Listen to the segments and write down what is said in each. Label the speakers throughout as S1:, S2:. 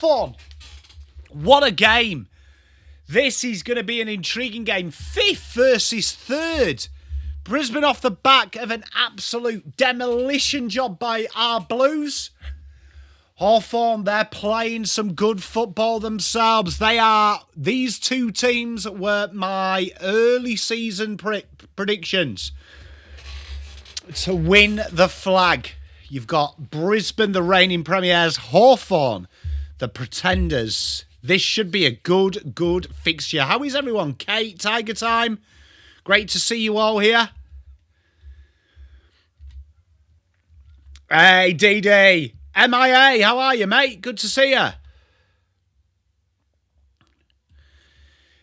S1: Fun. What a game. This is going to be an intriguing game. 5th versus 3rd. Brisbane off the back of an absolute demolition job by our Blues. Hawthorn, they're playing some good football themselves. These two teams were my early season predictions to win the flag. You've got Brisbane, the reigning premiers, Hawthorn, the pretenders. This should be a good fixture. How is everyone? Kate, Tiger Time. Great to see you all here. Hey, DD. MIA, how are you, mate? Good to see you.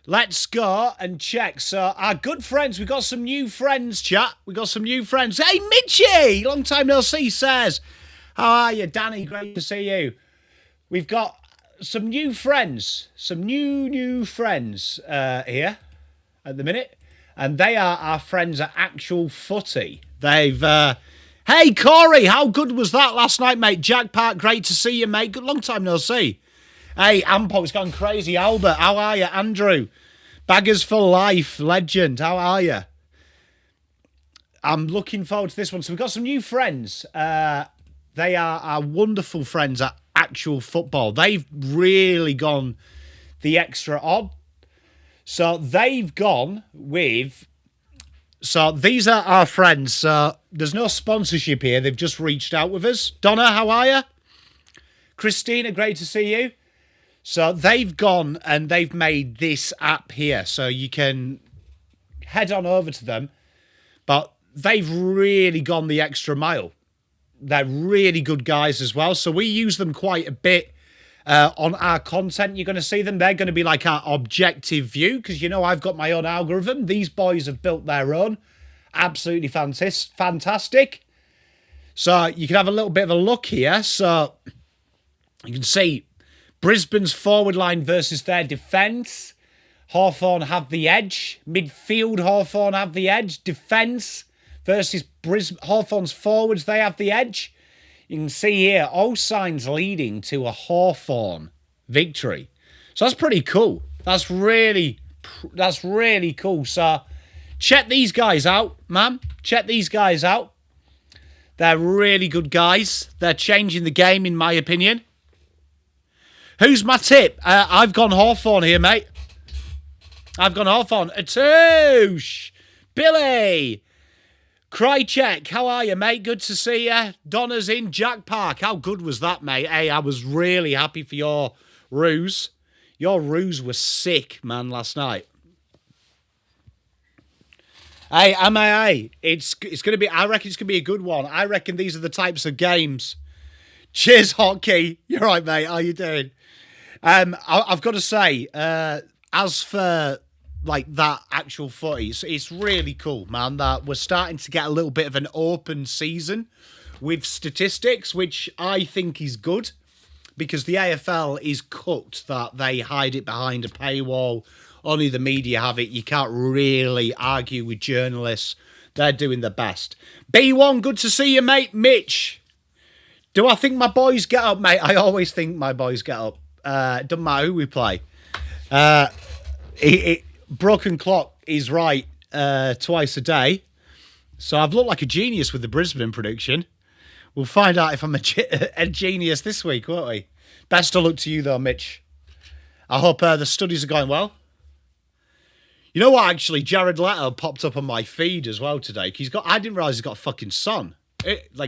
S1: Let's go and check. So, our good friends, we've got some new friends, chat. We've got some new friends. Hey, Mitchie! Long time no see, says. How are you, Danny? Great to see you. We've got some new friends. Some new friends here at the minute. And they are our friends at Actual Footy. They've... Hey, Corey, how good was that last night, mate? Jack Park, great to see you, mate. Good long time no see. Hey, Ampo's gone crazy. Albert, how are you? Andrew, Baggers for Life, legend, how are you? I'm looking forward to this one. So we've got some new friends. They are our wonderful friends at Actual Football. They've really gone the extra odd. So they've gone with... So these are our friends. So there's no sponsorship here. They've just reached out with us. Donna, how are you? Christina, great to see you. So they've gone and they've made this app here. So you can head on over to them. But they've really gone the extra mile. They're really good guys as well. So we use them quite a bit on our content. You're going to see them. They're going to be like our objective view because, you know, I've got my own algorithm. These boys have built their own. Absolutely fantastic. So you can have a little bit of a look here. So you can see Brisbane's forward line versus their defence. Hawthorn have the edge. Midfield, Hawthorn have the edge. Defence versus Hawthorn's forwards, they have the edge. You can see here, all signs leading to a Hawthorn victory. So that's pretty cool. That's really cool. So check these guys out, man. Check these guys out. They're really good guys. They're changing the game, in my opinion. Who's my tip? I've gone Hawthorn here, mate. I've gone Hawthorn. Atoosh! Billy! Krychek, how are you, mate? Good to see you. Donna's in. Jack Park, how good was that, mate? Hey, I was really happy for your ruse. Your ruse was sick, man, last night. Hey, MIA, it's going to be, I reckon it's going to be a good one. I reckon these are the types of games. Cheers, Hotkey. You're right, mate. How you doing? I've got to say, as for like that actual footy, it's really cool, man, that we're starting to get a little bit of an open season with statistics, which I think is good because the AFL is cooked that they hide it behind a paywall. Only the media have it. You can't really argue with journalists. They're doing the best. B1, good to see you, mate. Mitch, do I think my boys get up, mate? I always think my boys get up. Doesn't matter who we play. Broken clock is right twice a day. So I've looked like a genius with the Brisbane prediction. We'll find out if I'm a genius this week, won't we? Best of luck to you, though, Mitch. I hope the studies are going well. You know what, actually? Jared Leto popped up on my feed as well today. I didn't realise he's got a fucking son.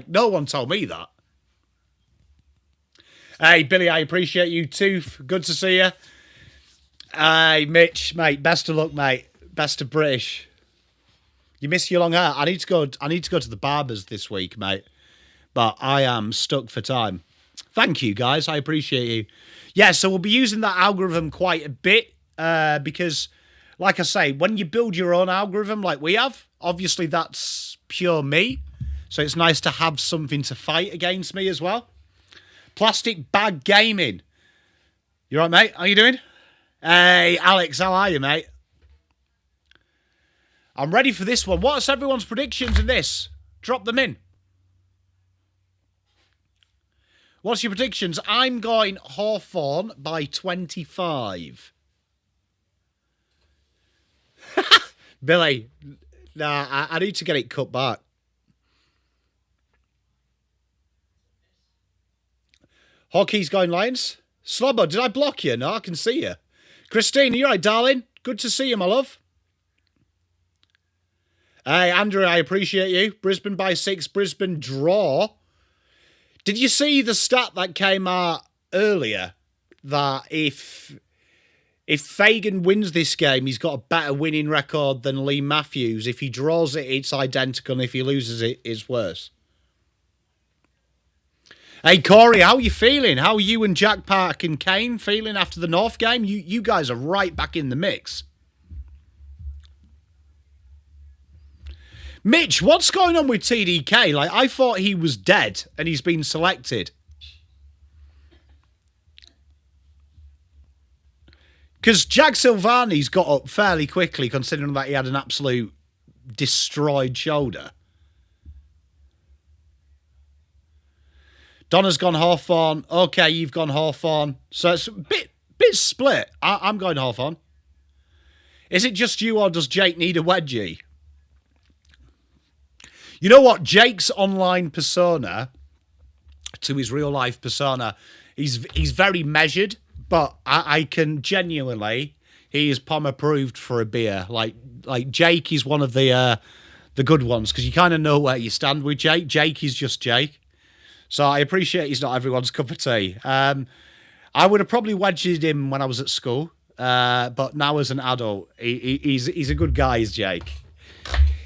S1: No one told me that. Hey, Billy, I appreciate you too. Good to see you. Hey, Mitch, mate. Best of luck, mate. Best of British. You miss your long hair. I need to go to the barbers this week, mate. But I am stuck for time. Thank you, guys. I appreciate you. Yeah, so we'll be using that algorithm quite a bit because, like I say, when you build your own algorithm like we have, obviously that's pure me. So it's nice to have something to fight against me as well. Plastic Bag Gaming. You right, mate? How you doing? Hey, Alex, how are you, mate? I'm ready for this one. What's everyone's predictions in this? Drop them in. What's your predictions? I'm going Hawthorn by 25. Billy, nah, I need to get it cut back. Hockey's going Lions. Slobber, did I block you? No, I can see you. Christine, are you right, darling? Good to see you, my love. Hey, Andrew, I appreciate you. Brisbane by 6, Brisbane draw. Did you see the stat that came out earlier? That if Fagan wins this game, he's got a better winning record than Lee Matthews. If he draws it, it's identical. And if he loses it, it's worse. Hey, Corey, how are you feeling? How are you and Jack Park and Kane feeling after the North game? You guys are right back in the mix. Mitch, what's going on with TDK? Like, I thought he was dead and he's been selected. Because Jack Silvani's got up fairly quickly, considering that he had an absolute destroyed shoulder. Donna's gone Hawthorn. Okay, you've gone Hawthorn. So it's a bit split. I'm going Hawthorn. Is it just you, or does Jake need a wedgie? You know what? Jake's online persona to his real life persona, he's very measured, but I can genuinely, he is Pom approved for a beer. Like Jake is one of the good ones, because you kind of know where you stand with Jake. Jake is just Jake. So I appreciate he's not everyone's cup of tea. I would have probably wedged him when I was at school, but now as an adult, he's a good guy, is Jake.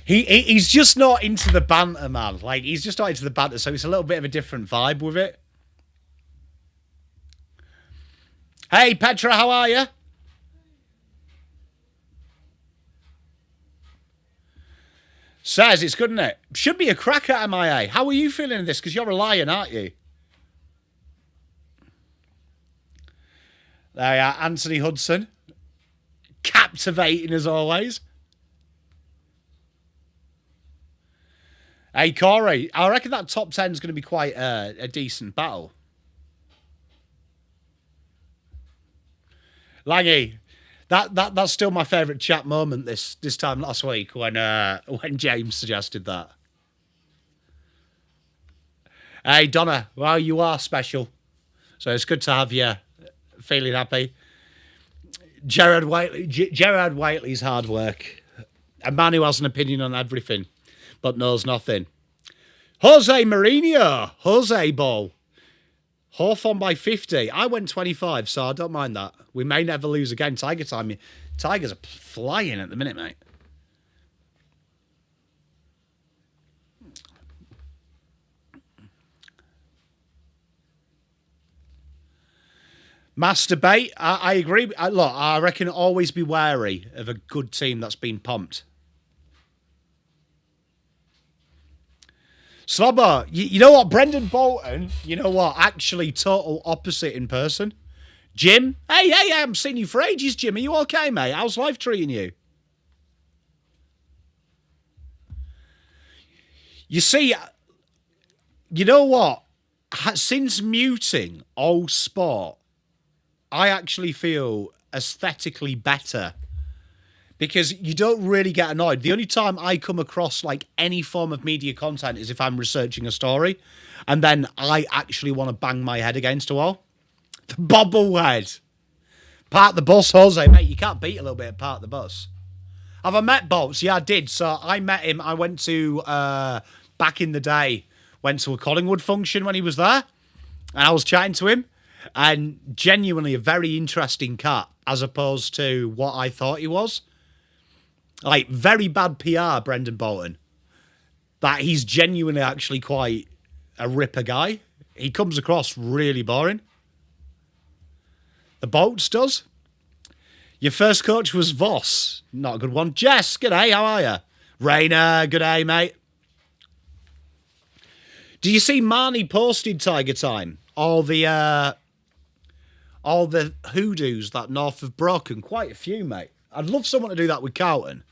S1: He's just not into the banter, man. Like, he's just not into the banter, so it's a little bit of a different vibe with it. Hey, Petra, how are you? Says it's good, isn't it? Should be a cracker at MIA. How are you feeling in this? Because you're a lion, aren't you? There you are, Anthony Hudson. Captivating as always. Hey, Corey, I reckon that top 10 is going to be quite a decent battle. Langy, that's still my favourite chat moment this time last week when James suggested that. Hey, Donna, well, you are special. So it's good to have you feeling happy. Gerard Whiteley's hard work. A man who has an opinion on everything, but knows nothing. Jose Mourinho. Jose Ball. Hawthorn by 50. I went 25, so I don't mind that. We may never lose again. Tiger time. Tigers are flying at the minute, mate. Masturbate. I agree. Look, I reckon always be wary of a good team that's been pumped. Slobber, you know what? Brendan Bolton, you know what? Actually, total opposite in person. Jim, hey, I haven't seen you for ages, Jim. Are you okay, mate? How's life treating you? You see, you know what? Since muting all sport, I actually feel aesthetically better. Because you don't really get annoyed. The only time I come across like any form of media content is if I'm researching a story, and then I actually want to bang my head against a wall. The bobblehead. Park the bus, Jose. Mate, you can't beat a little bit of Park the Bus. Have I met Bolts? Yeah, I did. So I met him. I went to, back in the day, went to a Collingwood function when he was there, and I was chatting to him, and genuinely a very interesting cat, as opposed to what I thought he was. Like, very bad PR, Brendan Bolton. That he's genuinely actually quite a ripper guy. He comes across really boring. The Bolts does. Your first coach was Voss. Not a good one. Jess, g'day, how are you? Rainer, g'day, mate. Do you see Marnie posted Tiger Time? All the hoodoos that North have broken. Quite a few, mate. I'd love someone to do that with Carlton.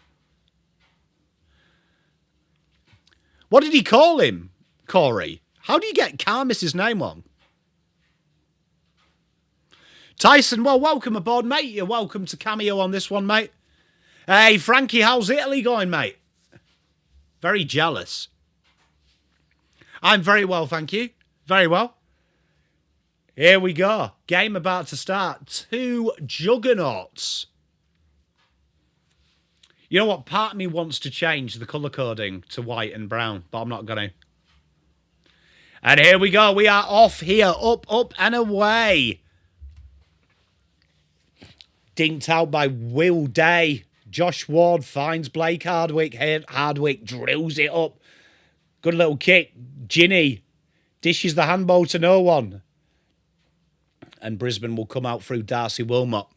S1: What did he call him, Corey? How do you get Carmis's name on? Tyson, well, welcome aboard, mate. You're welcome to cameo on this one, mate. Hey, Frankie, how's Italy going, mate? Very jealous. I'm very well, thank you. Very well. Here we go. Game about to start. Two juggernauts. You know what? Part of me wants to change the colour coding to white and brown, but I'm not going to. And here we go. We are off here. Up, up, and away. Dinked out by Will Day. Josh Ward finds Blake Hardwick. Hardwick drills it up. Good little kick. Ginny dishes the handball to no one. And Brisbane will come out through Darcy Wilmot.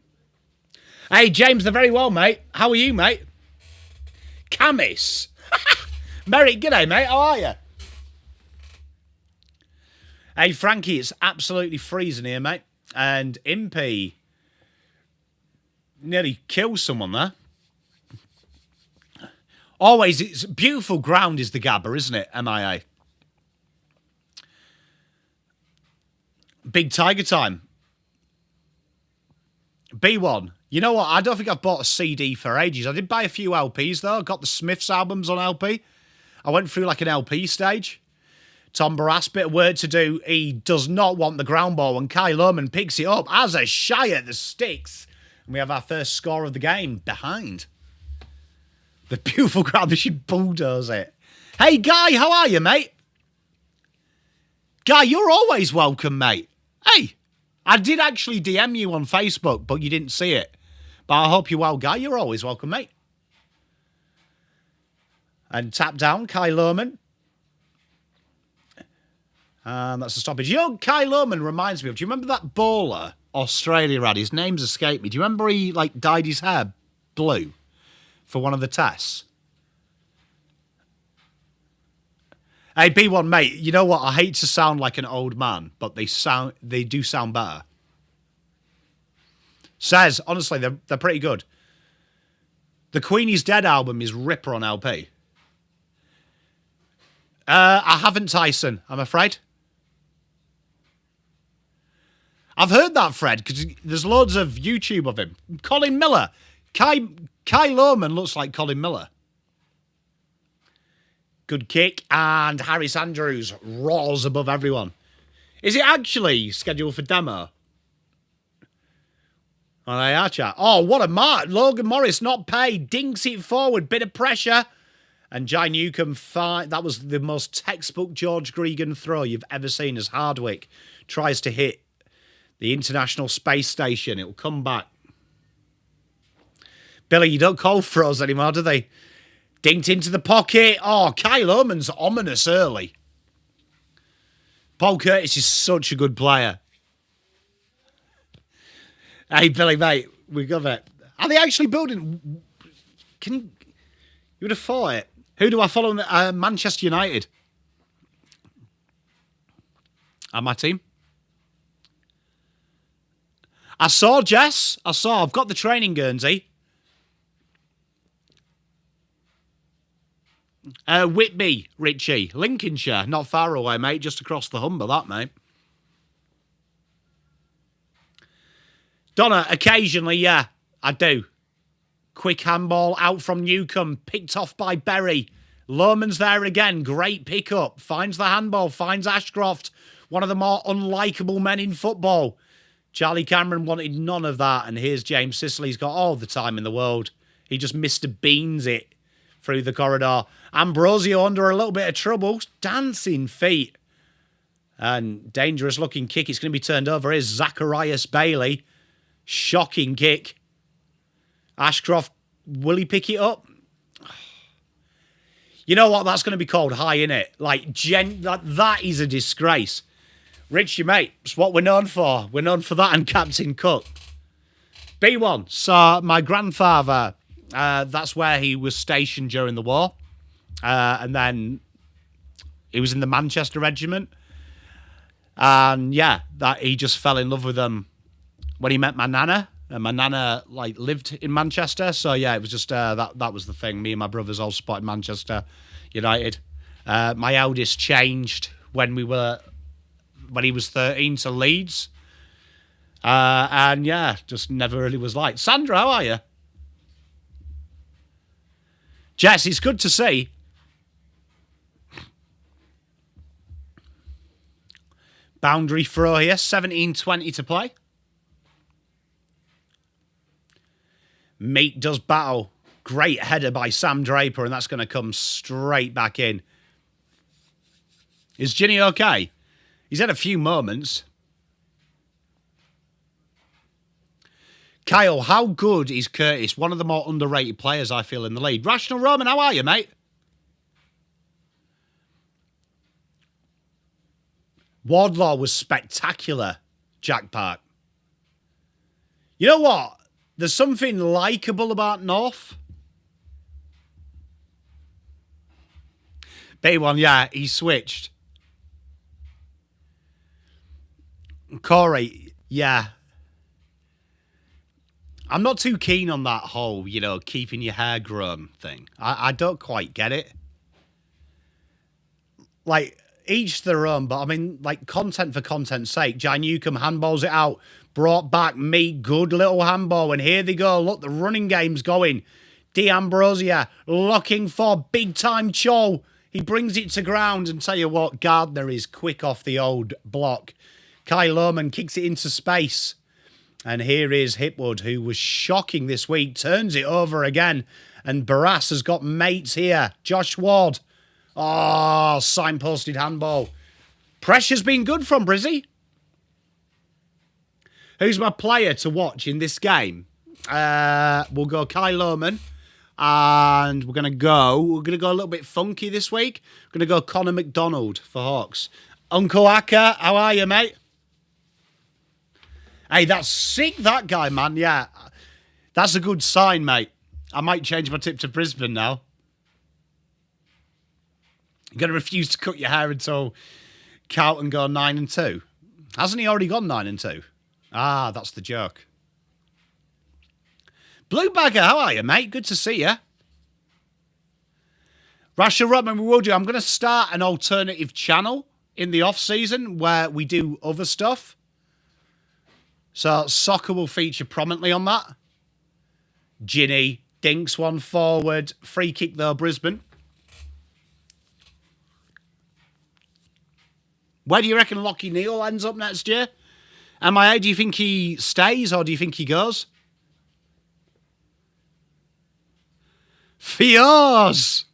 S1: Hey, James, they're very well, mate. How are you, mate? Camis. Merrick, g'day, mate. How are you? Hey, Frankie, it's absolutely freezing here, mate. And Impey nearly killed someone there. Always, it's beautiful ground is the Gabba, isn't it? MIA. Big Tiger time. B1. You know what? I don't think I've bought a CD for ages. I did buy a few LPs, though. I got the Smiths albums on LP. I went through like an LP stage. Tom Barras, bit of work to do. He does not want the ground ball, and Kai Lohman picks it up as a shy at the sticks. And we have our first score of the game behind. The beautiful ground, they should bulldoze it. Hey, Guy, how are you, mate? Guy, you're always welcome, mate. Hey, I did actually DM you on Facebook, but you didn't see it. But I hope you're well, Guy. You're always welcome, mate. And tap down, Kai Lohman. And that's a stoppage. You know, Kai Lohman reminds me of, do you remember that bowler Australia had? His name's escaped me. Do you remember he, like, dyed his hair blue for one of the tests? Hey, B1, mate, you know what? I hate to sound like an old man, but they do sound better. Says, honestly, they're pretty good. The Queenie's Dead album is ripper on LP. I haven't, Tyson, I'm afraid. I've heard that, Fred, because there's loads of YouTube of him. Colin Miller. Kai Lohman looks like Colin Miller. Good kick. And Harris Andrews roars above everyone. Is it actually scheduled for demo? Oh, they are, chat. Oh, what a mark. Logan Morris not paid. Dinks it forward. Bit of pressure. And Jai Newcomb, that was the most textbook George Gregan throw you've ever seen as Hardwick tries to hit the International Space Station. It'll come back. Billy, you don't call throws anymore, do they? Dinked into the pocket. Oh, Kai Lohman's ominous early. Paul Curtis is such a good player. Hey, Billy, mate, we got it. Are they actually building? You would have thought it. Who do I follow? Manchester United. And my team. I saw, Jess. I've got the training Guernsey. Whitby, Richie. Lincolnshire. Not far away, mate. Just across the Humber, that, mate. Donna, occasionally, yeah, I do. Quick handball out from Newcomb. Picked off by Berry. Lohman's there again. Great pickup. Finds the handball. Finds Ashcroft. One of the more unlikable men in football. Charlie Cameron wanted none of that. And here's James Sicily. He's got all the time in the world. He just Mr. Beans it through the corridor. Ambrosio under a little bit of trouble. Dancing feet. And dangerous looking kick. It's going to be turned over. Here's Zacharias Bailey. Shocking kick. Ashcroft, will he pick it up? You know what? That's going to be called high, innit? Like, that is a disgrace. Richie, mate, it's what we're known for. We're known for that and Captain Cook. B1. So, my grandfather, that's where he was stationed during the war. And then he was in the Manchester Regiment. And, yeah, that he just fell in love with them when he met my nana. And my nana, like, lived in Manchester. So, yeah, it was just, that was the thing. Me and my brothers all supported Manchester United. My eldest changed when he was 13 to Leeds. And yeah, just never really was liked. Sandra, how are you? Jess, it's good to see. Boundary throw here, 17:20 to play. Meat does battle. Great header by Sam Draper, and that's going to come straight back in. Is Ginny okay? He's had a few moments. Kyle, how good is Curtis? One of the more underrated players, I feel, in the league. Rational Roman, how are you, mate? Wardlaw was spectacular, Jack Park. You know what? There's something likeable about North. B1, yeah, he switched. Corey, yeah. I'm not too keen on that whole, keeping your hair grown thing. I don't quite get it. Like, each their own, but I mean, like, content for content's sake. Jai Newcomb handballs it out, brought back Meat, good little handball, and here they go. Look, the running game's going. D'Ambrosia looking for big-time Cho. He brings it to ground, and tell you what, Gardner is quick off the old block. Kai Lohman kicks it into space. And here is Hipwood, who was shocking this week, turns it over again. And Barras has got mates here. Josh Ward. Oh, signposted handball. Pressure's been good from Brizzy. Who's my player to watch in this game? We'll go Kai Lohman. And we're going to go a little bit funky this week. We're going to go Connor McDonald for Hawks. Uncle Aka, how are you, mate? Hey, that's sick, that guy, man. Yeah, that's a good sign, mate. I might change my tip to Brisbane now. You're going to refuse to cut your hair until Carlton go 9-2. Hasn't he already gone 9-2? Ah, that's the joke. Bluebagger, how are you, mate? Good to see you. Rasha Rodman, we will do. I'm going to start an alternative channel in the off-season where we do other stuff. So soccer will feature prominently on that. Ginny dinks one forward. Free kick, though, Brisbane. Where do you reckon Lockie Neal ends up next year? MIA, do you think he stays or do you think he goes? Fios!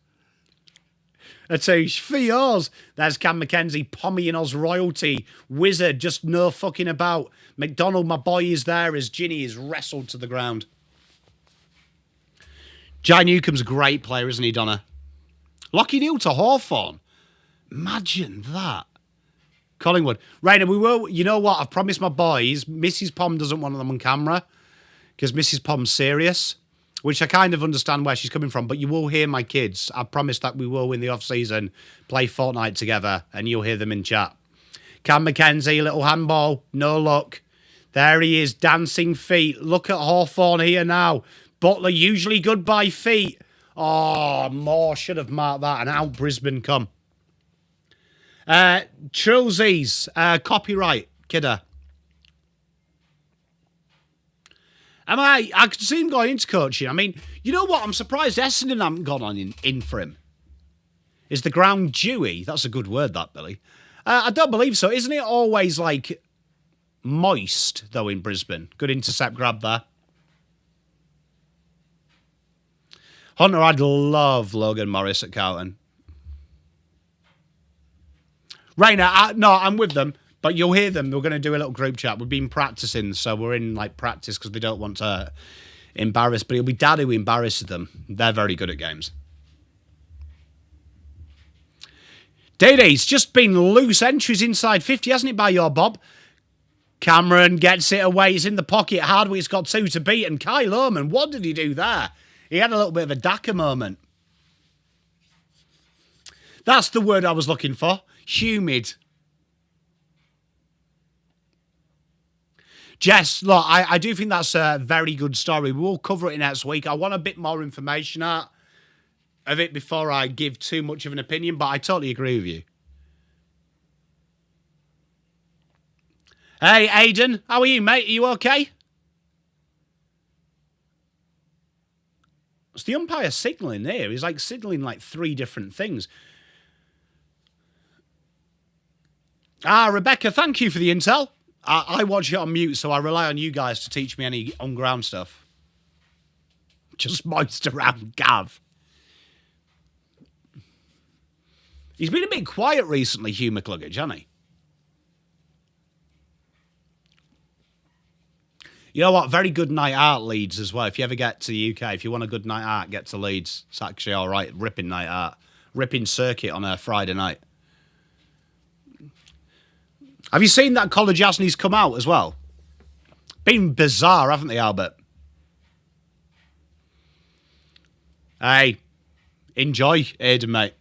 S1: Atish, Fios! There's Cam McKenzie, PommyInOz royalty. Wizard, just no fucking about. McDonald, my boy, is there as Ginny is wrestled to the ground. Jai Newcomb's a great player, isn't he, Donna? Lockie Neal to Hawthorn. Imagine that. Collingwood. Rainer, we will, you know what? I've promised my boys, Mrs. Pom doesn't want them on camera because Mrs. Pom's serious, which I kind of understand where she's coming from, but you will hear my kids. I promise that we will, in the off-season, play Fortnite together, and you'll hear them in chat. Cam McKenzie, little handball, no luck. There he is, dancing feet. Look at Hawthorn here now. Butler, usually good by feet. Oh, Moore should have marked that, and out Brisbane come. Trilsies, copyright, kidder. I could see him going into coaching. I mean, you know what? I'm surprised Essendon haven't gone on in for him. Is the ground dewy? That's a good word, that, Billy. I don't believe so. Isn't it always, like, moist, though, in Brisbane? Good intercept grab there. Hunter, I'd love Logan Morris at Carlton. Rainer, no, I'm with them, but you'll hear them. We're going to do a little group chat. We've been practicing, so we're in like practice because they don't want to embarrass, but it'll be Dad who embarrasses them. They're very good at games. Day-Day's just been loose entries inside 50, hasn't it, by your Bob? Cameron gets it away. He's in the pocket. Hardwick's got two to beat, and Kai Lohman, what did he do there? He had a little bit of a Daka moment. That's the word I was looking for. Humid. Jess, look, I do think that's a very good story. We'll cover it next week. I want a bit more information out of it before I give too much of an opinion, but I totally agree with you. Hey, Aidan, how are you, mate? Are you okay? It's the umpire signalling here. He's like signalling like 3 different things. Rebecca, thank you for the intel. I watch it on mute, so I rely on you guys to teach me any on-ground stuff. Just moist around Gav. He's been a bit quiet recently, Hugh McCluggage, hasn't he? You know what? Very good night out, Leeds, as well. If you ever get to the UK, if you want a good night out, get to Leeds. It's actually all right. Ripping night out. Ripping circuit on a Friday night. Have you seen that College Asney's come out as well? Been bizarre, haven't they, Albert? Hey, enjoy, Aidan, mate.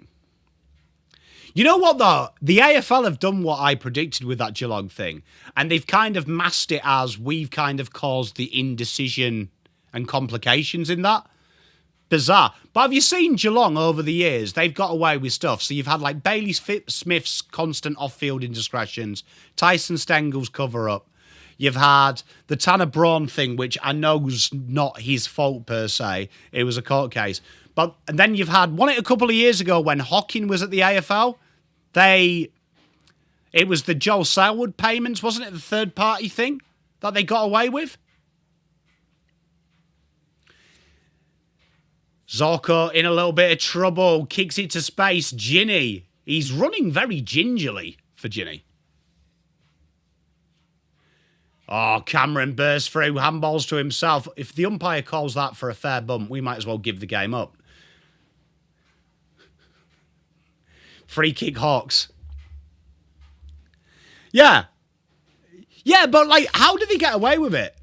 S1: You know what, though? The AFL have done what I predicted with that Geelong thing, and they've kind of masked it as we've kind of caused the indecision and complications in that. Bizarre. But have you seen Geelong over the years? They've got away with stuff. So you've had like Bailey Smith's constant off-field indiscretions, Tyson Stengel's cover-up. You've had the Tanner Braun thing, which I know's not his fault per se. It was a court case. And then you've had a couple of years ago when Hawking was at the AFL. It was the Joel Selwood payments, wasn't it? The third-party thing that they got away with. Zorko in a little bit of trouble, kicks it to space. Ginny. He's running very gingerly for Ginny. Oh, Cameron bursts through, handballs to himself. If the umpire calls that for a fair bump, we might as well give the game up. Free kick Hawks. Yeah. Yeah, but like, how did they get away with it?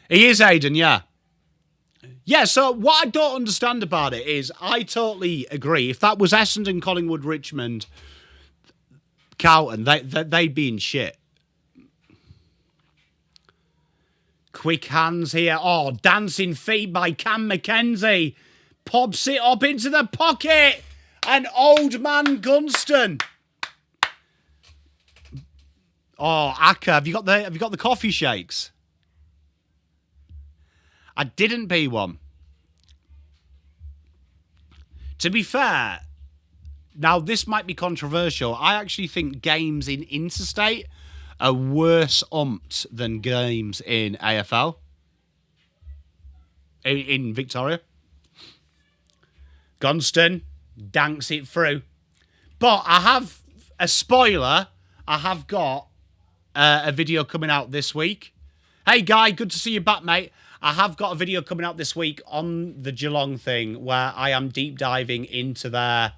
S1: He is, Aidan, yeah. Yeah, so what I don't understand about it is I totally agree. If that was Essendon, Collingwood, Richmond, Carlton, they'd be in shit. Quick hands here. Oh, dancing feet by Cam McKenzie. Pops it up into the pocket. And old man Gunston. Oh, Akka, have you got the coffee shakes? I didn't be one. To be fair, now this might be controversial. I actually think games in interstate are worse umped than games in AFL. In Victoria. Gunston danks it through. But I have a spoiler. I have got a video coming out this week. Hey, Guy, good to see you back, mate. I have got a video coming out this week on the Geelong thing where I am deep diving into their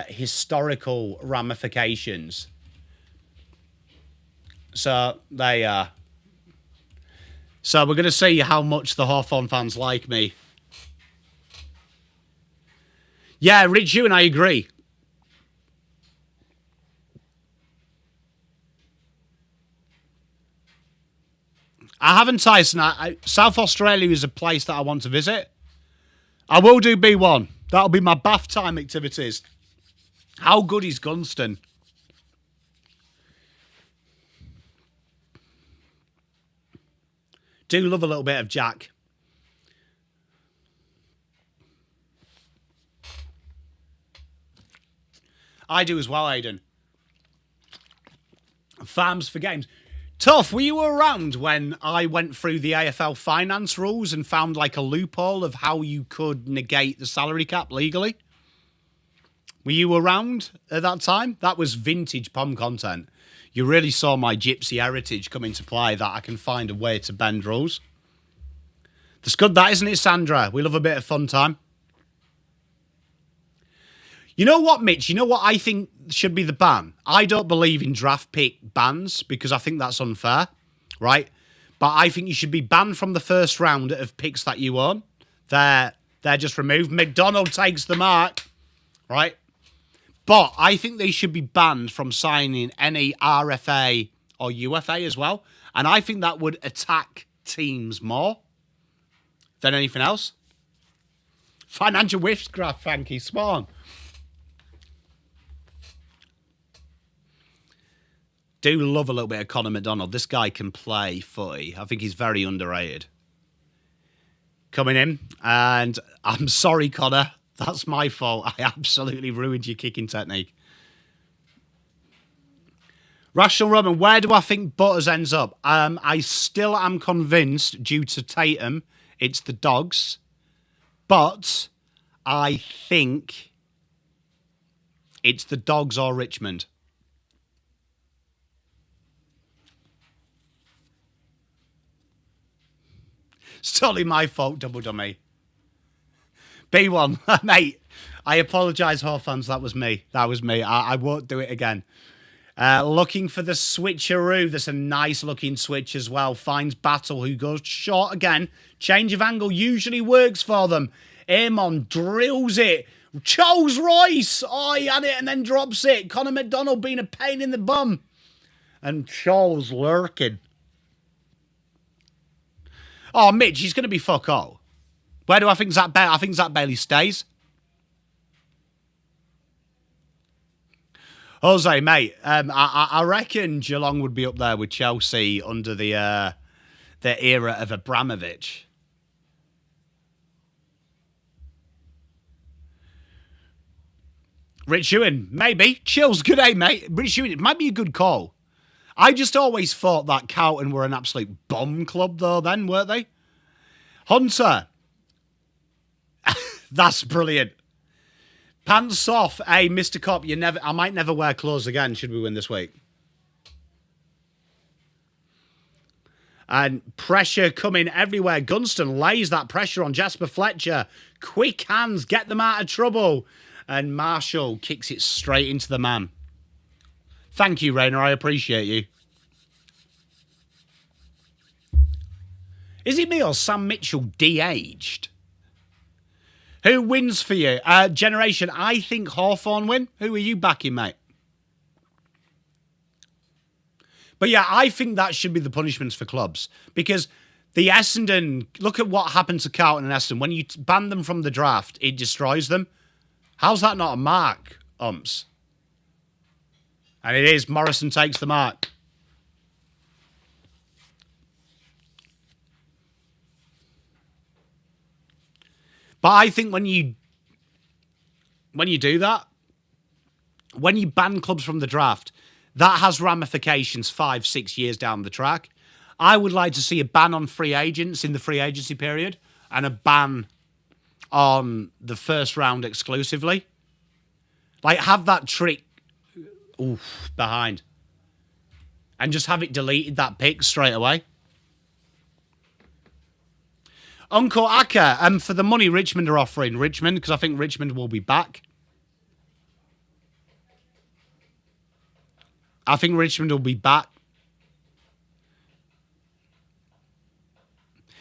S1: historical ramifications. So, there you are. So, we're going to see how much the Hawthorn fans like me. Yeah, Rich, you and I agree. I haven't, Tyson. South Australia is a place that I want to visit. I will do B1. That'll be my bath time activities. How good is Gunston? Do love a little bit of Jack. I do as well, Aidan. Farms for games. Tough, were you around when I went through the AFL finance rules and found like a loophole of how you could negate the salary cap legally? Were you around at that time? That was vintage Pom content. You really saw my gypsy heritage come into play, that I can find a way to bend rules. That's good, that, isn't it, Sandra? We love a bit of fun time. You know what, Mitch? You know what I think should be the ban? I don't believe in draft pick bans because I think that's unfair, right? But I think you should be banned from the first round of picks that you own. They're just removed. McDonald takes the mark, right? But I think they should be banned from signing any RFA or UFA as well. And I think that would attack teams more than anything else. Financial witchcraft, Frankie Swan. Do love a little bit of Connor McDonald. This guy can play footy. I think he's very underrated. Coming in, and I'm sorry, Connor. That's my fault. I absolutely ruined your kicking technique. Rational Roman, where do I think Butters ends up? I still am convinced, due to Tatum, it's the Dogs. But I think it's the Dogs or Richmond. It's totally my fault, Double Dummy. B1, mate, I apologise, Hawthorns. That was me. That was me. I won't do it again. Looking for the switcheroo. There's a nice looking switch as well. Finds Battle, who goes short again. Change of angle usually works for them. Amon drills it. Charles Royce. Oh, he had it and then drops it. Connor McDonald being a pain in the bum. And Charles lurking. Oh, Mitch, he's going to be fuck all. Where do I think Zach Bailey? I think Zach Bailey stays. Jose, mate, I reckon Geelong would be up there with Chelsea under the era of Abramovich. Rich Ewan, maybe. Chills, good day, mate. Rich Ewan, it might be a good call. I just always thought that Carlton were an absolute bomb club, though, then, weren't they? Hunter. That's brilliant. Pants off. Hey, Mr. Cop, I might never wear clothes again, should we win this week. And pressure coming everywhere. Gunston lays that pressure on Jasper Fletcher. Quick hands, get them out of trouble. And Marshall kicks it straight into the man. Thank you, Rayner. I appreciate you. Is it me or Sam Mitchell de-aged? Who wins for you? Generation, I think Hawthorn win. Who are you backing, mate? But yeah, I think that should be the punishments for clubs. Because the Essendon, look at what happened to Carlton and Essendon. When you ban them from the draft, it destroys them. How's that not a mark, umps? And it is. Morrison takes the mark. But I think when you do that, when you ban clubs from the draft, that has ramifications 5-6 years down the track. I would like to see a ban on free agents in the free agency period and a ban on the first round exclusively. Like, have that trick behind. And just have it deleted, that pick, straight away. Uncle Akka, for the money Richmond are offering, Richmond, because I think Richmond will be back. I think Richmond will be back.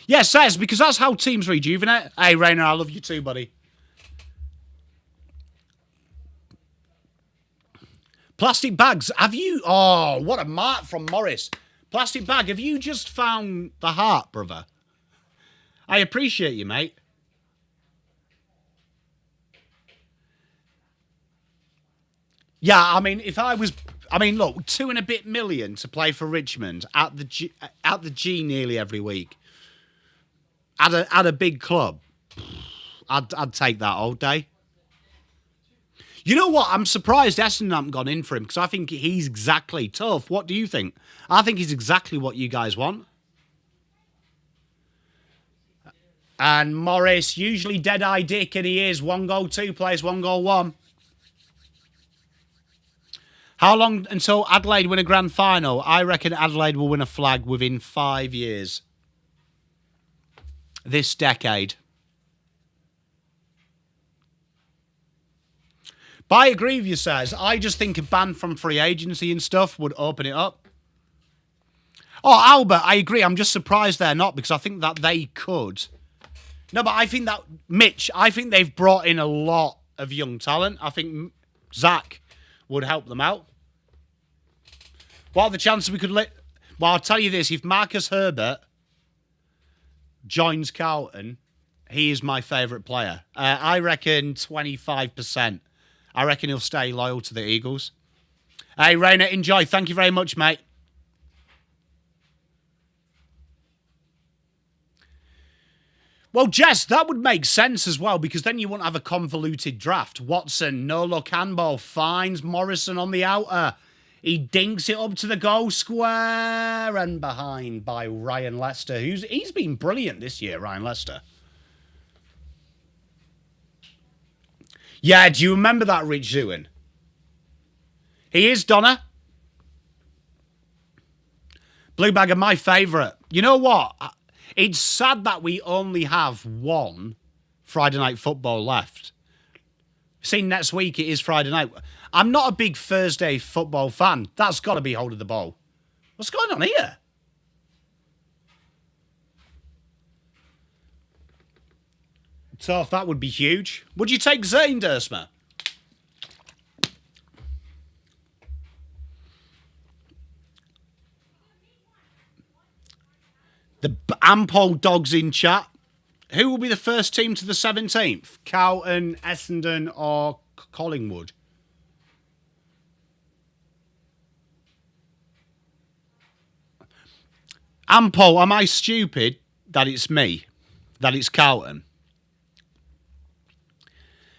S1: Yeah, says, because that's how teams rejuvenate. Hey, Rainer, I love you too, buddy. Plastic bags, have you... Oh, what a mark from Morris. Plastic bag, have you just found the heart, brother? I appreciate you, mate. Yeah, I mean, if I was... I mean, look, $2 and a bit million to play for Richmond at the G nearly every week. At a big club. I'd take that all day. You know what? I'm surprised Essendon haven't gone in for him because I think he's exactly tough. What do you think? I think he's exactly what you guys want. And Morris, usually dead-eye dick, and he is. 1 goal, 2 plays, 1 goal, 1. How long until Adelaide win a grand final? I reckon Adelaide will win a flag within 5 years. This decade. But I agree with you, Says. I just think a ban from free agency and stuff would open it up. Oh, Albert, I agree. I'm just surprised they're not because I think that they could. No, but I think that, Mitch, I think they've brought in a lot of young talent. I think Zach would help them out. What are the chances we could let... Well, I'll tell you this. If Marcus Herbert joins Carlton, he is my favourite player. I reckon 25%. I reckon he'll stay loyal to the Eagles. Hey, Rainer, enjoy. Thank you very much, mate. Well, Jess, that would make sense as well, because then you wouldn't have a convoluted draft. Watson, no look handball, finds Morrison on the outer. He dinks it up to the goal square and behind by Ryan Lester. He's been brilliant this year, Ryan Lester. Yeah, do you remember that Rich Zewin? He is, Donna. Blue Bagger, my favourite. You know what? It's sad that we only have one Friday night football left. See, next week it is Friday night. I'm not a big Thursday football fan. That's got to be holding the ball. What's going on here? So that would be huge. Would you take Zane Dersma? The Ampol dogs in chat. Who will be the first team to the 17th? Carlton, Essendon or Collingwood? Ampol, am I stupid that it's me? That it's Carlton?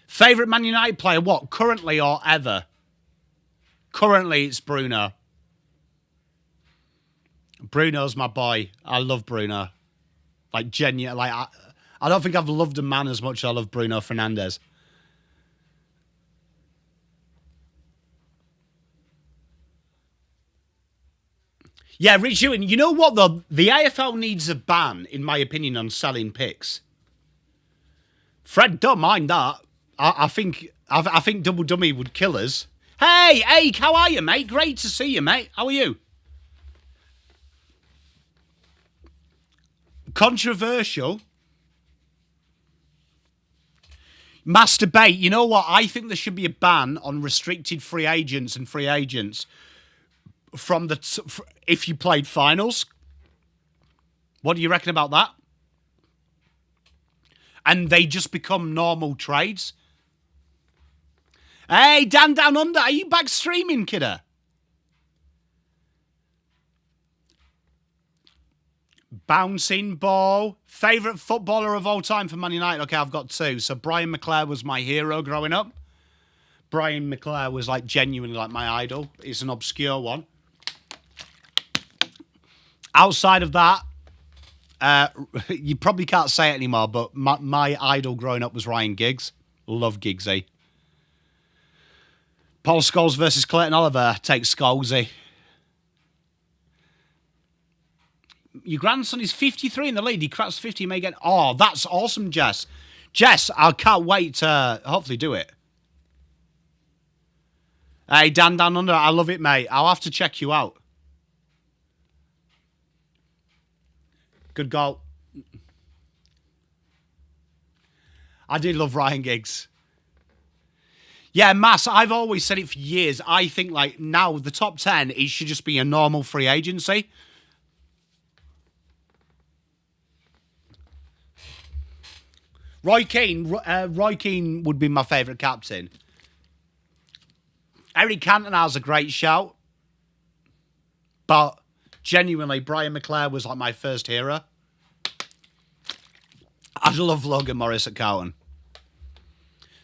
S1: Favourite Man United player, what? Currently or ever? Currently, it's Bruno. Bruno's my boy. I love Bruno. Like, genuine. Like, I don't think I've loved a man as much as I love Bruno Fernandes. Yeah, Rich Ewan, you know what, though? The AFL needs a ban, in my opinion, on selling picks. Fred, don't mind that. I think Double Dummy would kill us. Hey, how are you, mate? Great to see you, mate. How are you? Controversial. Masturbate. You know what? I think there should be a ban on restricted free agents and free agents from if you played finals. What do you reckon about that? And they just become normal trades. Hey, Dan Down Under, are you back streaming, kidder? Bouncing ball. Favourite footballer of all time for Man United? Okay, I've got two. So Brian McClare was my hero growing up. Brian McClare was like genuinely like my idol. It's an obscure one. Outside of that, you probably can't say it anymore, but my idol growing up was Ryan Giggs. Love Giggsy. Paul Scholes versus Clayton Oliver. Take Scholesy. Your grandson is 53 in the lead. He cracks 50. He may get... Oh, that's awesome, Jess. Jess, I can't wait to hopefully do it. Hey, Dan Down Under, I love it, mate. I'll have to check you out. Good goal. I do love Ryan Giggs. Yeah, Mass, I've always said it for years. I think, like, now the top 10, it should just be a normal free agency. Roy Keane would be my favourite captain. Eric Cantona's a great shout. But genuinely, Brian McClare was like my first hero. I love Logan Morris at Carlton.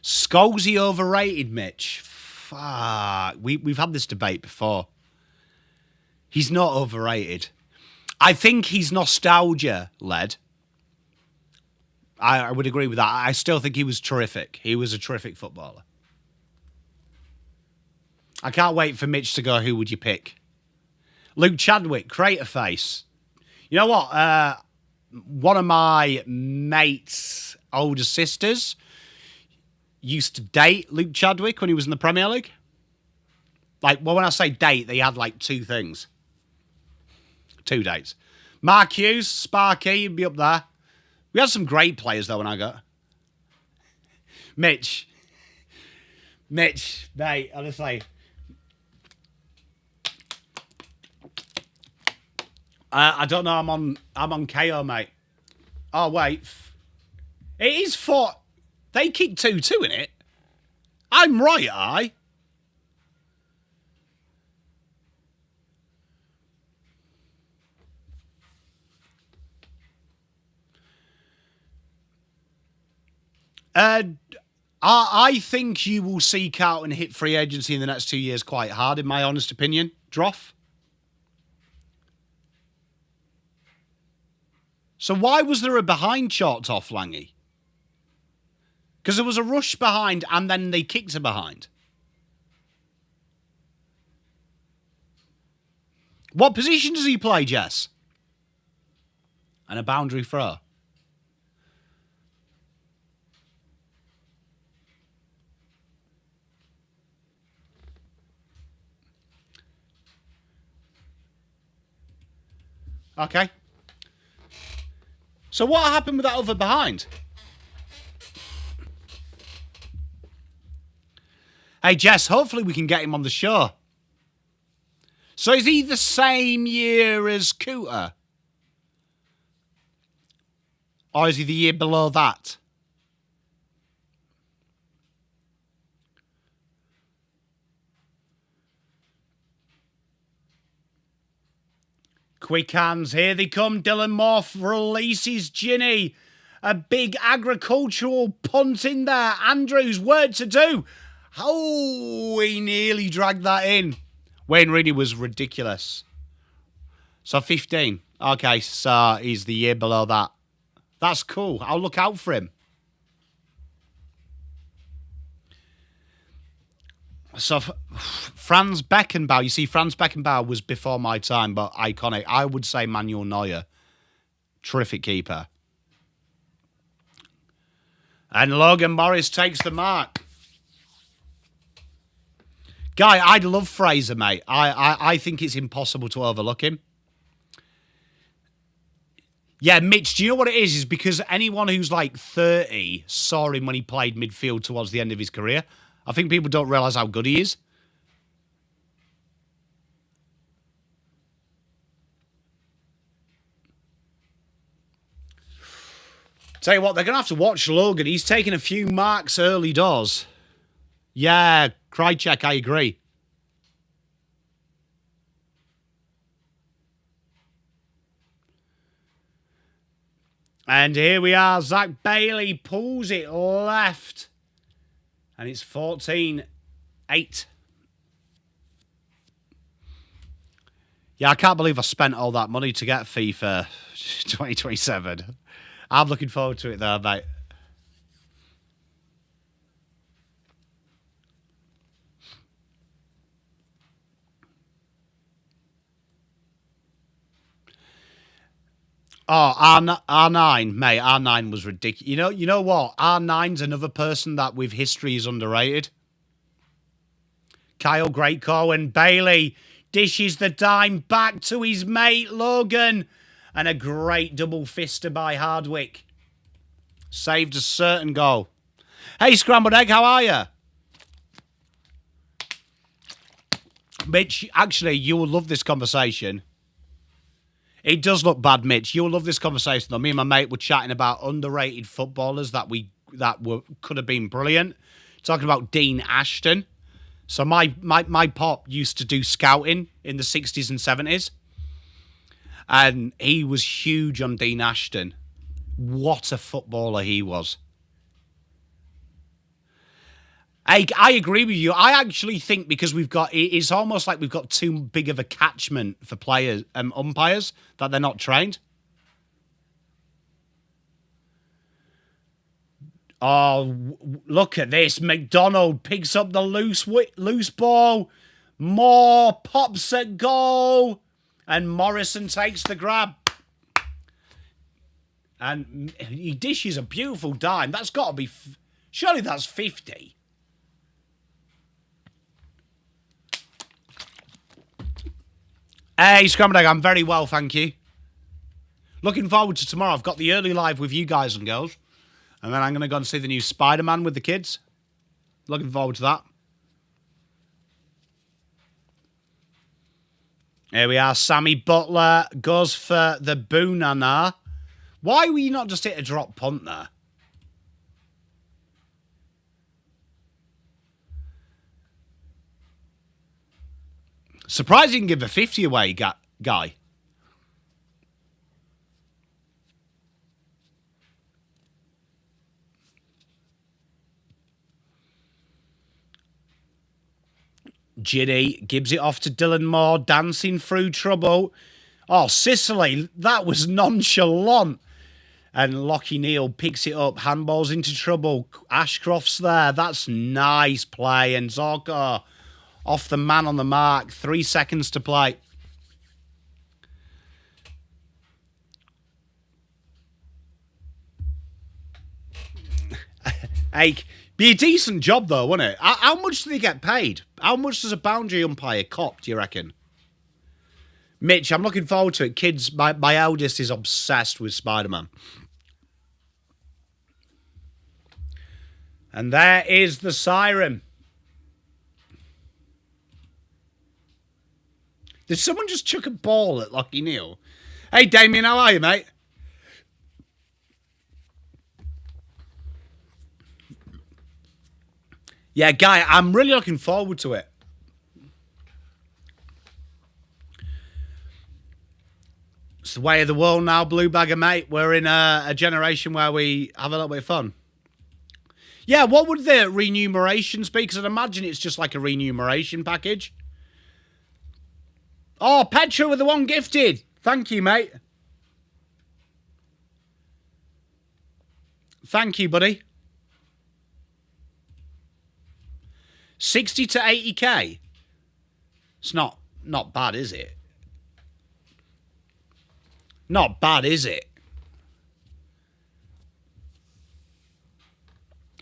S1: Scholesy overrated, Mitch. Fuck. We've had this debate before. He's not overrated. I think he's nostalgia-led. I would agree with that. I still think he was terrific. He was a terrific footballer. I can't wait for Mitch to go, who would you pick? Luke Chadwick, Crater Face. You know what? One of my mates' older sisters used to date Luke Chadwick when he was in the Premier League. Like, well, when I say date, they had like two things. Two dates. Mark Hughes, Sparky, he'd be up there. We had some great players, though, when I got... Mitch, mate, honestly. I don't know, I'm on KO, mate. Oh, wait. It is for... They kicked 2-2 in it. I'm right, I. I think you will see Carlton hit free agency in the next 2 years quite hard, in my honest opinion. Droff. So why was there a behind chalked off, Langy? Because there was a rush behind and then they kicked a behind. What position does he play, Jess? And a boundary throw. Okay. So what happened with that other behind? Hey, Jess, hopefully we can get him on the show. So is he the same year as Cooter? Or is he the year below that? Quick hands, here they come. Dylan Morph releases Ginny. A big agricultural punt in there. Andrews, work to do. Oh, he nearly dragged that in. Wayne Rooney was ridiculous. So 15. Okay, so he's the year below that. That's cool. I'll look out for him. So Franz Beckenbauer, you see, Franz Beckenbauer was before my time, but iconic. I would say Manuel Neuer. Terrific keeper. And Logan Morris takes the mark. Guy, I'd love Fraser, mate. I think it's impossible to overlook him. Yeah, Mitch, do you know what it is? Is because anyone who's like 30 saw him when he played midfield towards the end of his career. I think people don't realise how good he is. Tell you what, they're going to have to watch Logan. He's taking a few marks early doors. Yeah, Krychek, I agree. And here we are. Zach Bailey pulls it left. And it's 14-8. Yeah, I can't believe I spent all that money to get FIFA 2027. I'm looking forward to it, though, mate. Oh, R9, mate, R9 was ridiculous. You know what? R9's another person that with history is underrated. Kyle Greatco and Bailey dishes the dime back to his mate, Logan. And a great double fister by Hardwick. Saved a certain goal. Hey, Scrambled Egg, how are you? Mitch, actually, you will love this conversation. It does look bad, Mitch. You'll love this conversation, though. Me and my mate were chatting about underrated footballers that could have been brilliant. Talking about Dean Ashton. So my pop used to do scouting in the 60s and 70s. And he was huge on Dean Ashton. What a footballer he was. I agree with you. I actually think because it's almost like we've got too big of a catchment for players, umpires, that they're not trained. Oh, look at this. McDonald picks up the loose ball. Moore pops at goal. And Morrison takes the grab. And he dishes a beautiful dime. That's got to be... Surely that's 50. Hey, Scrambled Egg, I'm very well, thank you. Looking forward to tomorrow. I've got the early live with you guys and girls. And then I'm going to go and see the new Spider-Man with the kids. Looking forward to that. Here we are. Sammy Butler goes for the Boonana. Why were you not just hit a drop punt there? Surprised you can give a 50 away, guy. Ginny gives it off to Dylan Moore, dancing through trouble. Oh, Sicily, that was nonchalant. And Lockie Neal picks it up, handballs into trouble. Ashcroft's there. That's nice play. And Zorko off the man on the mark. 3 seconds to play. Hey, be a decent job though, wouldn't it? How much do they get paid? How much does a boundary umpire cop, do you reckon? Mitch, I'm looking forward to it. Kids, my eldest is obsessed with Spider-Man. And there is the siren. Did someone just chuck a ball at Lockie Neal? Hey, Damien, how are you, mate? Yeah, Guy, I'm really looking forward to it. It's the way of the world now, Blue Bagger, mate. We're in a generation where we have a little bit of fun. Yeah, what would the remunerations be? Because I'd imagine it's just like a remuneration package. Oh, Petra with the one gifted. Thank you, mate. Thank you, buddy. 60 to 80k. It's not bad, is it? Not bad, is it?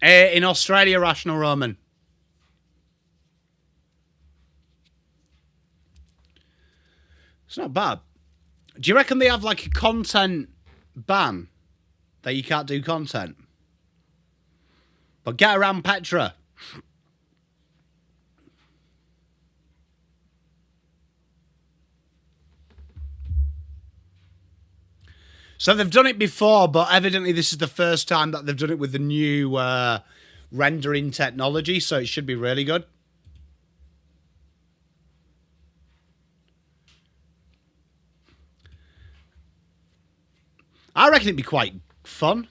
S1: In Australia, Rational Roman. It's not bad. Do you reckon they have like a content ban that you can't do content? But get around Petra. So they've done it before, but evidently this is the first time that they've done it with the new rendering technology, so it should be really good. I reckon it'd be quite fun.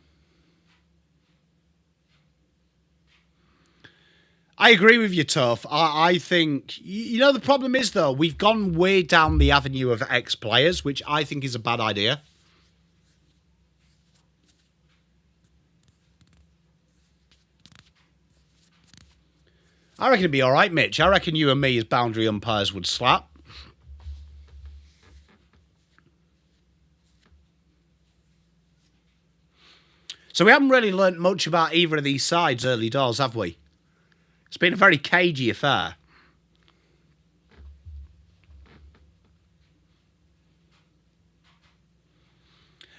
S1: I agree with you, Tuff. I think, you know, the problem is, though, we've gone way down the avenue of ex-players, which I think is a bad idea. I reckon it'd be all right, Mitch. I reckon you and me as boundary umpires would slap. So we haven't really learnt much about either of these sides early doors, have we? It's been a very cagey affair.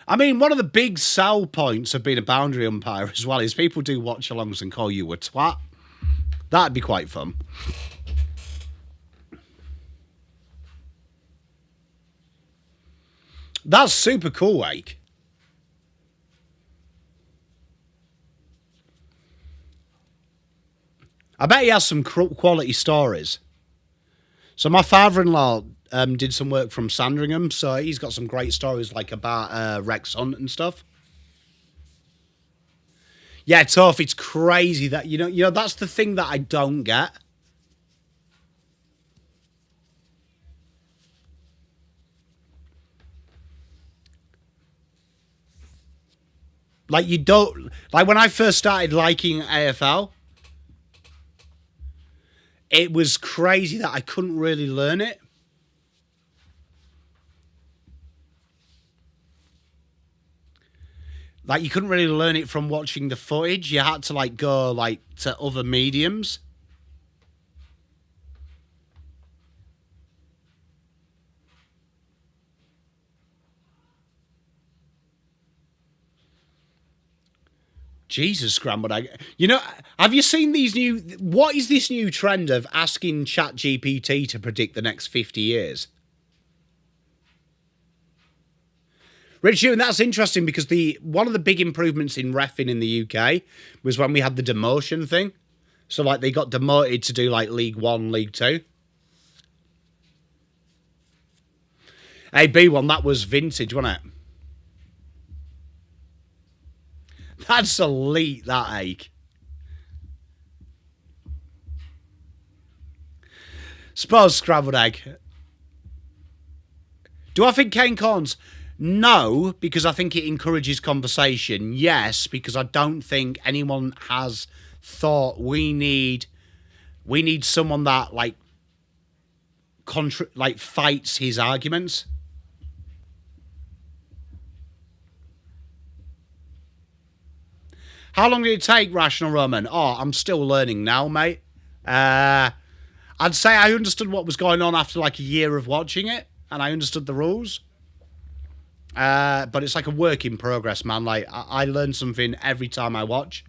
S1: I mean, one of the big sell points of being a boundary umpire as well is people do watch-alongs and call you a twat. That'd be quite fun. That's super cool, Ake. I bet he has some quality stories. So my father-in-law did some work from Sandringham, so he's got some great stories like about Rex Hunt and stuff. Yeah, Tough, it's crazy that, you know, that's the thing that I don't get. Like, you don't, like when I first started liking AFL, it was crazy that I couldn't really learn it. Like, you couldn't really learn it from watching the footage. You had to, like, go, like, to other mediums. Jesus, scrambled egg. You know, have you seen these new... What is this new trend of asking ChatGPT to predict the next 50 years? Richard, and that's interesting because one of the big improvements in reffing in the UK was when we had the demotion thing. So, like, they got demoted to do, like, League 1, League 2. Hey, B1, that was vintage, wasn't it? That's elite, that egg. Suppose scrambled egg. Do I think cane corns? No, because I think it encourages conversation. Yes, because I don't think anyone has thought we need someone that like fights his arguments. How long did it take, Rational Roman? Oh, I'm still learning now, mate. I'd say I understood what was going on after like a year of watching it, and I understood the rules. But it's like a work in progress, man. Like I learn something every time I watch.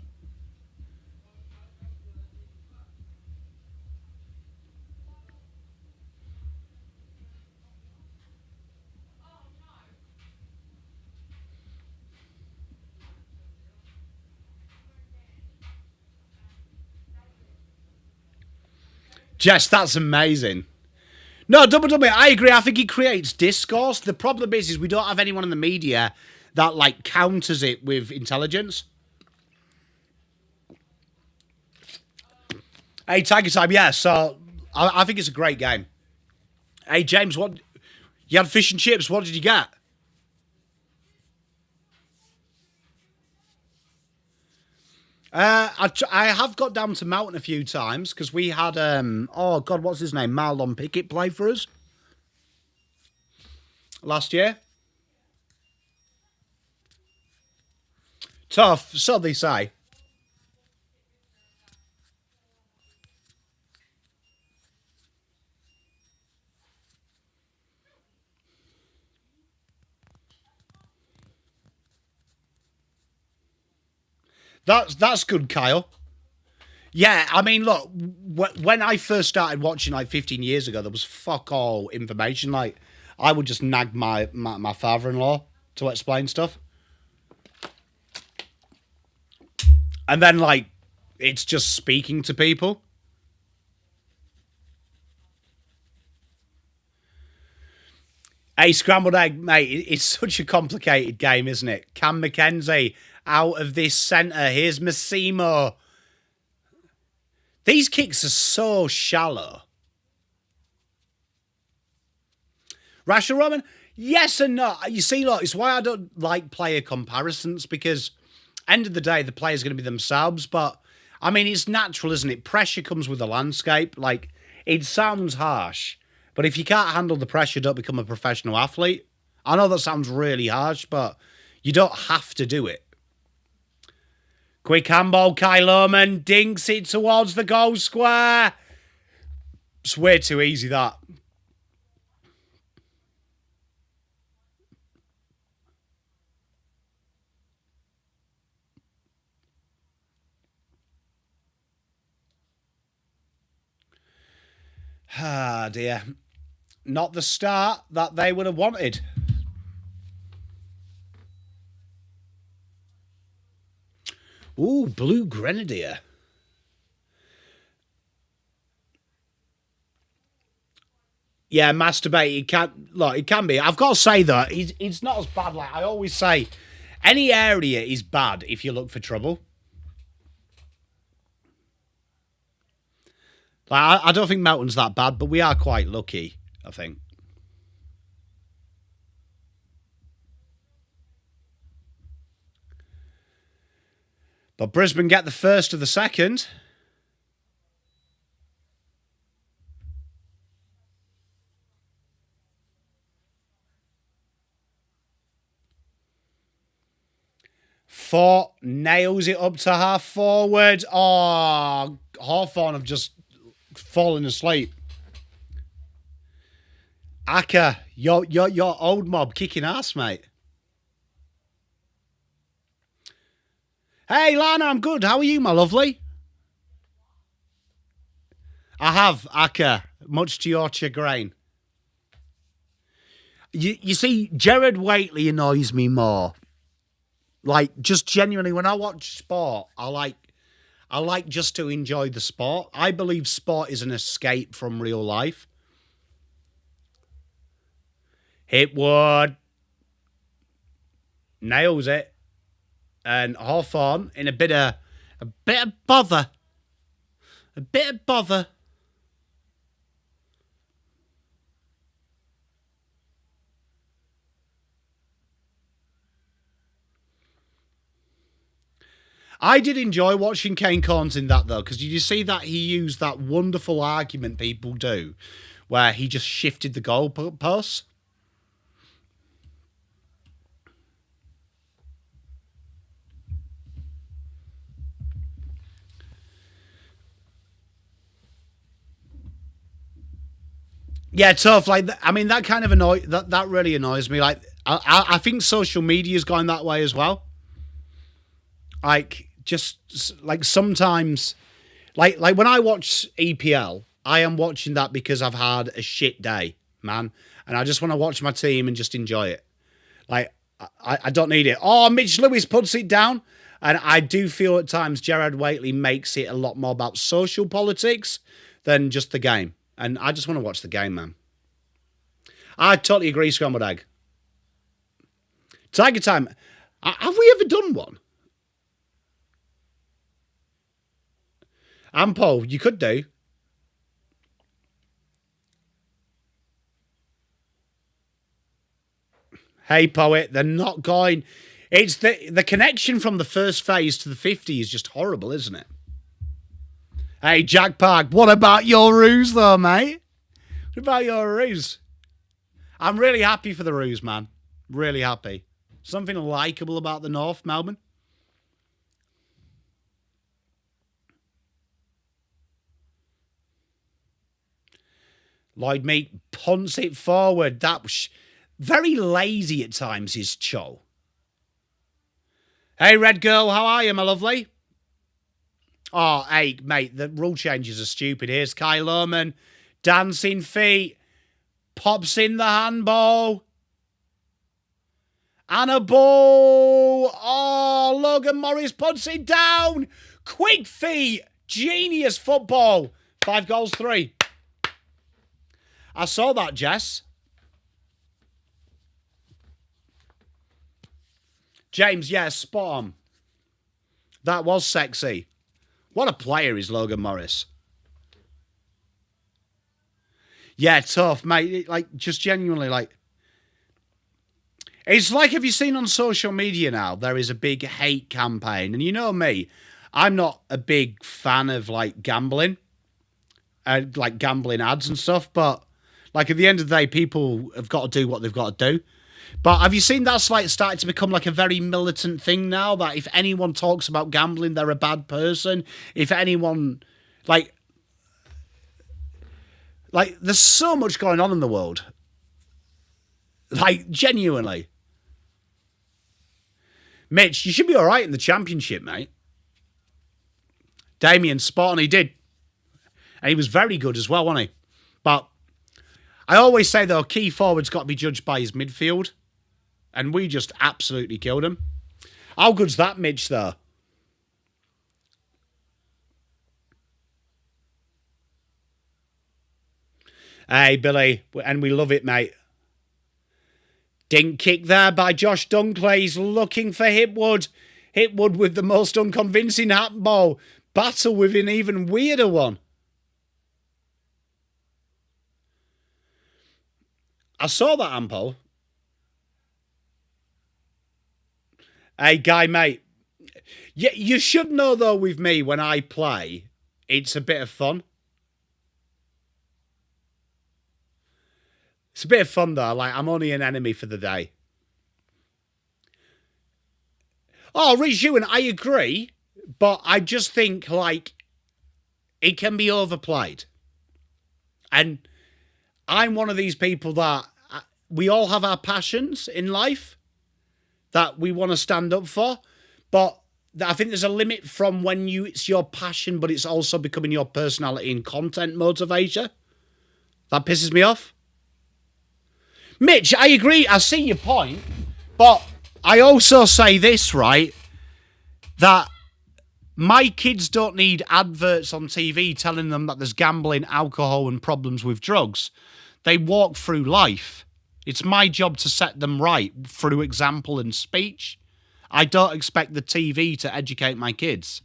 S1: Jess, that's amazing. No, double double. I agree. I think it creates discourse. The problem is we don't have anyone in the media that like counters it with intelligence. Hey, Tiger Time, yeah. So I think it's a great game. Hey, James, what you had fish and chips? What did you get? I have got down to Mountain a few times because we had oh god, what's his name? Marlon Pickett play for us last year. Tough, so they say. That's good, Kyle. Yeah, I mean, look, when I first started watching like 15 years ago, there was fuck all information. Like, I would just nag my father-in-law to explain stuff. And then, like, it's just speaking to people. Hey, scrambled egg, mate, it's such a complicated game, isn't it? Cam McKenzie out of this centre. Here's Massimo. These kicks are so shallow. Rational Roman? Yes and no. You see, look, it's why I don't like player comparisons because end of the day, the player's going to be themselves. But, I mean, it's natural, isn't it? Pressure comes with the landscape. Like, it sounds harsh. But if you can't handle the pressure, don't become a professional athlete. I know that sounds really harsh, but you don't have to do it. Quick handball, Kyle Lohman dinks it towards the goal square. It's way too easy, that. Ah, dear. Not the start that they would have wanted. Ooh, Blue Grenadier. Yeah, masturbate. It can look. It can be. I've got to say though, it's not as bad. Like I always say, any area is bad if you look for trouble. Like I don't think Melton's that bad, but we are quite lucky. I think. But Brisbane get the first of the second. Fort nails it up to half forward. Oh, Hawthorn have just fallen asleep. Aka, your old mob kicking ass, mate. Hey, Lana, I'm good. How are you, my lovely? I have, Aka, much to your chagrin. You see, Jared Waitley annoys me more. Like, just genuinely, when I watch sport, I like just to enjoy the sport. I believe sport is an escape from real life. Hipwood nails it. And Hawthorn in a bit of bother. A bit of bother. I did enjoy watching Kane Cornes in that, though, because did you see that he used that wonderful argument people do where he just shifted the goalposts? Yeah, tough. Like, I mean, that kind of that really annoys me. Like, I think social media's going that way as well. Like, just like sometimes, like when I watch EPL, I am watching that because I've had a shit day, man, and I just want to watch my team and just enjoy it. Like, I don't need it. Oh, Mitch Lewis puts it down. And I do feel at times Gerard Whateley makes it a lot more about social politics than just the game. And I just want to watch the game, man. I totally agree, Scrambled Egg. Tiger Time. Have we ever done one? Ampo, you could do. Hey, Poet, they're not going... It's the connection from the first phase to the 50 is just horrible, isn't it? Hey, Jack Park, what about your ruse, though, mate? What about your ruse? I'm really happy for the ruse, man. Really happy. Something likeable about the North, Melbourne. Lloyd Meek punts it forward. That was very lazy at times, his Cho. Hey, Red Girl, how are you, my lovely? Oh, hey, mate, the rule changes are stupid. Here's Kyle Lohman. Dancing feet. Pops in the handball. And a ball. Oh, Logan Morris puts it down. Quick feet. Genius football. 5 goals, 3. I saw that, Jess. James, yeah, spot on. That was sexy. What a player is Logan Morris. Yeah, tough, mate. Like, just genuinely, like... It's like, have you seen on social media now, there is a big hate campaign. And you know me, I'm not a big fan of, like, gambling. Like, gambling ads and stuff. But, like, at the end of the day, people have got to do what they've got to do. But have you seen that's like starting to become like a very militant thing now? That if anyone talks about gambling, they're a bad person. If anyone, like there's so much going on in the world. Like, genuinely. Mitch, you should be all right in the championship, mate. Damien, spot on, he did. And he was very good as well, wasn't he? But I always say, though, key forward's got to be judged by his midfield. And we just absolutely killed him. How good's that, Mitch, though? Hey, Billy. And we love it, mate. Dink kick there by Josh Dunkley. He's looking for Hipwood. Hipwood with the most unconvincing handball. Battle with an even weirder one. I saw that, Ampo. Hey, Guy, mate. You should know, though, with me, when I play, it's a bit of fun. It's a bit of fun, though. Like, I'm only an enemy for the day. Oh, Rich Ewan, I agree. But I just think, like, it can be overplayed. And I'm one of these people that we all have our passions in life that we want to stand up for. But I think there's a limit from when it's your passion, but it's also becoming your personality and content motivator. That pisses me off. Mitch, I agree. I see your point. But I also say this, right? That my kids don't need adverts on TV telling them that there's gambling, alcohol, and problems with drugs. They walk through life. It's my job to set them right through example and speech. I don't expect the TV to educate my kids.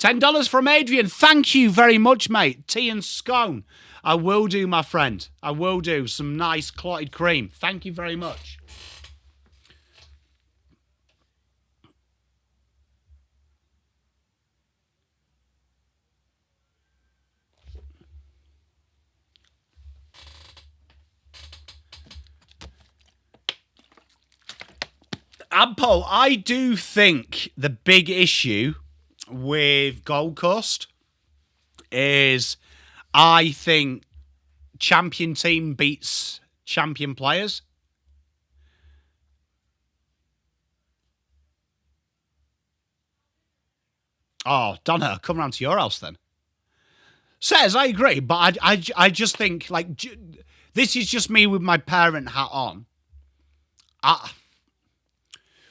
S1: $10 from Adrian. Thank you very much, mate. Tea and scone. I will do, my friend. I will do. Some nice clotted cream. Thank you very much. Ampo, I do think the big issue with Gold Coast is I think champion team beats champion players. Oh, Donna, come round to your house then. Says, I agree, but I just think, like, this is just me with my parent hat on.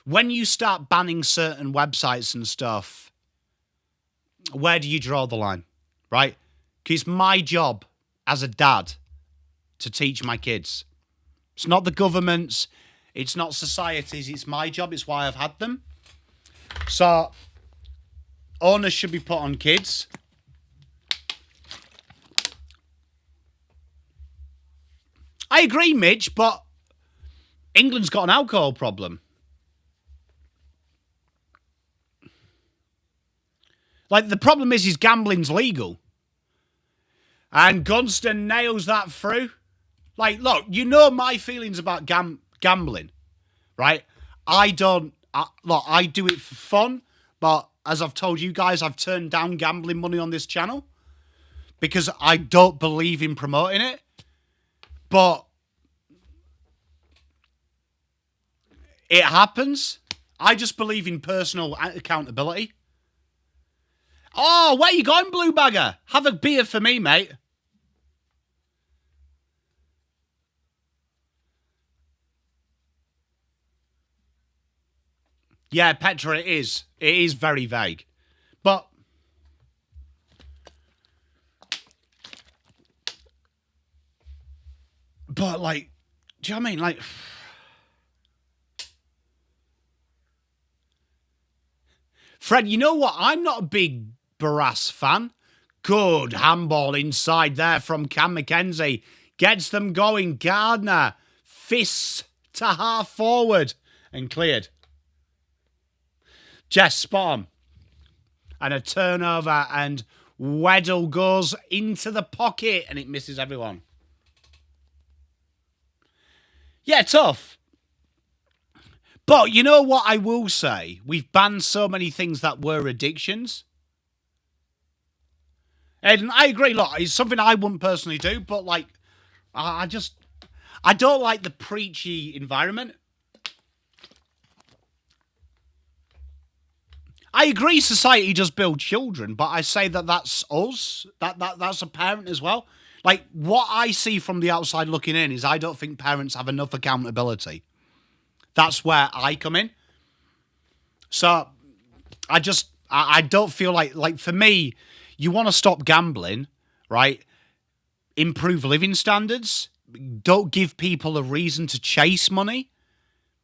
S1: When you start banning certain websites and stuff, where do you draw the line, right? Because it's my job as a dad to teach my kids. It's not the government's, it's not society's, it's my job, it's why I've had them. So, onus should be put on kids. I agree, Mitch, but England's got an alcohol problem. Like, the problem is gambling's legal. And Gunston nails that through. Like, look, you know my feelings about gambling, right? I do it for fun, but as I've told you guys, I've turned down gambling money on this channel because I don't believe in promoting it. But it happens. I just believe in personal accountability. Oh, where you going, Blue Bagger? Have a beer for me, mate. Yeah, Petra, it is. It is very vague. But like, do you know what I mean? Like, Fred, you know what? I'm not a big Barras fan. Good handball inside there from Cam McKenzie. Gets them going. Gardner. Fists to half forward. And cleared. Jess, spot on. And a turnover. And Weddle goes into the pocket. And it misses everyone. Yeah, tough. But you know what I will say? We've banned so many things that were addictions. And I agree, look, it's something I wouldn't personally do, but like, I don't like the preachy environment. I agree society does build children, but I say that that's us, that's a parent as well. Like, what I see from the outside looking in is I don't think parents have enough accountability. That's where I come in. So, I don't feel like for me, you want to stop gambling, right? Improve living standards. Don't give people a reason to chase money.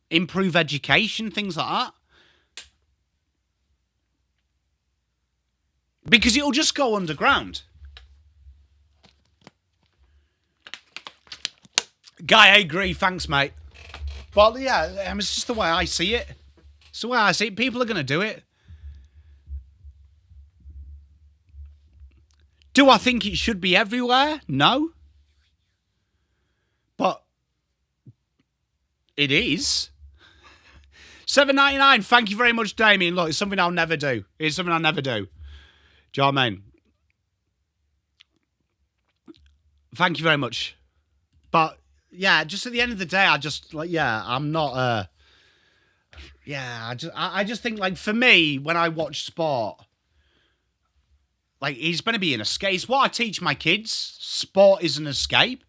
S1: Improve education, things like that. Because it'll just go underground. Guy, I agree. Thanks, mate. But yeah, I mean, it's just the way I see it. It's the way I see it. People are going to do it. Do I think it should be everywhere? No. But it is. $7.99. Thank you very much, Damien. Look, it's something I'll never do. It's something I'll never do. Do you know what I mean? Thank you very much. But yeah, just at the end of the day, I just like, yeah, I'm not. Yeah, I just think, like, for me, when I watch sport, like, it's going to be an escape. It's what I teach my kids. Sport is an escape.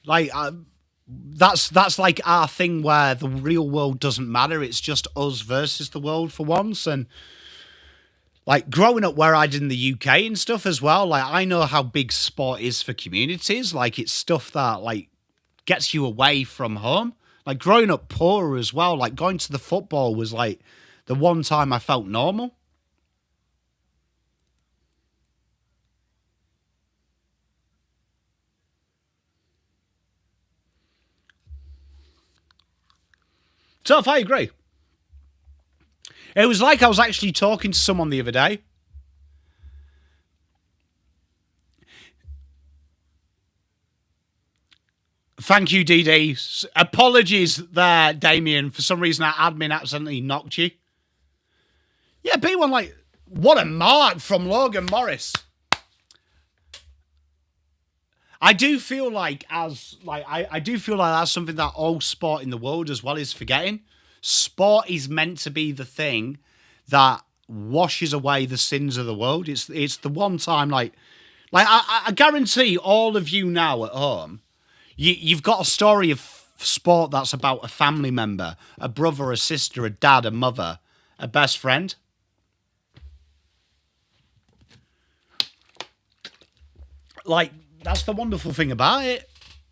S1: Like, that's like our thing where the real world doesn't matter. It's just us versus the world for once. And Like, growing up where I did in the UK and stuff as well, like, I know how big sport is for communities. Like, it's stuff that, like, gets you away from home. Like, growing up poor as well, like, going to the football was, like, the one time I felt normal. So, if I agree. It was like I was actually talking to someone the other day. Thank you, DD. Apologies there, Damien. For some reason, our admin accidentally knocked you. Yeah, B1, like, what a mark from Logan Morris. I do feel like I do feel like that's something that all sport in the world as well is forgetting. Sport is meant to be the thing that washes away the sins of the world. It's the one time like I guarantee all of you now at home, you've got a story of sport that's about a family member, a brother, a sister, a dad, a mother, a best friend. Like, that's the wonderful thing about it.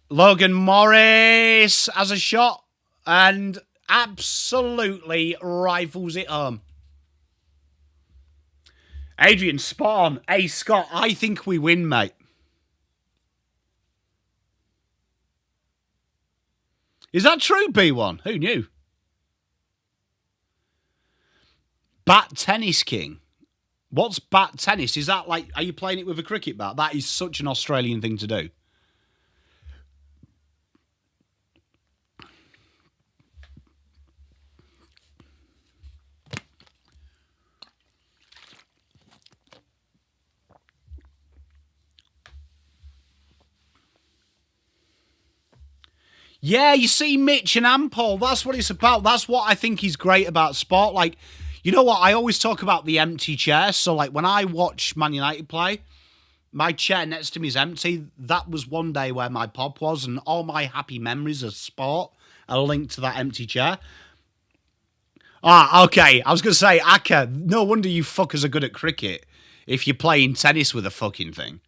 S1: Logan Morris has a shot and absolutely rifles it home. Adrian, spot on. Hey, Scott, I think we win, mate. Is that true, B1? Who knew? Bat Tennis King. What's bat tennis? Is that like, are you playing it with a cricket bat? That is such an Australian thing to do. Yeah, you see Mitch and Ampol. That's what it's about. That's what I think is great about sport. Like, you know what? I always talk about the empty chair. So, like, when I watch Man United play, my chair next to me is empty. That was one day where my pop was, and all my happy memories of sport are linked to that empty chair. Ah, okay. I was going to say, Aka, no wonder you fuckers are good at cricket if you're playing tennis with a fucking thing.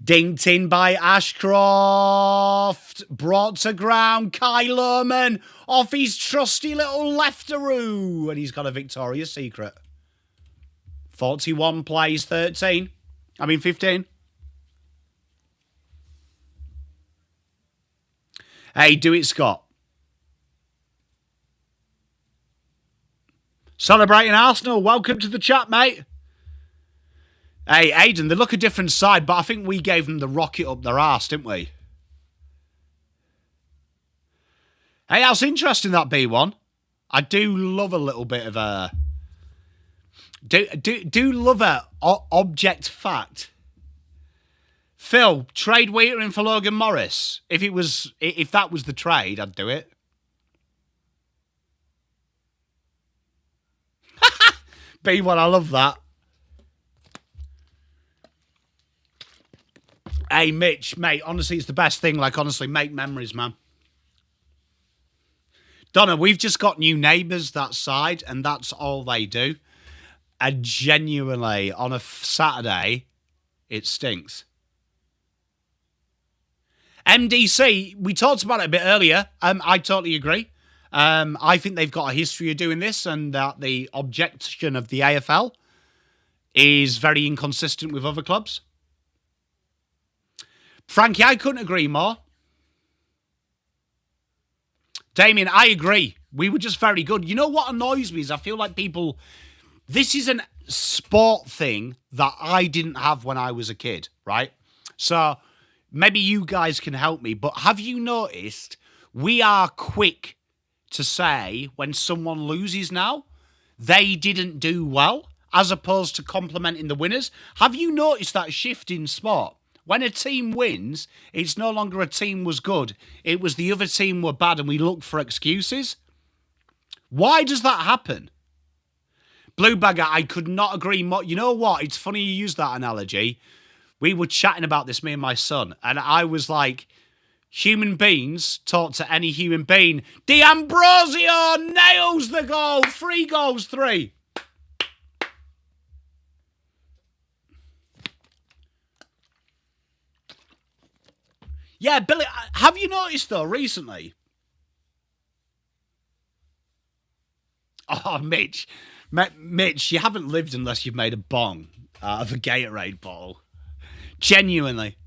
S1: Dinked in by Ashcroft. Brought to ground. Kyle Lohman off his trusty little leftaroo. And he's got a Victoria's Secret. 41 plays 15. Hey, do it, Scott. Celebrating Arsenal. Welcome to the chat, mate. Hey, Aiden, they look a different side, but I think we gave them the rocket up their arse, didn't we? Hey, that's interesting, that B1. I do love a little bit of a... Do love a object fact. Phil, trade Wheater in for Logan Morris. If that was the trade, I'd do it. B1, I love that. Hey, Mitch, mate, honestly, it's the best thing. Like, honestly, make memories, man. Donna, we've just got new neighbours that side, and that's all they do. And genuinely, on a Saturday, it stinks. MDC, we talked about it a bit earlier. I totally agree. I think they've got a history of doing this, and that the objection of the AFL is very inconsistent with other clubs. Frankie, I couldn't agree more. Damien, I agree. We were just very good. You know what annoys me is I feel like people... This is a sport thing that I didn't have when I was a kid, right? So maybe you guys can help me, but have you noticed we are quick to say when someone loses now, they didn't do well, as opposed to complimenting the winners? Have you noticed that shift in sport? When a team wins, it's no longer a team was good. It was the other team were bad and we look for excuses. Why does that happen? Blue Bagger, I could not agree more. You know what? It's funny you use that analogy. We were chatting about this, me and my son, and I was like, human beings talk to any human being. D'Ambrosio nails the goal. 3 goals, 3. Yeah, Billy, have you noticed, though, recently? Oh, Mitch. Mitch, you haven't lived unless you've made a bong out of a Gatorade bottle. Genuinely.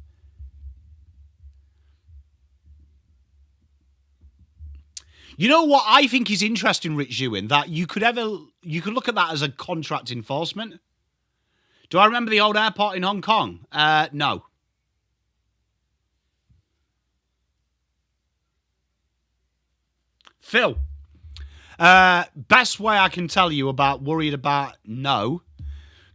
S1: You know what I think is interesting, Rich Ewing, that you could look at that as a contract enforcement. Do I remember the old airport in Hong Kong? No. Phil, best way I can tell you about worried about no,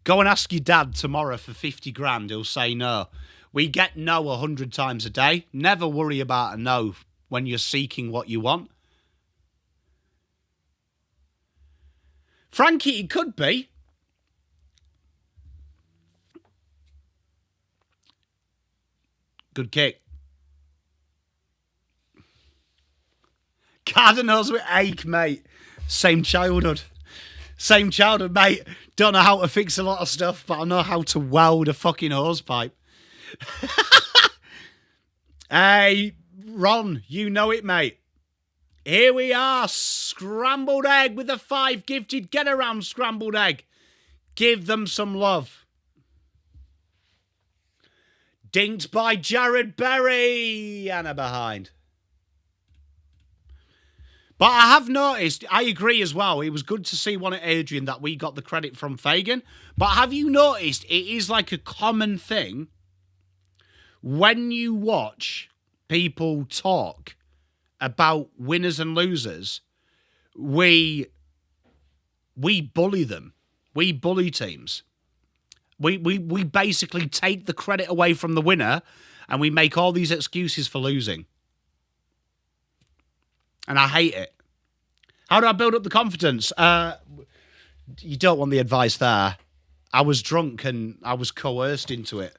S1: go and ask your dad tomorrow for 50 grand. He'll say no. We get no 100 times a day. Never worry about a no when you're seeking what you want. Frankie, it could be. Good kick. Cardinals with ache, mate. Same childhood, mate. Don't know how to fix a lot of stuff, but I know how to weld a fucking hose pipe. Hey, Ron, you know it, mate. Here we are, scrambled egg with a 5 gifted. Get around, scrambled egg. Give them some love. Dinked by Jared Berry. And a behind. But I have noticed, I agree as well, it was good to see one at Adrian that we got the credit from Fagan. But have you noticed it is like a common thing when you watch people talk about winners and losers, we bully them. We bully teams. We basically take the credit away from the winner and we make all these excuses for losing. And I hate it. How do I build up the confidence? You don't want the advice there. I was drunk and I was coerced into it.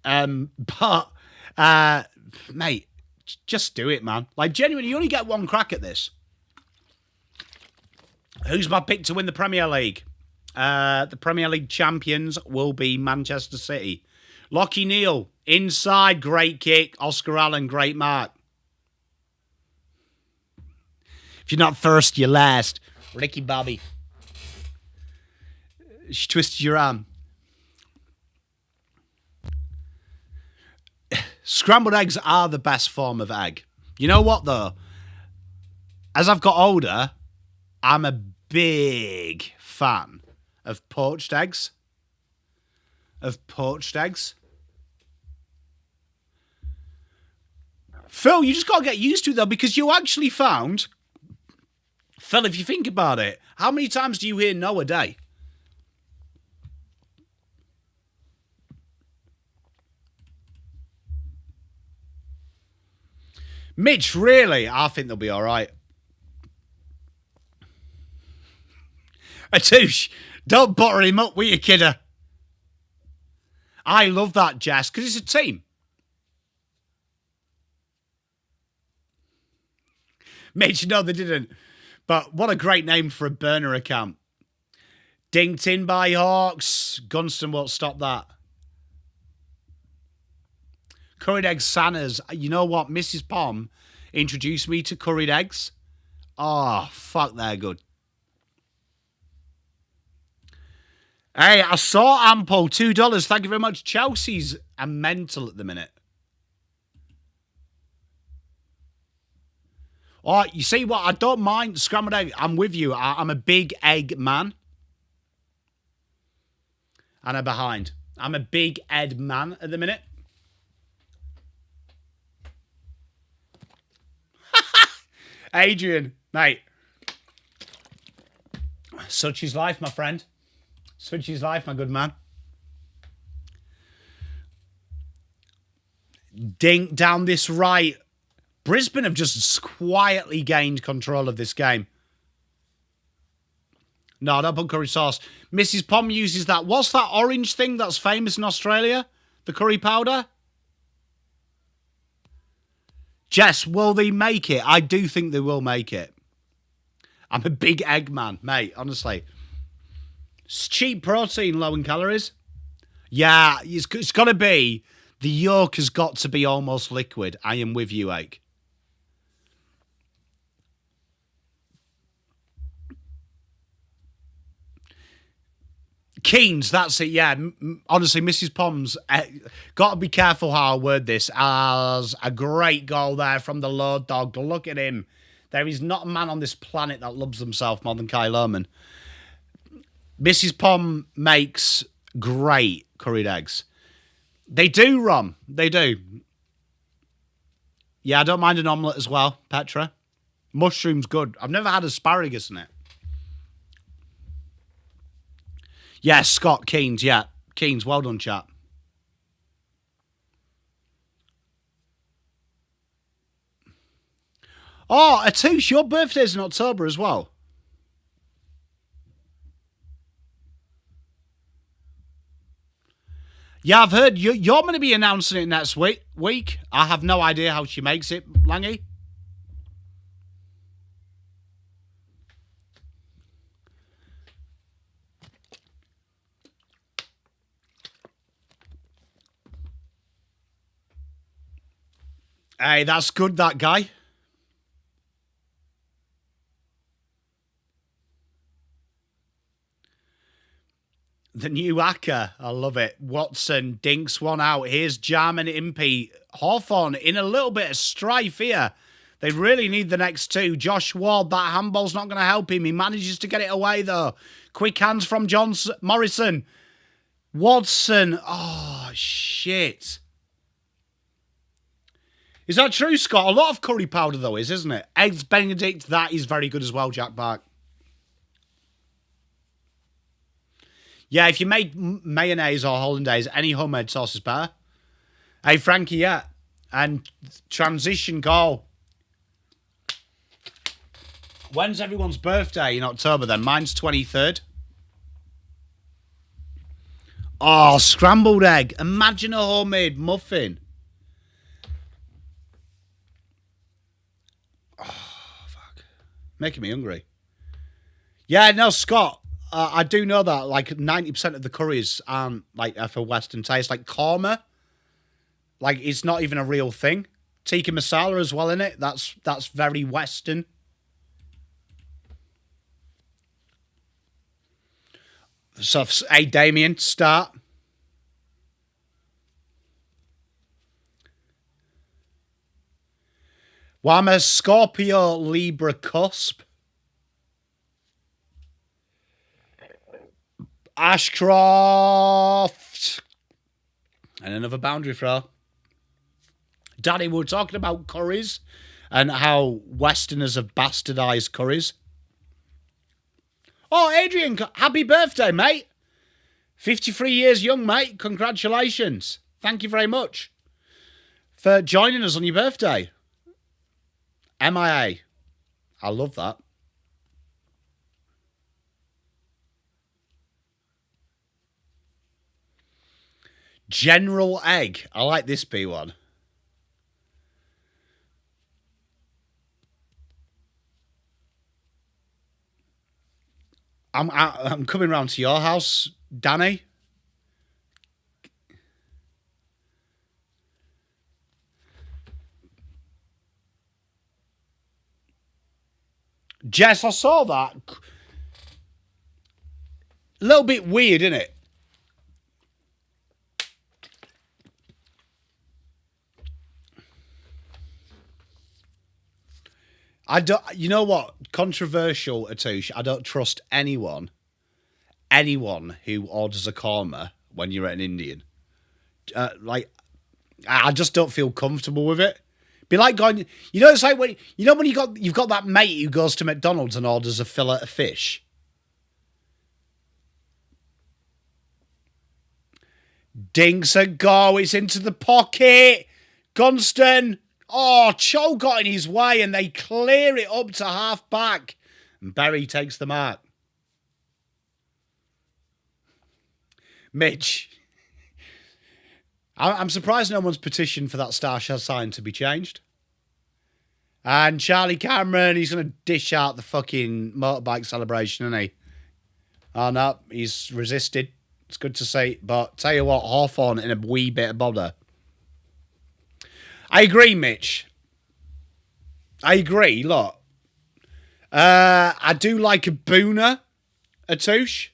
S1: But, mate, just do it, man. Like, genuinely, you only get one crack at this. Who's my pick to win the Premier League? The Premier League champions will be Manchester City. Lockie Neal, inside, great kick. Oscar Allen, great mark. If you're not first, you're last. Ricky Bobby. She twisted your arm. Scrambled eggs are the best form of egg. You know what, though? As I've got older, I'm a big fan of poached eggs. Phil, you just got to get used to it, though, because you actually found... Phil, if you think about it, how many times do you hear no a day? Mitch, really? I think they'll be all right. Atouche, don't butter him up, will you, kidder? I love that, Jess, because it's a team. Mitch, no, they didn't. But what a great name for a burner account. Dinked in by Hawks. Gunston won't stop that. Curried eggs Sanners. You know what? Mrs. Pom introduced me to curried eggs. Oh, fuck, they're good. Hey, I saw Ampo, $2. Thank you very much. Chelsea's a mental at the minute. Oh, you see what? I don't mind scrambled egg. I'm with you. I'm a big egg man. And I'm behind. I'm a big egg man at the minute. Adrian, mate. Such is life, my friend. Such is life, my good man. Dink down this right. Brisbane have just quietly gained control of this game. No, don't put curry sauce. Mrs. Pom uses that. What's that orange thing that's famous in Australia? The curry powder? Jess, will they make it? I do think they will make it. I'm a big egg man, mate, honestly. It's cheap protein, low in calories. Yeah, it's got to be The yolk has got to be almost liquid. I am with you, Ake. Keynes, that's it, yeah. Honestly, Mrs. Poms, got to be careful how I word this, as a great goal there from the Lord Dog. Look at him. There is not a man on this planet that loves himself more than Kyle Lohman. Mrs. Pom makes great curried eggs. They do, Ron. They do. Yeah, I don't mind an omelette as well, Petra. Mushroom's good. I've never had asparagus in it. Yeah, Scott Keynes, yeah. Keynes, well done, chap. Oh, Atouche, your birthday's in October as well. Yeah, I've heard you're going to be announcing it next week. I have no idea how she makes it, Langy. Hey, that's good, that guy. The new hacker. I love it. Watson dinks one out. Here's Jarman Impey. Hawthorn in a little bit of strife here. They really need the next two. Josh Ward, that handball's not going to help him. He manages to get it away, though. Quick hands from Morrison. Watson. Oh, shit. Is that true, Scott? A lot of curry powder, though, isn't it? Eggs Benedict, that is very good as well, Jack Park. Yeah, if you make mayonnaise or hollandaise, any homemade sauce is better. Hey, Frankie, yeah. And transition call. When's everyone's birthday in October then? Mine's 23rd. Oh, scrambled egg. Imagine a homemade muffin. Oh, fuck. Making me hungry. Yeah, no, Scott. I do know that like 90% of the curries aren't like for Western taste. Like korma, like it's not even a real thing. Tikka masala as well in it. That's very Western. So, hey Damien, start. Well, I'm a Scorpio Libra cusp. Ashcroft. And another boundary throw. Daddy, we're talking about curries and how Westerners have bastardised curries. Oh, Adrian, happy birthday, mate. 53 years young, mate. Congratulations. Thank you very much for joining us on your birthday. MIA. I love that. General Egg. I like this B1. I'm coming round to your house, Danny. Jess, I saw that. A little bit weird, isn't it? I don't. You know what? Controversial, Atouche. I don't trust anyone who orders a korma when you're at an Indian. I just don't feel comfortable with it. Be like going. You know, it's like when you've got that mate who goes to McDonald's and orders a fillet of fish. Dinks a go. It's into the pocket. Gunston. Oh, Cho got in his way and they clear it up to half back. And Berry takes the mark. Mitch. I'm surprised no one's petitioned for that Starshell sign to be changed. And Charlie Cameron, he's going to dish out the fucking motorbike celebration, isn't he? Oh, no, he's resisted. It's good to see. But tell you what, Hawthorn in a wee bit of bother. I agree, Mitch. I agree. Look, I do like a booner, a touche.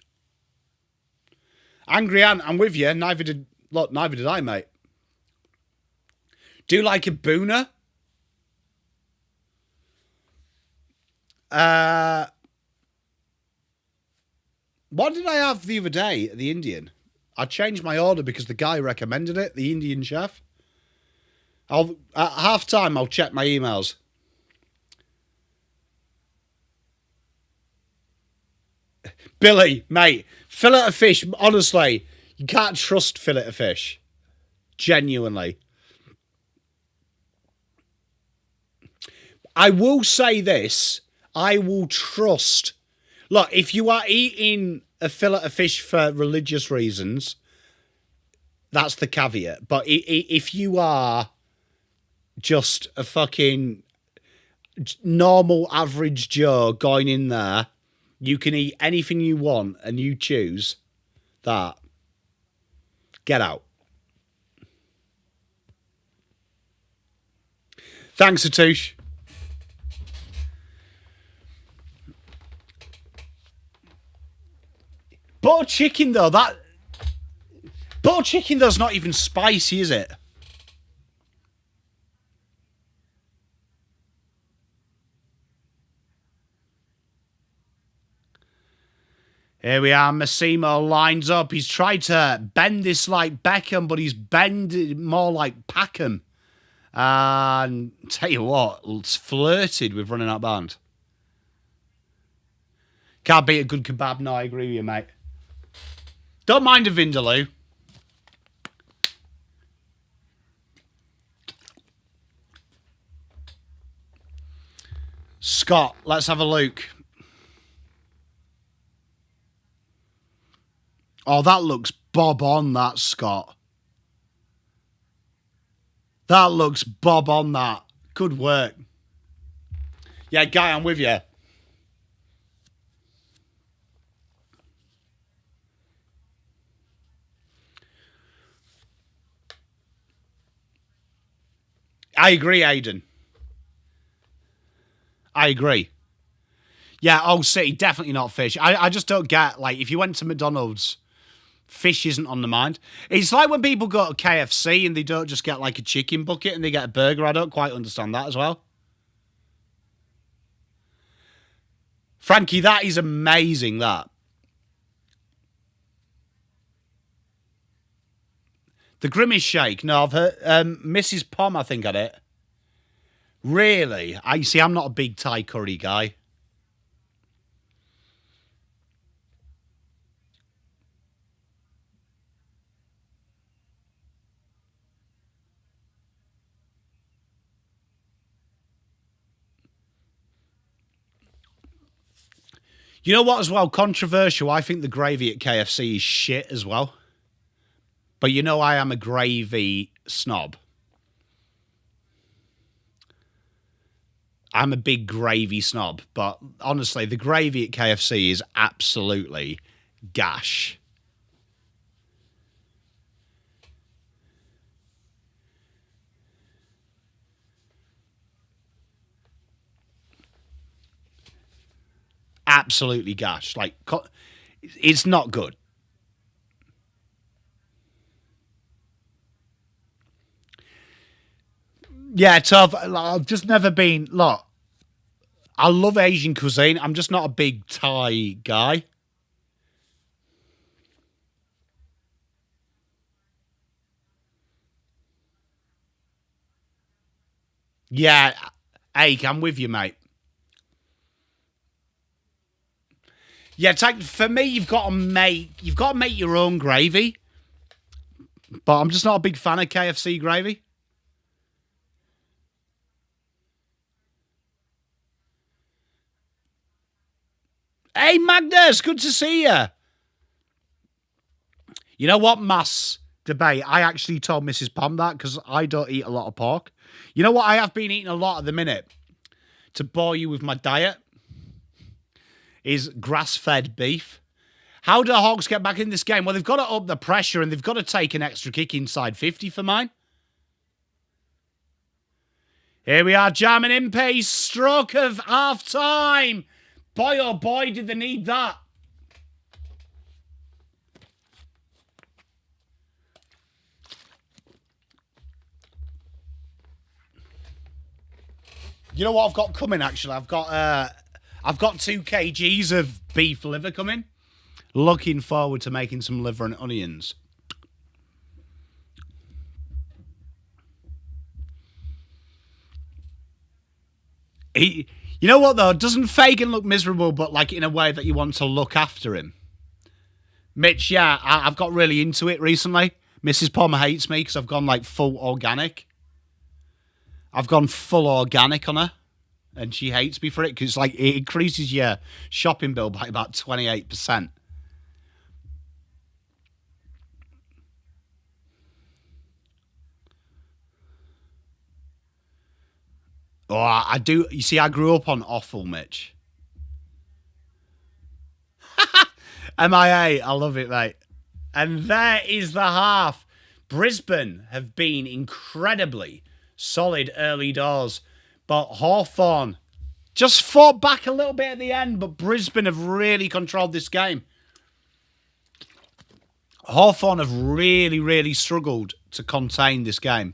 S1: Angry Ant, I'm with you. Neither did I, mate. Do like a booner. What did I have the other day at the Indian? I changed my order because the guy recommended it, the Indian chef. At half time, I'll check my emails. Billy, mate, fillet of fish, honestly, you can't trust fillet of fish. Genuinely. I will say this. I will trust. Look, if you are eating a fillet of fish for religious reasons, that's the caveat. But if you are just a fucking normal average Joe going in there, you can eat anything you want and you choose that. Get out. Thanks, Satush. Butter chicken, though, butter chicken, though, is not even spicy, is it? Here we are. Massimo lines up. He's tried to bend this like Beckham, but he's bended more like Packham. And tell you what, it's flirted with running that band. Can't beat a good kebab. No, I agree with you, mate. Don't mind a Vindaloo. Scott, let's have a look. Oh, that looks bob on, that, Scott. That looks bob on, that. Good work. Yeah, Guy, I'm with you. I agree, Aiden. I agree. Yeah, Old City, definitely not fish. I just don't get, like, if you went to McDonald's, fish isn't on the mind. It's like when people go to KFC and they don't just get, like, a chicken bucket and they get a burger. I don't quite understand that as well. Frankie, that is amazing, that. The Grimace Shake. No, I've heard Mrs. Pom, I think, had it. Really? I see, I'm not a big Thai curry guy. You know what, as well? Controversial. I think the gravy at KFC is shit as well. But you know I am a gravy snob. I'm a big gravy snob. But honestly, the gravy at KFC is absolutely gash. Absolutely gash. Like, it's not good. Yeah, tough. I've just never been. Look, I love Asian cuisine. I'm just not a big Thai guy. Yeah, Ake, I'm with you, mate. Yeah, for me, you've got to make your own gravy. But I'm just not a big fan of KFC gravy. Hey, Magnus, good to see you. You know what, mass debate? I actually told Mrs. Pom that because I don't eat a lot of pork. You know what I have been eating a lot at the minute? To bore you with my diet is grass-fed beef. How do Hawks get back in this game? Well, they've got to up the pressure and they've got to take an extra kick inside 50 for mine. Here we are, jamming in pace. Stroke of half time. Boy, oh boy, did they need that. You know what I've got coming, actually? I've got 2 kgs of beef liver coming. Looking forward to making some liver and onions. You know what, though? Doesn't Fagan look miserable, but like in a way that you want to look after him? Mitch, yeah, I've got really into it recently. Mrs. Pom hates me because I've gone like full organic. I've gone full organic on her. And she hates me for it because like it increases your shopping bill by about 28%. Oh, I do. You see, I grew up on offal, Mitch. MIA, I love it, mate. And there is the half. Brisbane have been incredibly solid early doors, but Hawthorn just fought back a little bit at the end, but Brisbane have really controlled this game. Hawthorn have really, really struggled to contain this game.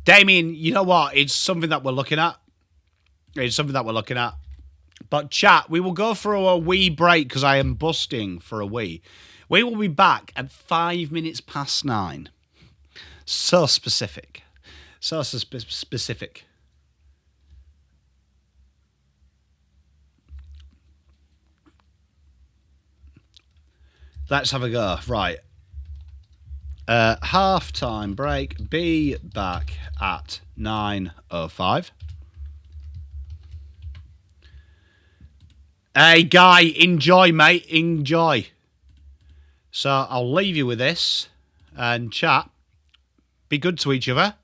S1: Damien, you know what? It's something that we're looking at. It's something that we're looking at. But chat, we will go for a wee break because I am busting for a wee. We will be back at 5 minutes past 9. So specific. So specific. Let's have a go. Right. Half-time break. Be back at 9:05. Hey, Guy, enjoy, mate. Enjoy. So I'll leave you with this. And chat, be good to each other.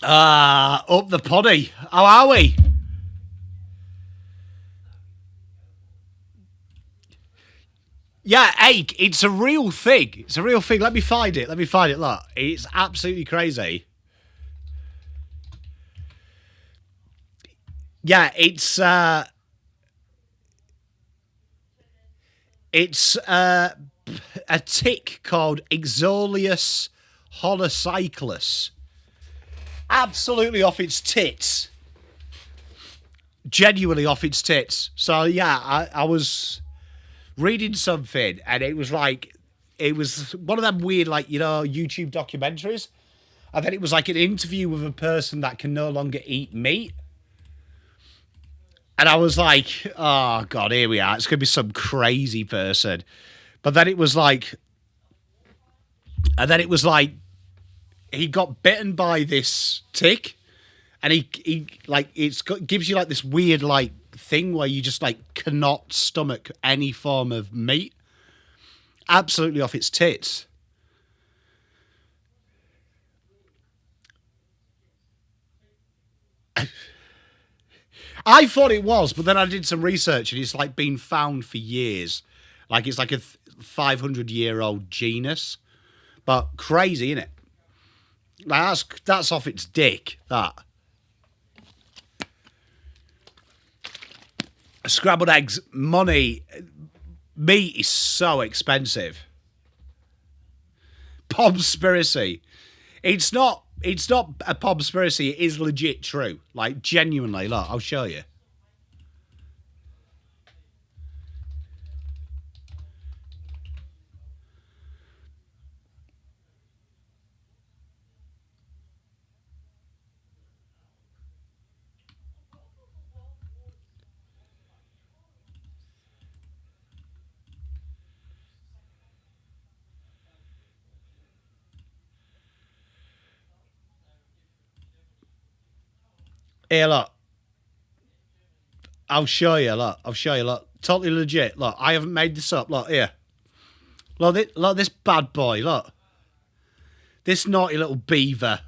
S1: Up the poddy. How are we? Yeah, ache. It's a real thing. It's a real thing. Let me find it. Look, it's absolutely crazy. Yeah, it's a tick called Exolius holocyclus. Absolutely off its tits. Genuinely off its tits. So yeah, I was reading something and it was like, it was one of them weird, like, YouTube documentaries. And then it was like an interview with a person that can no longer eat meat. And I was like, oh God, here we are. It's going to be some crazy person. But then it was like, he got bitten by this tick, and he like gives you like this weird like thing where you just like cannot stomach any form of meat. Absolutely off its tits. I thought it was, but then I did some research and it's like been found for years. Like it's like a 500-year-old genus. But crazy, isn't it? Like that's off its dick, that. Scrambled eggs, money, meat is so expensive. Pomspiracy. It's not a pomspiracy, it is legit true. Like genuinely, look, I'll show you. Here, look. I'll show you, look. Look. Totally legit. Look, I haven't made this up. Look, here. Look, this bad boy, look. This naughty little beaver.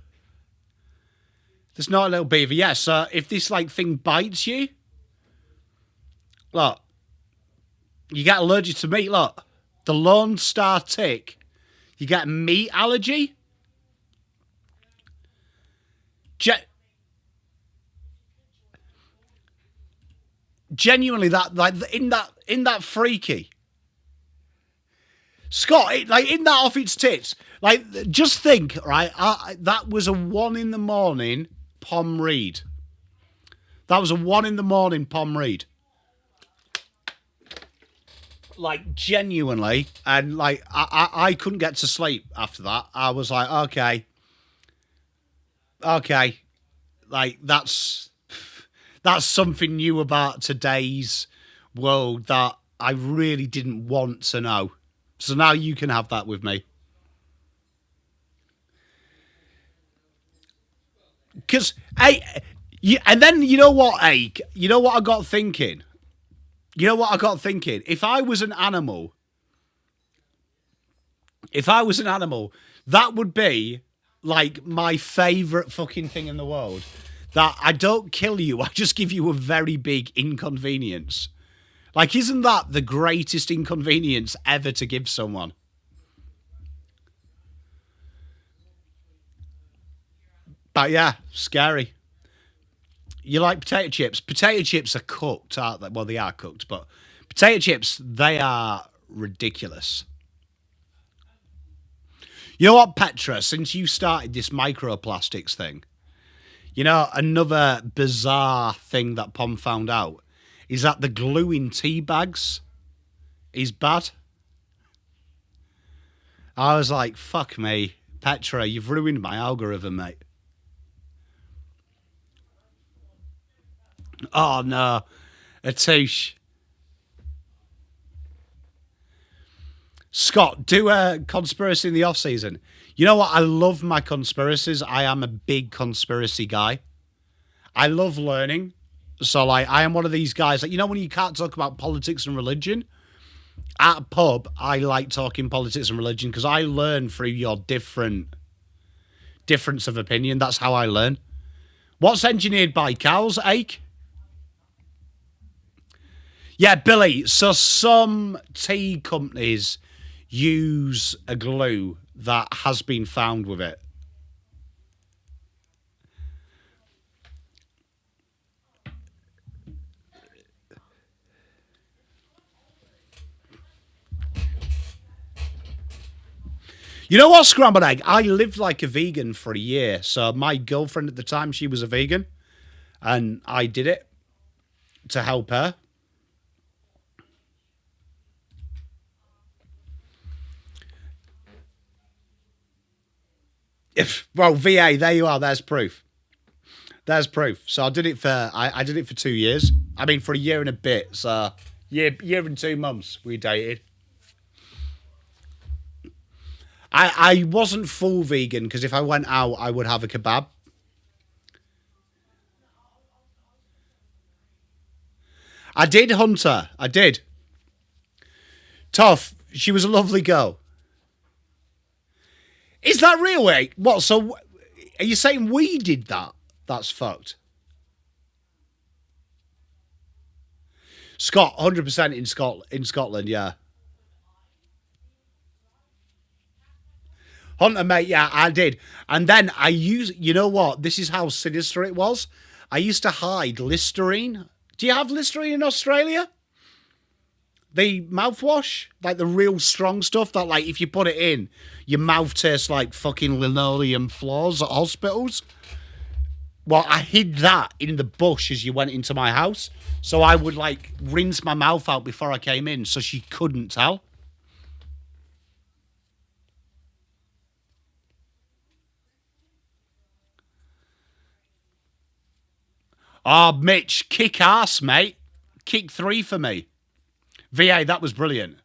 S1: Yeah, so if this, like, thing bites you, look, you get allergic to meat, look. The Lone Star tick. You get meat allergy. Genuinely, that like in that freaky. Scott, in that off its tits. Like, just think, right? That was a 1 a.m. Pom read. That was a 1 a.m. Pom read. Like, genuinely, and like I couldn't get to sleep after that. I was like, okay, like that's something new about today's world that I really didn't want to know. So now you can have that with me. Because, and then you know what, Ake? You know what I got thinking? If I was an animal, that would be like my favourite fucking thing in the world. That I don't kill you, I just give you a very big inconvenience. Like, isn't that the greatest inconvenience ever to give someone? But yeah, scary. You like potato chips? Potato chips are cooked, aren't they? Well, they are cooked, but potato chips, they are ridiculous. You know what, Petra? Since you started this microplastics thing, another bizarre thing that Pom found out is that the glue in tea bags is bad. I was like, fuck me. Petra, you've ruined my algorithm, mate. Oh, no. Atouche. Scott, do a conspiracy in the off-season. You know what? I love my conspiracies. I am a big conspiracy guy. I love learning. So, like, I am one of these guys. Like, when you can't talk about politics and religion? At a pub, I like talking politics and religion because I learn through your difference of opinion. That's how I learn. What's engineered by cows, Ake? Yeah, Billy. So some tea companies use a glue that has been found with it. You know what, scrambled egg? I lived like a vegan for a year. So my girlfriend at the time, she was a vegan. And I did it to help her. Well, VA, there you are. There's proof. There's proof. So I did it for I did it for 2 years. I mean, for a year and a bit. So year and 2 months we dated. I wasn't full vegan because if I went out, I would have a kebab. I did, Hunter. I did. Tough. She was a lovely girl. Is that real, mate? What? So, are you saying we did that? That's fucked. Scott, 100% in Scotland, yeah. Hunter, mate, yeah, I did. And then you know what? This is how sinister it was. I used to hide Listerine. Do you have Listerine in Australia? The mouthwash? Like the real strong stuff that, like, if you put it in, your mouth tastes like fucking linoleum floors at hospitals. Well, I hid that in the bush as you went into my house. So I would, like, rinse my mouth out before I came in so she couldn't tell. Oh, Mitch, kick ass, mate. Kick 3 for me. VA, that was brilliant.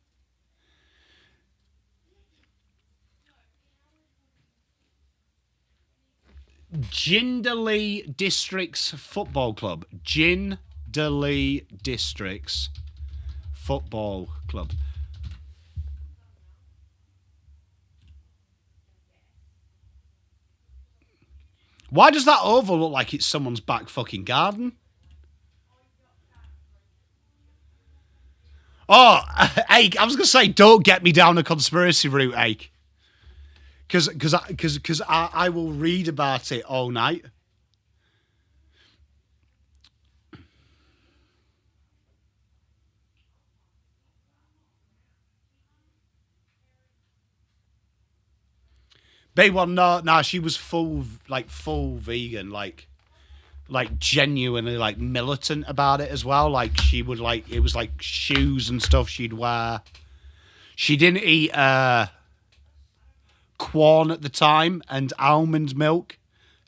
S1: Jindalee Districts Football Club. Jindalee Districts Football Club. Why does that oval look like it's someone's back fucking garden? Oh, Ake, I was going to say, don't get me down a conspiracy route, Ake. Because I will read about it all night. B1, no, she was full vegan, like genuinely like militant about it as well. Like she would it was like shoes and stuff she'd wear. She didn't eat corn at the time and almond milk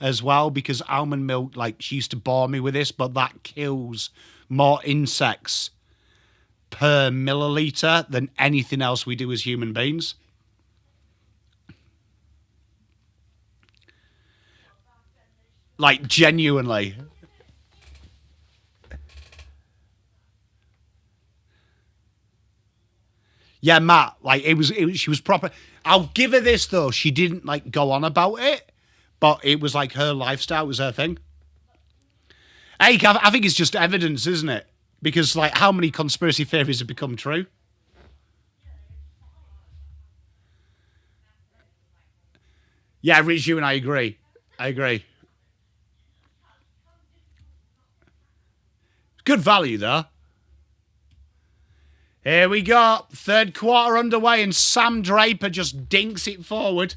S1: as well because almond milk, like she used to bore me with this, but that kills more insects per milliliter than anything else we do as human beings. Like, genuinely. Yeah, Matt, like, she was proper. I'll give her this, though. She didn't, like, go on about it, but it was, like, her lifestyle, it was her thing. Hey, I think it's just evidence, isn't it? Because, like, how many conspiracy theories have become true? Yeah, Rich, you and I agree. I agree. Good value, though. Here we go. Third quarter underway, and Sam Draper just dinks it forward.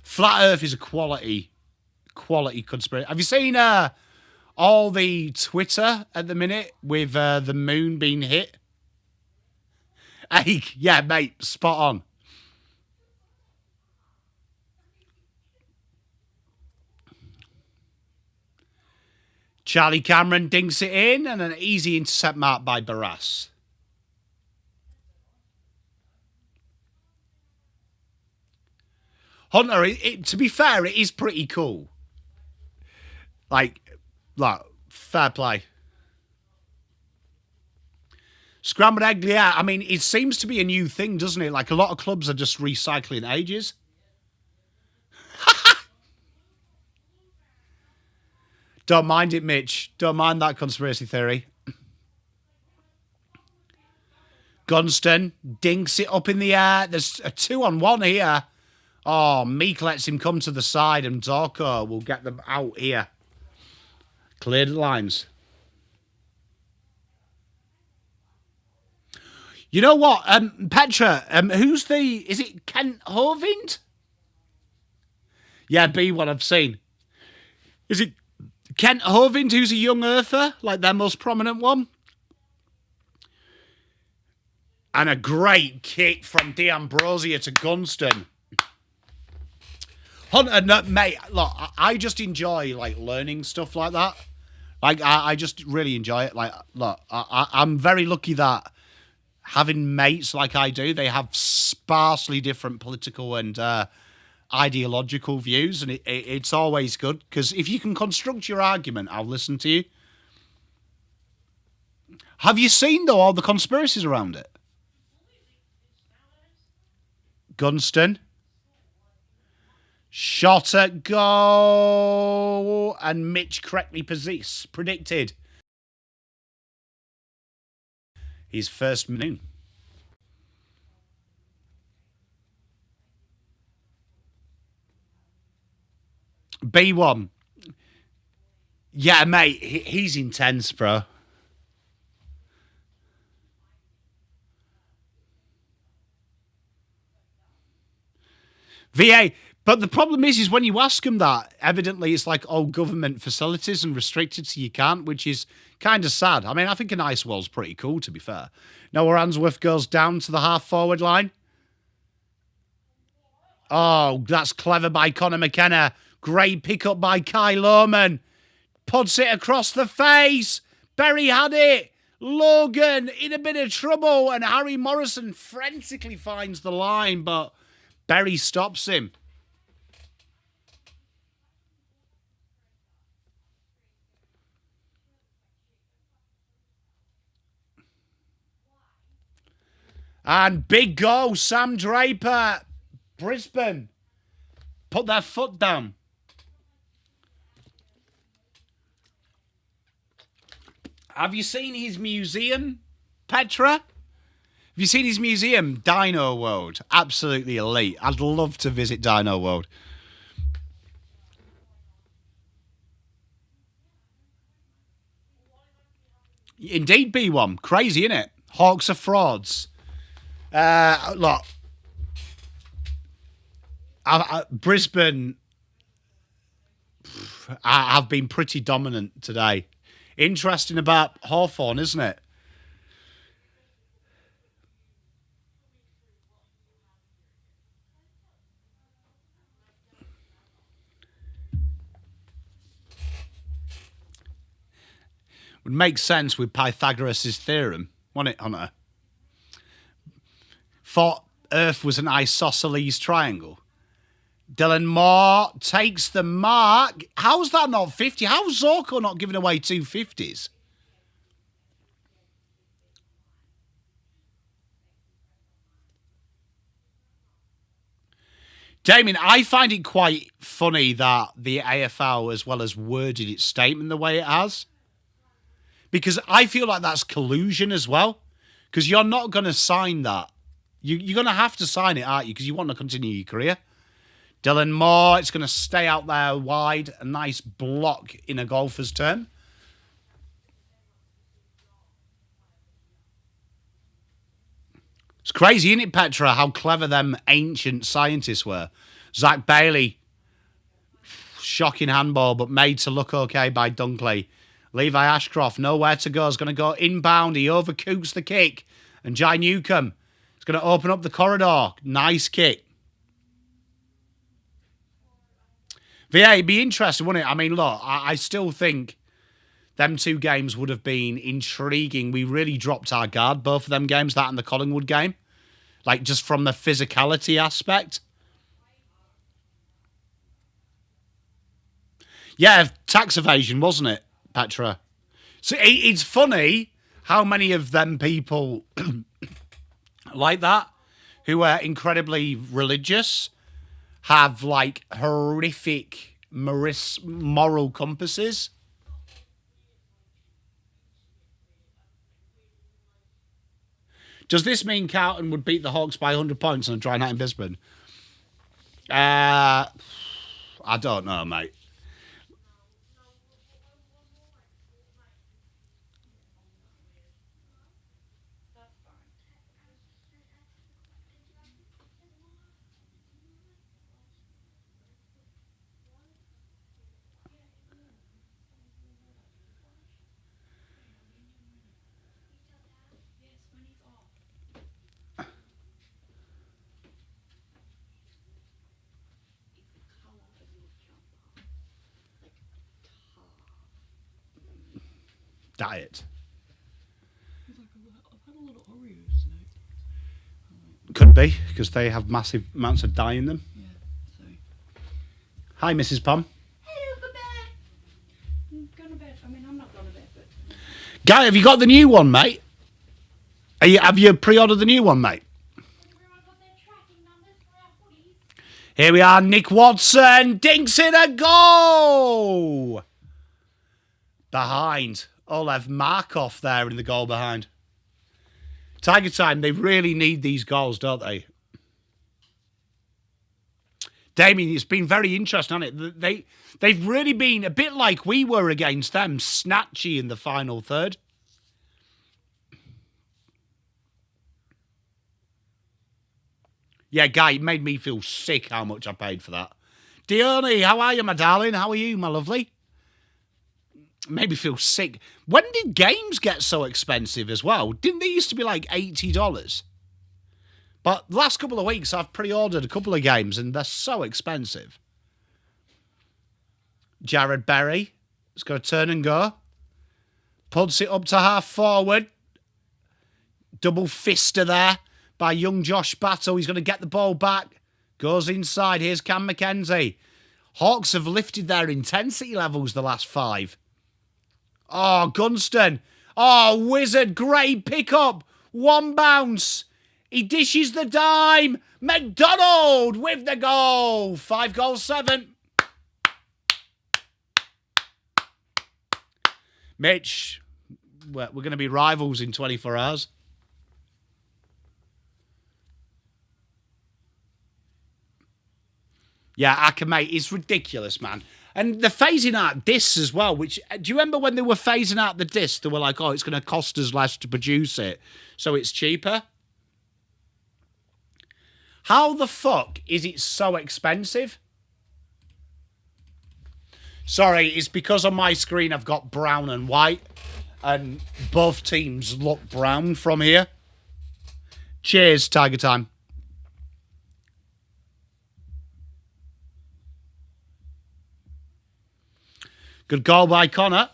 S1: Flat Earth is a quality conspiracy. Have you seen all the Twitter at the minute with the moon being hit? Hey, yeah, mate, spot on. Charlie Cameron dinks it in, and an easy intercept mark by Barras. Hunter, to be fair, it is pretty cool. Like, fair play. Scrambled egg, yeah. I mean, it seems to be a new thing, doesn't it? Like, a lot of clubs are just recycling ages. Don't mind it, Mitch. Don't mind that conspiracy theory. Gunston dinks it up in the air. There's a 2-on-1 here. Oh, Meek lets him come to the side and Dorco will get them out here. Cleared the lines. You know what, Petra, who's the... Is it Kent Hovind? Yeah, B1 I've seen. Is it Kent Hovind who's a young earther? Like their most prominent one? And a great kick from D'Ambrosio to Gunston. Hunter, no, mate, look, I just enjoy, like, learning stuff like that. Like, I just really enjoy it. Like, look, I'm very lucky that having mates like I do, they have sparsely different political and ideological views, and it's always good, because if you can construct your argument, I'll listen to you. Have you seen, though, all the conspiracies around it? Gunston. Shot at goal. And Mitch correctly predicted his first noon. B1. Yeah, mate, he's intense, bro. VA. But the problem is when you ask them that, evidently it's like all government facilities and restricted, so you can't, which is kind of sad. I mean, I think an ice wall's pretty cool, to be fair. Noah Answorth goes down to the half-forward line. Oh, that's clever by Conor McKenna. Great pick-up by Kai Lohman. Puts it across the face. Berry had it. Logan in a bit of trouble, and Harry Morrison frantically finds the line, but Berry stops him. And big goal, Sam Draper. Brisbane put their foot down. Have you seen his museum, Petra? Have you seen his museum, Dino World? Absolutely elite. I'd love to visit Dino World. Indeed, B1. Crazy, innit? Hawks are frauds. Look, Brisbane have been pretty dominant today. Interesting about Hawthorn, isn't it? Would make sense with Pythagoras' theorem, wouldn't it, Hunter? Thought Earth was an isosceles triangle. Dylan Moore takes the mark. How's that not 50? How's Zorko not giving away 250s? Damien, I find it quite funny that the AFL as well as worded its statement the way it has. Because I feel like that's collusion as well. Because you're not going to sign that. You're going to have to sign it, aren't you? Because you want to continue your career. Dylan Moore, it's going to stay out there wide. A nice block in a golfer's turn. It's crazy, isn't it, Petra, how clever them ancient scientists were. Zach Bailey, shocking handball, but made to look okay by Dunkley. Levi Ashcroft, nowhere to go. Is going to go inbound. He overcooks the kick. And Jai Newcomb is going to open up the corridor. Nice kick. VA, it'd be interesting, wouldn't it? I mean, look, I still think them two games would have been intriguing. We really dropped our guard, both of them games, that and the Collingwood game. Like, just from the physicality aspect. Yeah, tax evasion, wasn't it, Petra? So it's funny how many of them people like that, who are incredibly religious, have, like, horrific moral compasses. Does this mean Carlton would beat the Hawks by 100 points on a dry night in Brisbane? I don't know, mate. Diet. Could be, because they have massive amounts of dye in them.
S2: Yeah, so.
S1: Hi, Mrs. Pom.
S2: Hello, Gabba. I'm going to bed. I mean, I'm not going to bed, but...
S1: Guy, have you got the new one, mate? Have you pre-ordered the new one, mate? Here we are, Nick Watson. Dinks in a goal! Behind. Olev Markov there in the goal behind. Tiger time, they really need these goals, don't they? Damien, it's been very interesting, hasn't it? They've really been a bit like we were against them, snatchy in the final third. Yeah, Guy, it made me feel sick how much I paid for that. Dione, how are you, my darling? How are you, my lovely? Made me feel sick. When did games get so expensive as well? Didn't they used to be like $80? But the last couple of weeks, I've pre-ordered a couple of games, and they're so expensive. Jared Berry has got to turn and go. Puts it up to half forward. Double fister there by young Josh Battle. He's going to get the ball back. Goes inside. Here's Cam McKenzie. Hawks have lifted their intensity levels the last 5. Oh, Gunston. Oh, Wizard. Great pickup. One bounce. He dishes the dime. McDonald with the goal. 5-7. Mitch, we're going to be rivals in 24 hours. Yeah, Aka, mate, it's ridiculous, man. And they're phasing out discs as well, which, do you remember when they were phasing out the disc? They were like, oh, it's going to cost us less to produce it, so it's cheaper. How the fuck is it so expensive? Sorry, it's because on my screen I've got brown and white, and both teams look brown from here. Cheers, Tiger Time. Good goal by Connor.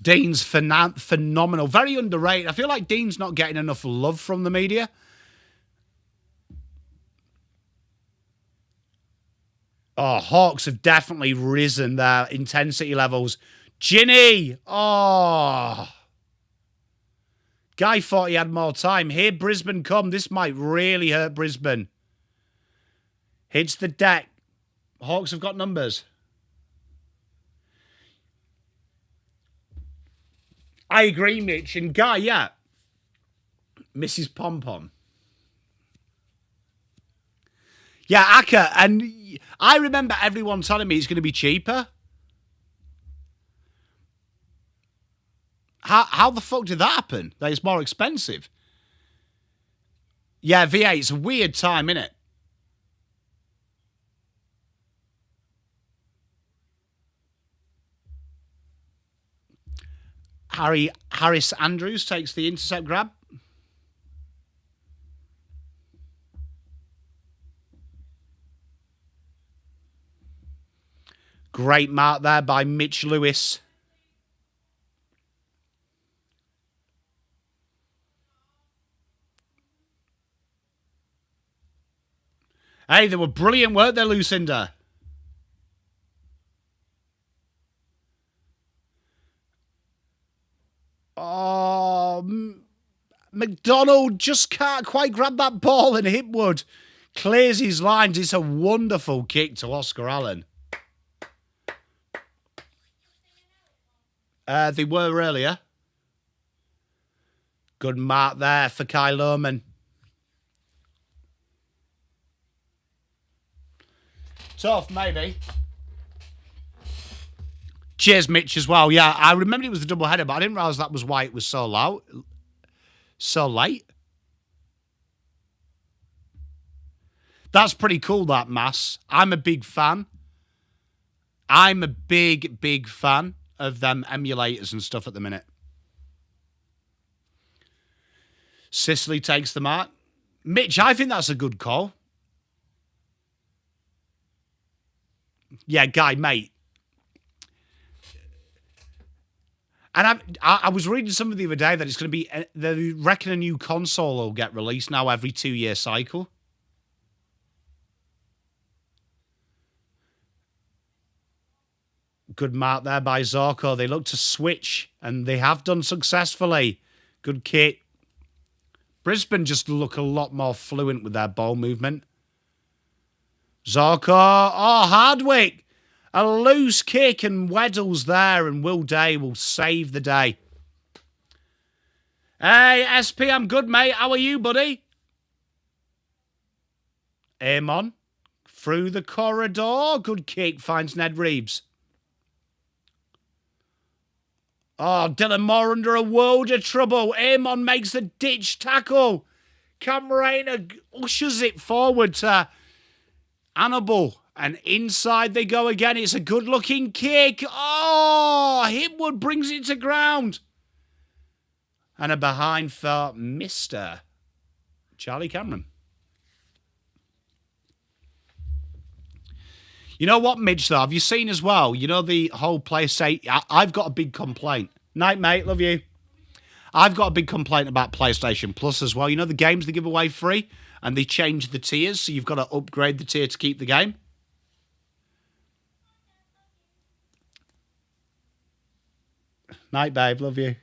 S1: Dean's phenomenal. Very underrated. I feel like Dean's not getting enough love from the media. Oh, Hawks have definitely risen their intensity levels. Ginny! Oh. Guy thought he had more time. Here Brisbane come. This might really hurt Brisbane. Hits the deck. Hawks have got numbers. I agree, Mitch. And Guy, yeah. Mrs. Pom-Pom. Yeah, Aka. And I remember everyone telling me it's going to be cheaper. How the fuck did that happen? That it's more expensive. Yeah, V8, it's a weird time, innit? Harris Andrews takes the intercept grab. Great mark there by Mitch Lewis. Hey, they were brilliant work there, Lucinda. Oh, McDonald just can't quite grab that ball, and Hipwood clears his lines. It's a wonderful kick to Oscar Allen. They were earlier. Good mark there for Kai Lohman. Tough, maybe. Cheers, Mitch, as well. Yeah, I remembered it was the double header, but I didn't realise that was why it was so loud, so late. That's pretty cool, that, Mass. I'm a big fan. I'm a big, big fan of them emulators and stuff at the minute. Sicily takes the mark. Mitch, I think that's a good call. Yeah, Guy, mate. And I was reading something the other day that it's going to be, they reckon a new console will get released now every 2-year cycle. Good mark there by Zorko. They look to switch, and they have done successfully. Good kit. Brisbane just look a lot more fluent with their ball movement. Zorko. Oh, Hardwick. A loose kick, and Weddle's there, and Will Day will save the day. Hey, SP, I'm good, mate. How are you, buddy? Amon. Through the corridor. Good kick. Finds Ned Reeves. Oh, Dylan Moore under a world of trouble. Amon makes the ditch tackle. Camarena ushers it forward to Annabelle. And inside they go again. It's a good-looking kick. Oh, Hipwood brings it to ground. And a behind for Mr. Charlie Cameron. You know what, Midge, though? Have you seen as well? You know the whole place say, I've got a big complaint. Night, mate. Love you. I've got a big complaint about PlayStation Plus as well. You know the games they give away free? And they change the tiers, so you've got to upgrade the tier to keep the game. Night, babe. Love you.
S2: Don't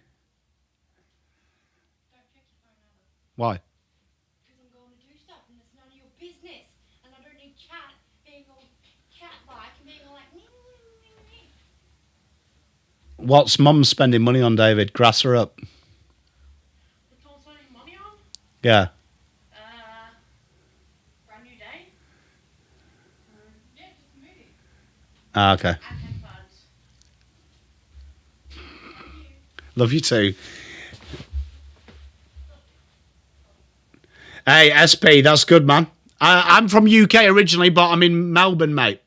S2: check your phone either.
S1: Why?
S2: Because I'm going to do stuff and it's none of your business. And I don't need chat being all cat-like and being all like, me.
S1: What's Mum spending money on, David? Grass her up.
S2: What's Mum spending money on?
S1: Yeah.
S2: Brand new day. Yeah, just a movie.
S1: Ah, okay.
S2: And headphones.
S1: Love you too. Hey, SP, that's good, man. I'm from UK originally, but I'm in Melbourne, mate.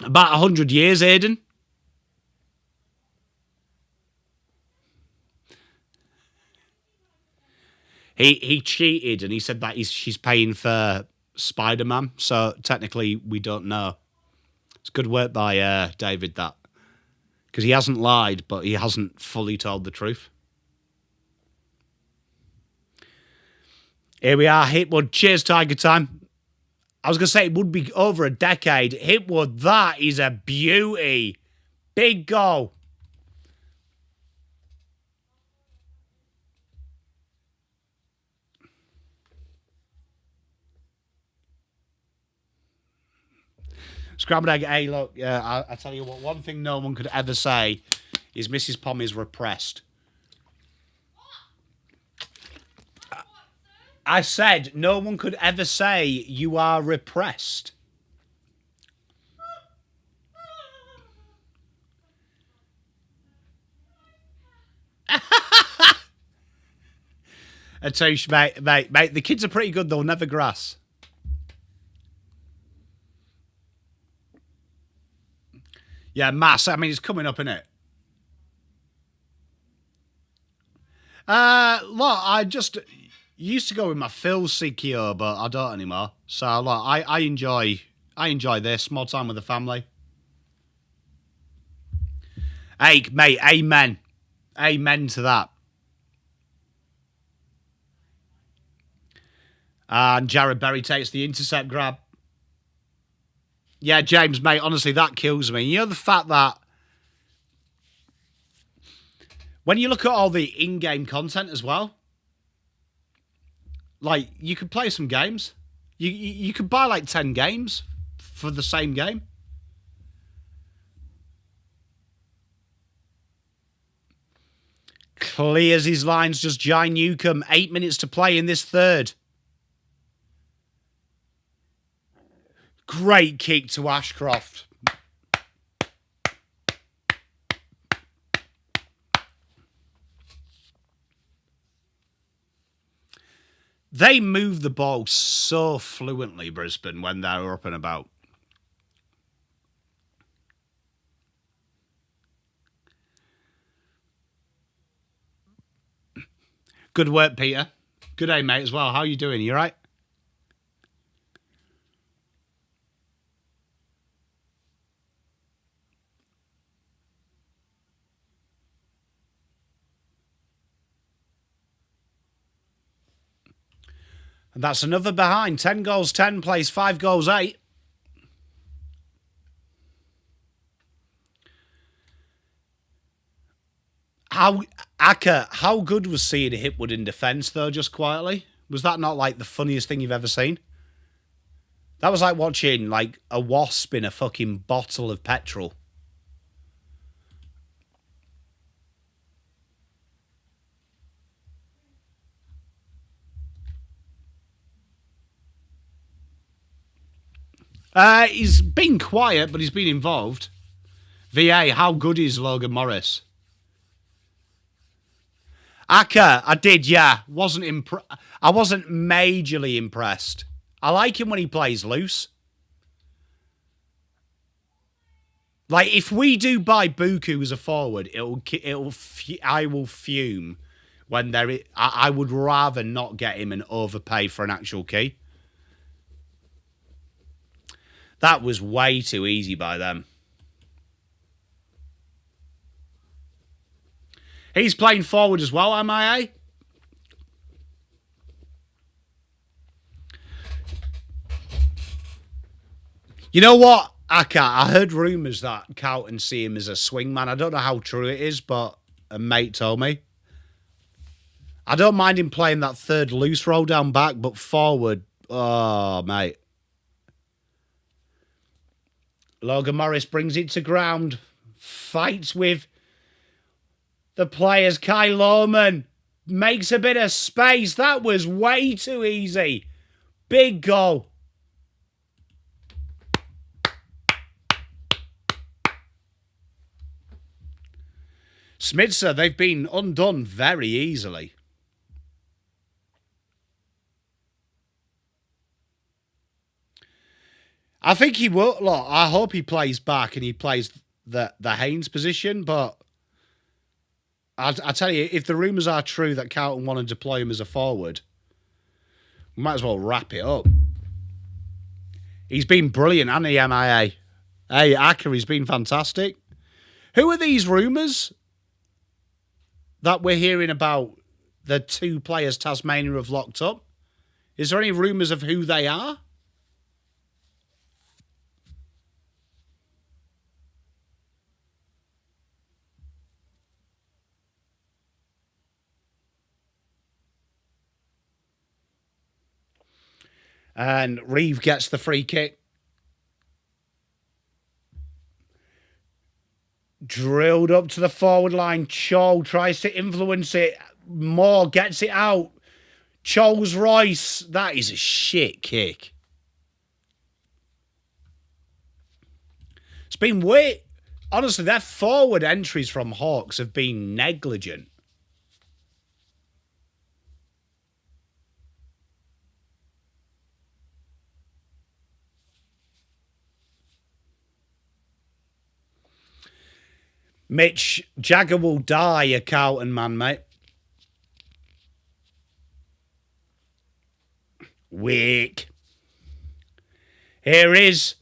S1: About 100 years, Aidan. He cheated, and he said that she's paying for Spider-Man, so technically we don't know. It's good work by David, that. Because he hasn't lied, but he hasn't fully told the truth. Here we are, Hipwood. Cheers, Tiger Time. I was going to say it would be over a decade. Hipwood, that is a beauty. Big goal. Scrambled egg. Hey, look, I tell you what, one thing no one could ever say is Mrs. Pommy's repressed. I said no one could ever say you are repressed. Atosh, mate, the kids are pretty good, though, never grass. Yeah, mass. I mean, it's coming up, innit? Look, I just used to go with my Phil CQ, but I don't anymore. So, look, I enjoy this. More time with the family. Hey, mate, amen. Amen to that. And Jared Berry takes the intercept grab. Yeah, James, mate, honestly, that kills me. You know the fact that when you look at all the in-game content as well, like, you could play some games. You could buy, like, 10 games for the same game. Clears his lines, just Jai Newcomb. 8 minutes to play in this third. Great kick to Ashcroft. They move the ball so fluently, Brisbane, when they're up and about. Good work, Peter. Good day, mate, as well. How are you doing? You all right? And that's another behind. 10 goals, 10 plays 5 goals, 8. How good was seeing Hipwood in defence, though, just quietly? Was that not, like, the funniest thing you've ever seen? That was like watching, like, a wasp in a fucking bottle of petrol. He's been quiet, but he's been involved. VA, how good is Logan Morris? Aka, I did, yeah. I wasn't majorly impressed. I like him when he plays loose. Like, if we do buy Buku as a forward, I will fume when I would rather not get him and overpay for an actual key. That was way too easy by them. He's playing forward as well, MIA. You know what, Aka? I heard rumours that Carlton see him as a swingman. I don't know how true it is, but a mate told me. I don't mind him playing that third loose roll down back, but forward, oh, mate. Logan Morris brings it to ground. Fights with the players. Kai Lohman makes a bit of space. That was way too easy. Big goal. Smitzer, they've been undone very easily. I think he will. Look, I hope he plays back and he plays the Haynes position, but I tell you, if the rumours are true that Carlton want to deploy him as a forward, we might as well wrap it up. He's been brilliant, hasn't he, MIA? Hey, Acker, he's been fantastic. Who are these rumours that we're hearing about the 2 players Tasmania have locked up? Is there any rumours of who they are? And Reeve gets the free kick. Drilled up to the forward line. Chol tries to influence it. Moore gets it out. Chol's Royce. That is a shit kick. It's been weird. Honestly, their forward entries from Hawks have been negligent. Mitch, Jagger will die a Carlton man, mate. Weak. Here is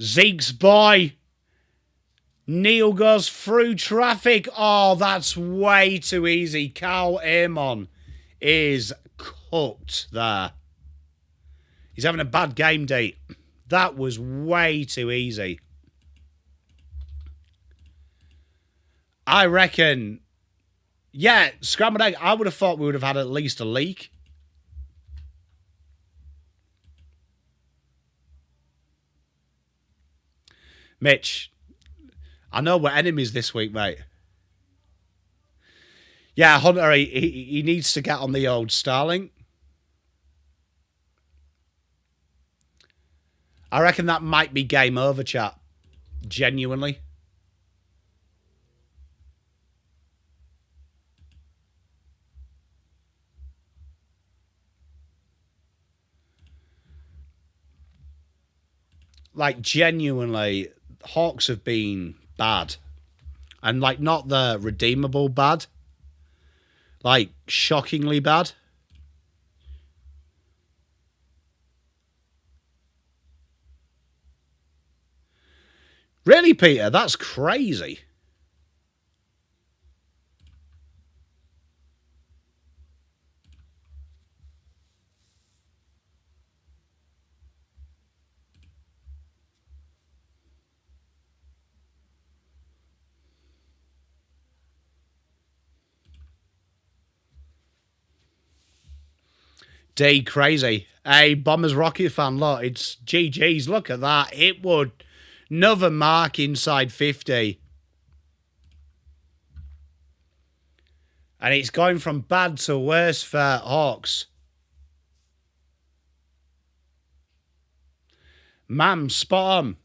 S1: Zeke's boy. Neil goes through traffic. Oh, that's way too easy. Carl Amon is cooked there. He's having a bad game day. That was way too easy. I reckon, yeah, scrambled egg, I would have thought we would have had at least a leak. Mitch, I know we're enemies this week, mate. Yeah, Hunter, he needs to get on the old Starlink. I reckon that might be game over, chat. Genuinely. Like, genuinely, Hawks have been bad. And, like, not the redeemable bad. Like, shockingly bad. Really, Peter? That's crazy. D, crazy. Hey, Bombers Rocket fan, look, it's GG's. Look at that. It would. Another mark inside 50. And it's going from bad to worse for Hawks. Mam, spot on.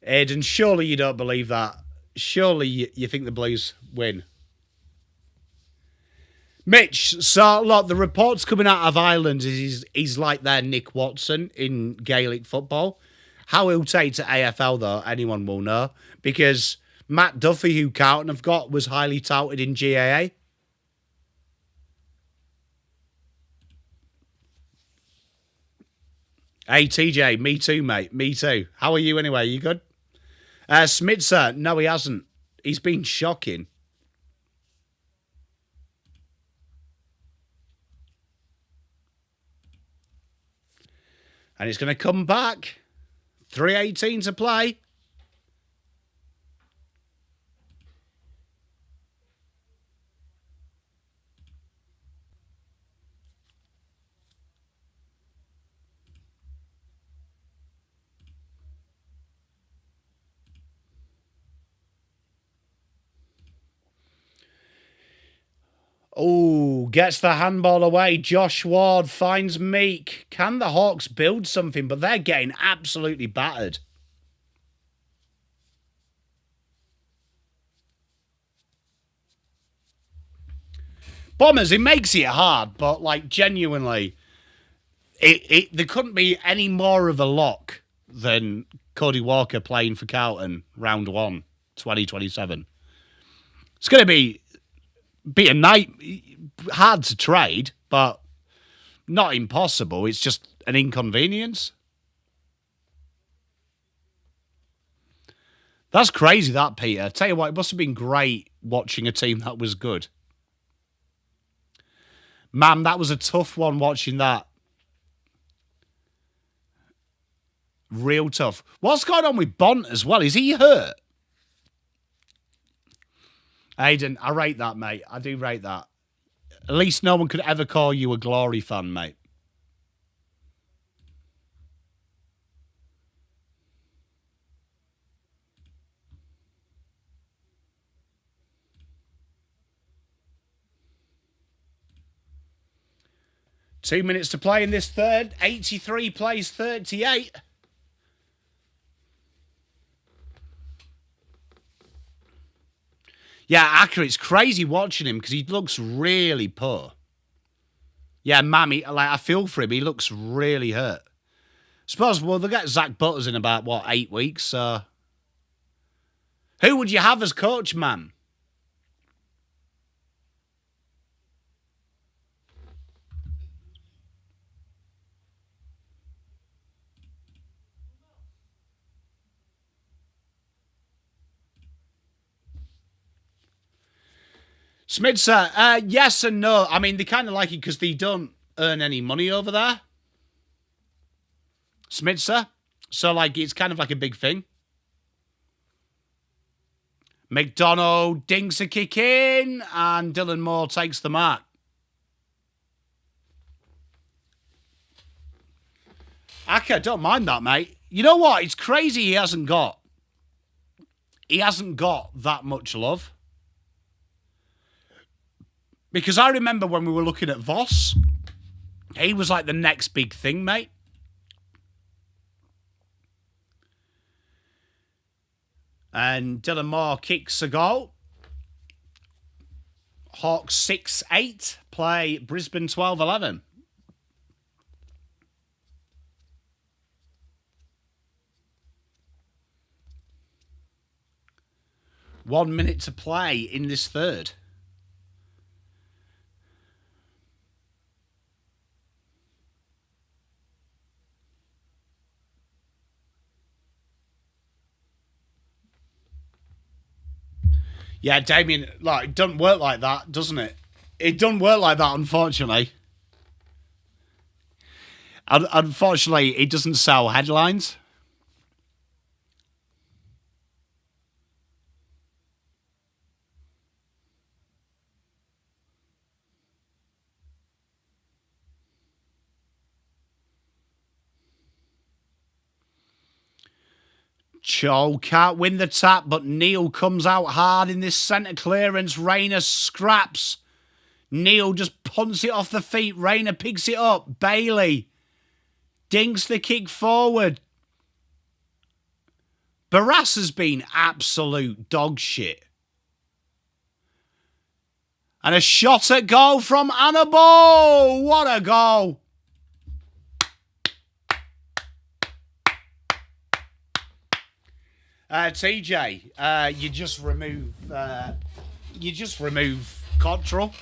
S1: Aiden, surely you don't believe that. Surely you think the Blues win. Mitch, so look, the reports coming out of Ireland is he's like their Nick Watson in Gaelic football. How he'll take to AFL, though, anyone will know. Because Matt Duffy, who Carlton have got, was highly touted in GAA. Hey, TJ, me too, mate. Me too. How are you anyway? You good? Smitzer, no, he hasn't. He's been shocking. And it's going to come back. 3:18 to play. Oh, gets the handball away. Josh Ward finds Meek. Can the Hawks build something? But they're getting absolutely battered. Bombers, it makes it hard, but like genuinely, there couldn't be any more of a lock than Cody Walker playing for Carlton round 1, 2027. It's going to be a night, hard to trade, but not impossible. It's just an inconvenience. That's crazy, that, Peter. Tell you what, it must have been great watching a team that was good. Man, that was a tough one watching that. Real tough. What's going on with Bont as well? Is he hurt? Aiden, I rate that, mate. I do rate that. At least no one could ever call you a Glory fan, mate. Two minutes to play in this third. 83 plays 38. Yeah, Acker, it's crazy watching him because he looks really poor. Yeah, Mammy, like I feel for him. He looks really hurt. Suppose, well, they'll get Zach Butters in about, 8 weeks, so... Who would you have as coach, man? Smitzer, yes and no. I mean, they kind of like it because they don't earn any money over there. Smitzer. So, like, it's kind of like a big thing. McDonough dinks a kick in, and Dylan Moore takes the mark. Aka, don't mind that, mate. You know what? It's crazy he hasn't got he hasn't got that much love. Because I remember when we were looking at Voss, he was like the next big thing, mate. And Dylan Moore kicks a goal. Hawks 6-8, play Brisbane 12-11. One minute to play in this third. Yeah, Damien, like, it doesn't work like that, doesn't it? It doesn't work like that, unfortunately. Unfortunately, it doesn't sell headlines. Cho can't win the tap, but Neil comes out hard in this centre clearance. Rayner scraps. Neil just punts it off the feet. Rayner picks it up. Bailey dinks the kick forward. Barras has been absolute dog shit. And a shot at goal from Annabelle. What a goal. TJ, you just remove Cottrell.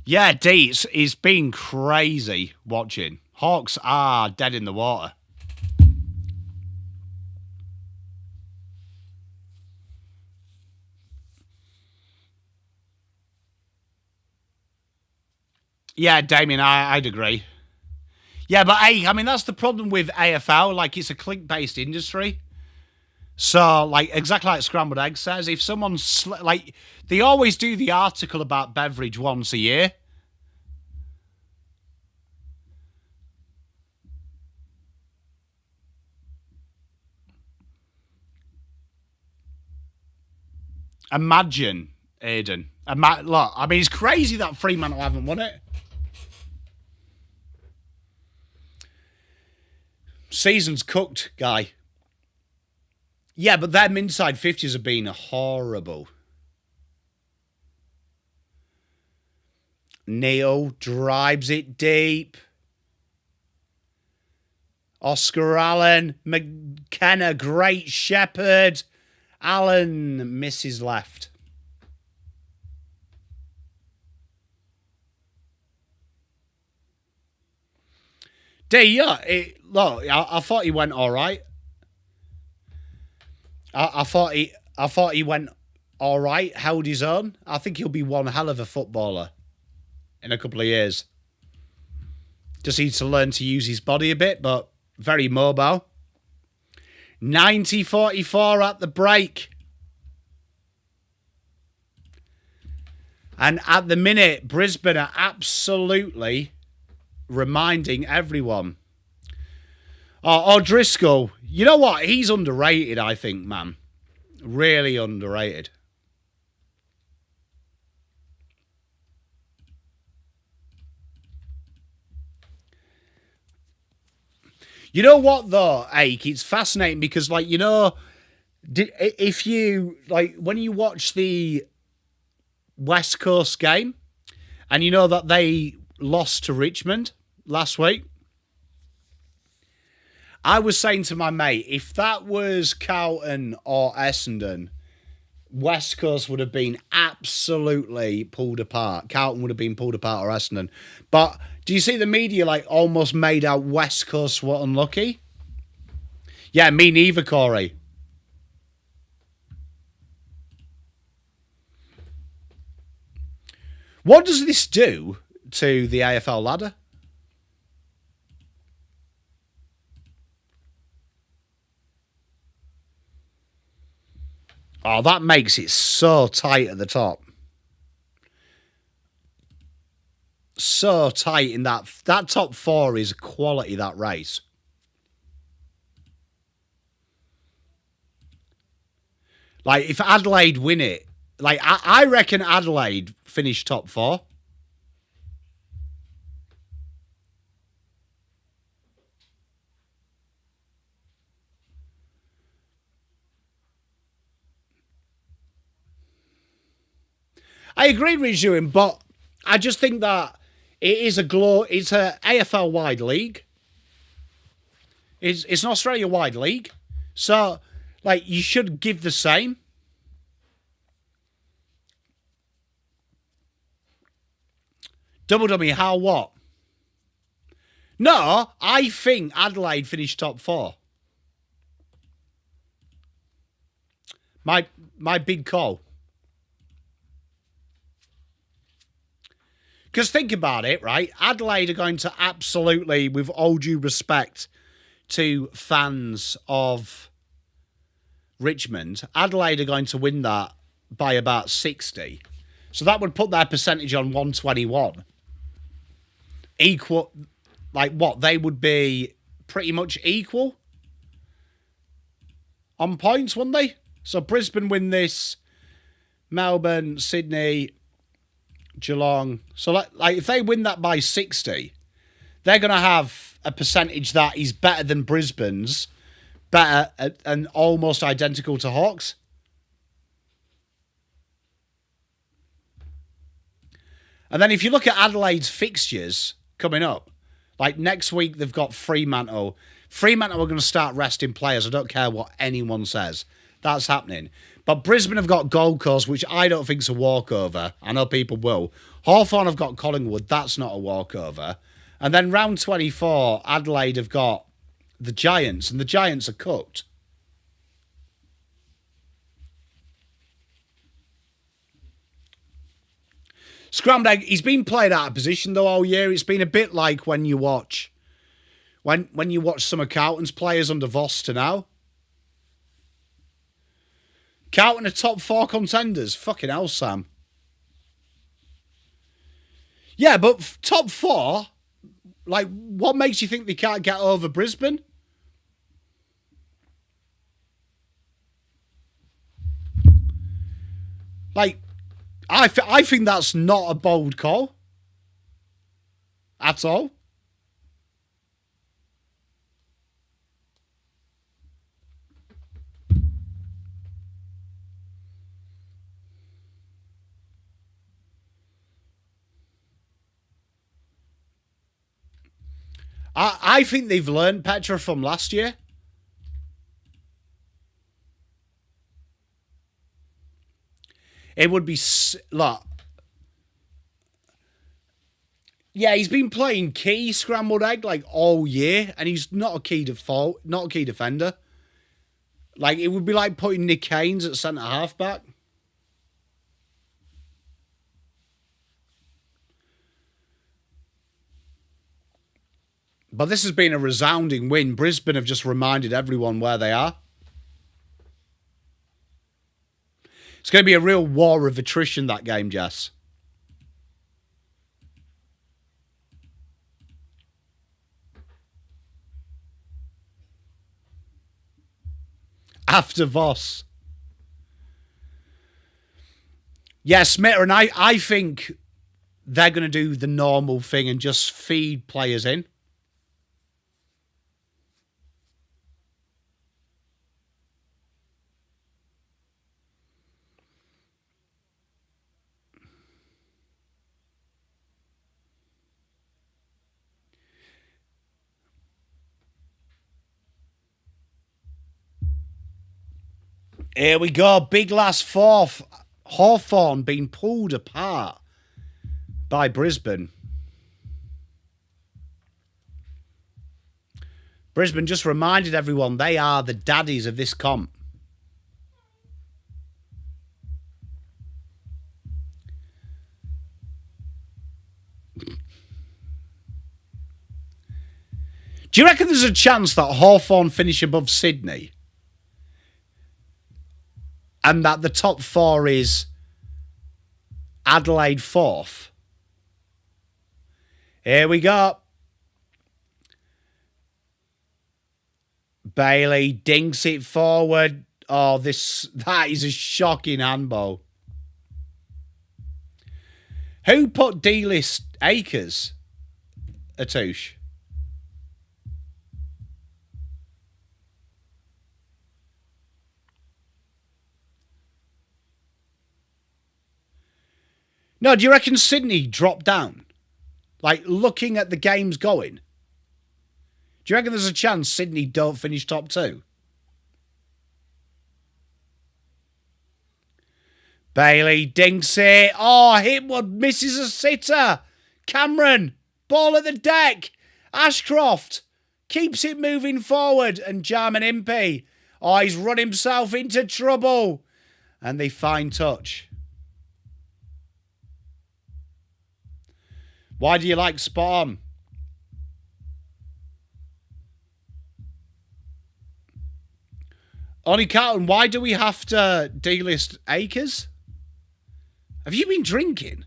S1: Yeah, D, it's been crazy watching. Hawks are dead in the water. Yeah, Damien, I'd agree. Yeah, but hey, I mean, that's the problem with AFL. Like, it's a click-based industry. So, like, exactly like Scrambled Egg says, if someone's, like, they always do the article about beverage once a year. Imagine, Aiden. Look, I mean, it's crazy that Fremantle haven't won it. Season's cooked, guy. Yeah, but them inside 50s have been horrible. Neil drives it deep. Oscar Allen. McKenna, great shepherd. Allen misses left. Look, I thought he went all right. I thought he went all right, held his own. I think he'll be one hell of a footballer in a couple of years. Just needs to learn to use his body a bit, but very mobile. 90-44 at the break. And at the minute, Brisbane are absolutely reminding everyone. O'Driscoll, you know what? He's underrated, I think, man. Really underrated. You know what, though, Ake? It's fascinating because, like, you know, if you, like, when you watch the West Coast game and you know that they lost to Richmond last week, I was saying to my mate, if that was Carlton or Essendon, West Coast would have been absolutely pulled apart. Carlton would have been pulled apart or Essendon. But do you see the media like almost made out West Coast were unlucky? Yeah, me neither, Corey. What does this do to the AFL ladder? Oh, that makes it so tight at the top. So tight in that top four is quality, that race. Like, if Adelaide win it, like, I reckon Adelaide finish top 4. I agree with you, but I just think that it's a AFL wide league. It's an Australia wide league. So, like, you should give the same. Double dummy, how what? No, I think Adelaide finished top 4. My big call. Because think about it, right? Adelaide are going to absolutely, with all due respect to fans of Richmond, Adelaide are going to win that by about 60. So that would put their percentage on 121. Equal, like what? They would be pretty much equal on points, wouldn't they? So Brisbane win this, Melbourne, Sydney, Geelong. So like if they win that by 60, they're going to have a percentage that is better than Brisbane's, better and almost identical to Hawks. And then if you look at Adelaide's fixtures coming up, like next week they've got Fremantle. Fremantle are going to start resting players. I don't care what anyone says. That's happening. But Brisbane have got Gold Coast, which I don't think is a walkover. I know people will. Hawthorn have got Collingwood. That's not a walkover. And then round 24, Adelaide have got the Giants, and the Giants are cooked. Scrambled egg, he's been played out of position though all year. It's been a bit like when you watch when you watch some of Carlton's players under Voss to now. Carlton are top 4 contenders. Fucking hell, Sam. Yeah, but top 4, like, what makes you think they can't get over Brisbane? Like, I think that's not a bold call. At all. I think they've learned, Petra, from last year. It would be... Look. Yeah, he's been playing key scrambled egg like all year, and he's not a key defender. Like, it would be like putting Nick Haynes at centre halfback. But this has been a resounding win. Brisbane have just reminded everyone where they are. It's going to be a real war of attrition, that game, Jess. After Voss. Yeah, Smitter, and I think they're going to do the normal thing and just feed players in. Here we go. Big last fourth. Hawthorn being pulled apart by Brisbane. Brisbane just reminded everyone they are the daddies of this comp. Do you reckon there's a chance that Hawthorn finish above Sydney? And that the top 4 is Adelaide 4th? Here we go. Bailey dinks it forward. Oh, that is a shocking handball. Who put D-list Acres? Atouche. No, do you reckon Sydney dropped down? Like, looking at the games going? Do you reckon there's a chance Sydney don't finish top 2? Bailey dinks it. Oh, Hitwood misses a sitter. Cameron, ball at the deck. Ashcroft keeps it moving forward. And Jarman Impey. Oh, he's run himself into trouble. And they fine touch. Why do you like spot on? Only Carlton, why do we have to delist Acres? Have you been drinking?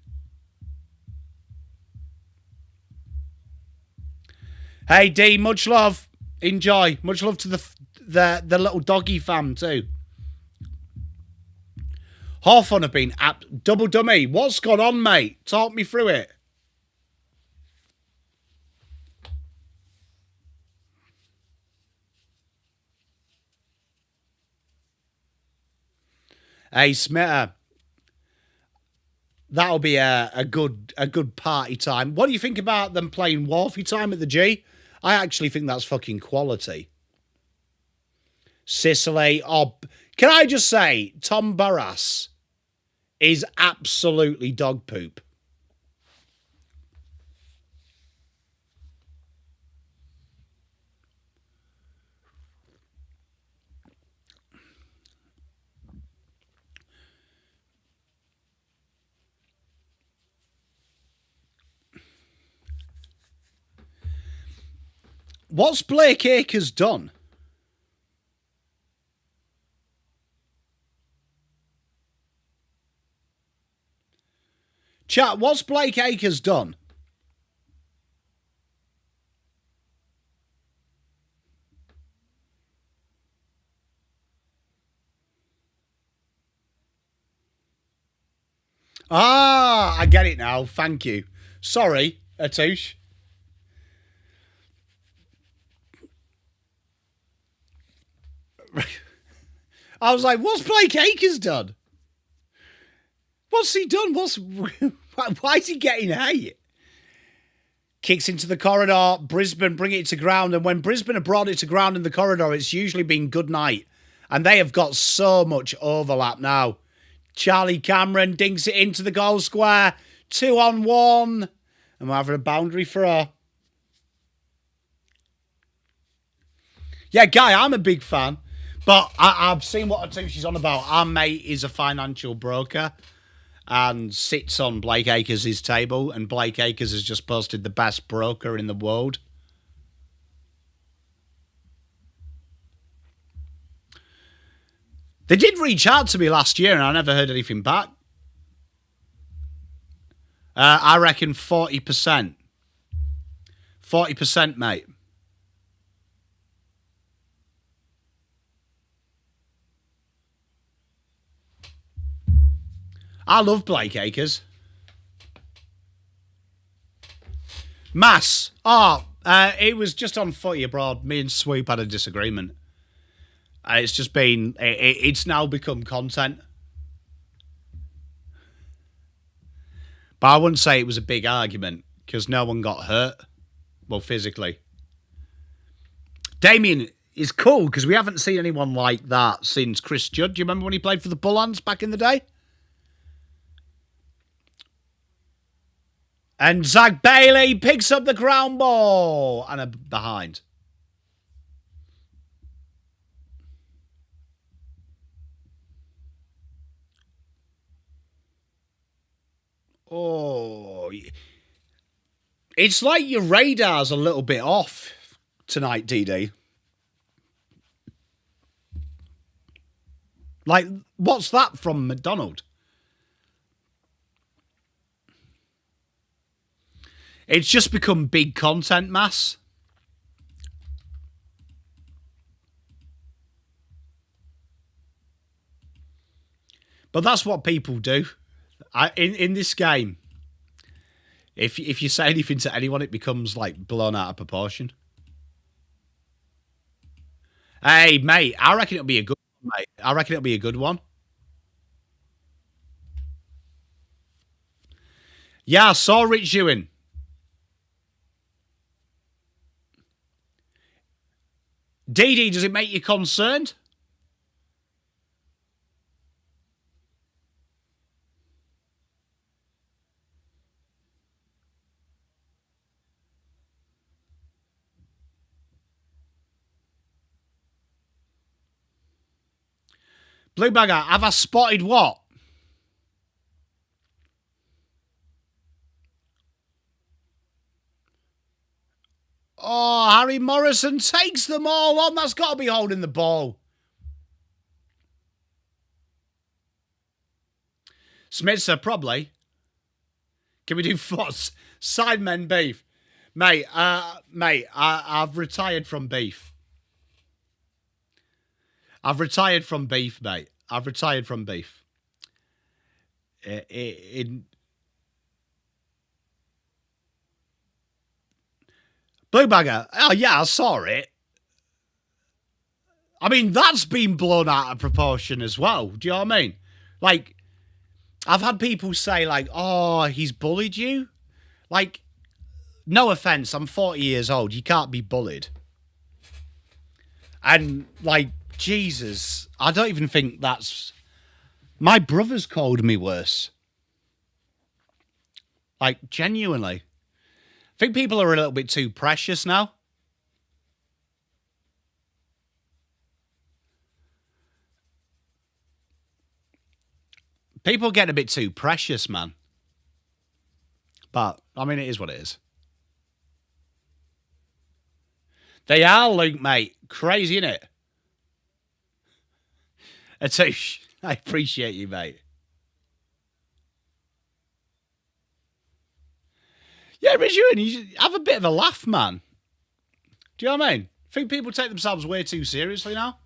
S1: Hey D, much love. Enjoy. Much love to the little doggy fam too. Hawthorn have been double dummy. What's gone on, mate? Talk me through it. Hey, Smitter. That'll be a good party time. What do you think about them playing Wharfy time at the G? I actually think that's fucking quality. Sicily. Oh, can I just say, Tom Barras is absolutely dog poop. What's Blake Acres done? Chat, what's Blake Acres done? Ah, I get it now. Thank you. Sorry, Atouche. I was like, what's Blake Acres done? What's he done? Why is he getting hate? Kicks into the corridor. Brisbane bring it to ground. And when Brisbane have brought it to ground in the corridor, it's usually been good night. And they have got so much overlap now. Charlie Cameron dinks it into the goal square. 2-on-1. And we're having a boundary for her. Yeah, Guy, I'm a big fan. But I've seen what Atouche's on about. Our mate is a financial broker and sits on Blake Acres' table. And Blake Acres has just posted the best broker in the world. They did reach out to me last year and I never heard anything back. I reckon 40%. 40%, mate. I love Blake Acres. Mass. Oh, it was just on Footy Abroad. Me and Swoop had a disagreement. And it's just been... It's now become content. But I wouldn't say it was a big argument. Because no one got hurt. Well, physically. Damien is cool. Because we haven't seen anyone like that since Chris Judd. Do you remember when he played for the Bullants back in the day? And Zach Bailey picks up the ground ball. And a behind. Oh. It's like your radar's a little bit off tonight, DD. Like, what's that from McDonald? It's just become big content mass. But that's what people do. In this game, if you say anything to anyone, it becomes like blown out of proportion. Hey, mate, I reckon it'll be a good one, mate. I reckon it'll be a good one. Yeah, I saw Rich Ewing. DD, does it make you concerned? Blue Bagger, have I spotted what? Oh, Harry Morrison takes them all on. That's got to be holding the ball. Smitzer, probably. Can we do Foss? Sidemen beef. Mate, I've retired from beef. I've retired from beef, mate. I've retired from beef. Blue Bagger. Oh, yeah, I saw it. I mean, that's been blown out of proportion as well. Do you know what I mean? Like, I've had people say, like, oh, he's bullied you. Like, no offense, I'm 40 years old. You can't be bullied. And, like, Jesus, I don't even think that's... My brother's called me worse. Like, genuinely. I think people are a little bit too precious now. People get a bit too precious, man. But, I mean, it is what it is. They are, Luke, mate. Crazy, innit? Atoosh, I appreciate you, mate. Yeah, Richard, you have a bit of a laugh, man. Do you know what I mean? I think people take themselves way too seriously now.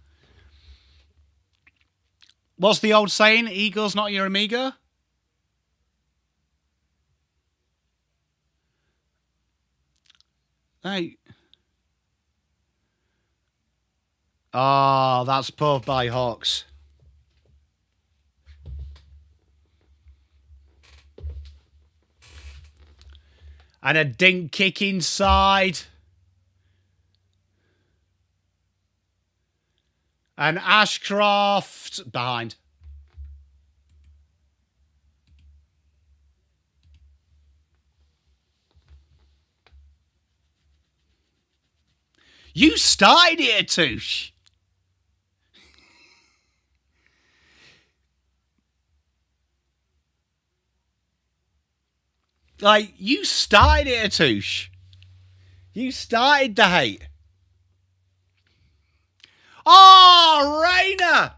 S1: What's the old saying? Ego's not your amigo? Hey. Oh, that's pulled by Hawks. And a dink kick inside. And Ashcroft behind. You started here, Toosh. Like, you started here, Toosh. You started the hate. Oh, Rainer!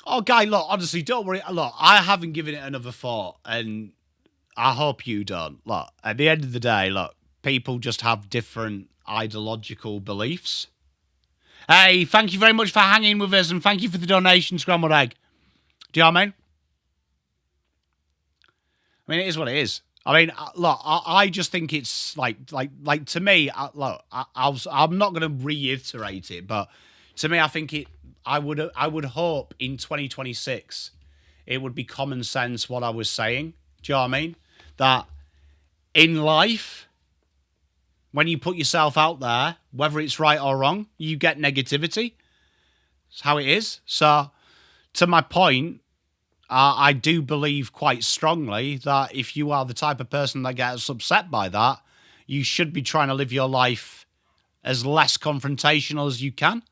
S1: Oh, Guy, look, honestly, don't worry. Look, I haven't given it another thought, and I hope you don't. Look, at the end of the day, look, people just have different ideological beliefs. Hey, thank you very much for hanging with us, and thank you for the donation, Scrambled Egg. Do you know what I mean? I mean, it is what it is. I mean, look, I just think it's like to me. Look, I'm not going to reiterate it, but to me, I think it. I would hope in 2026 it would be common sense what I was saying. Do you know what I mean? That in life, when you put yourself out there, whether it's right or wrong, you get negativity. It's how it is. So, to my point, I do believe quite strongly that if you are the type of person that gets upset by that, you should be trying to live your life as less confrontational as you can.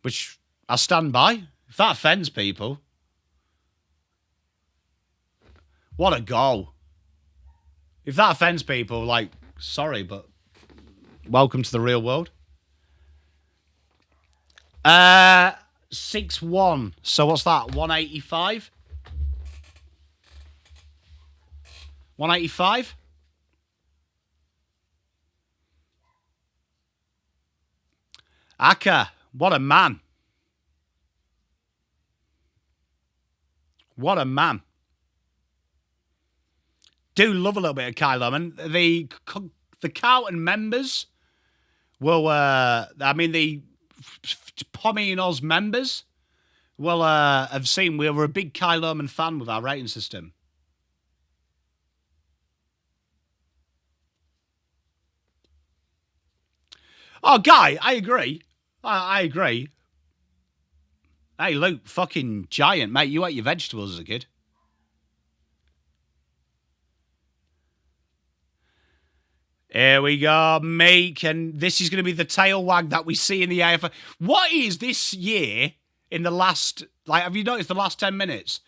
S1: Which I stand by. If that offends people, what a goal. If that offends people, like, sorry, but welcome to the real world. 6-1. So what's that? 185? 185. Aka, what a man. What a man. Do love a little bit of Kylo. And the Carlton members will, the PommyInOz members will have seen we were a big Kylo fan with our rating system. Oh, Guy, I agree. I agree. Hey, Luke, fucking giant, mate. You ate your vegetables as a kid. Here we go, Meek, and this is going to be the tail wag that we see in the AFL. What is this year in the last, have you noticed the last 10 minutes?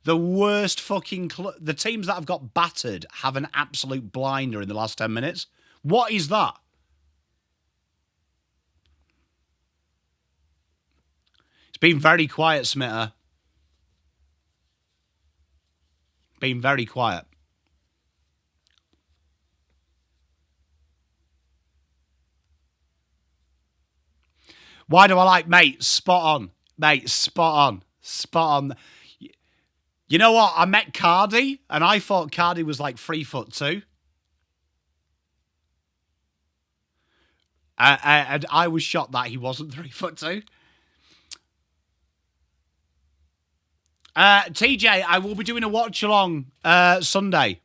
S1: The worst fucking, the teams that have got battered have an absolute blinder in the last 10 minutes. What is that? It's been very quiet, Smitter. Been very quiet. Why do I like, mate? Spot on. Mate, spot on. Spot on. You know what? I met Cardi, and I thought Cardi was like 3'2". And I was shocked that he wasn't 3'2". TJ, I will be doing a watch along Sunday.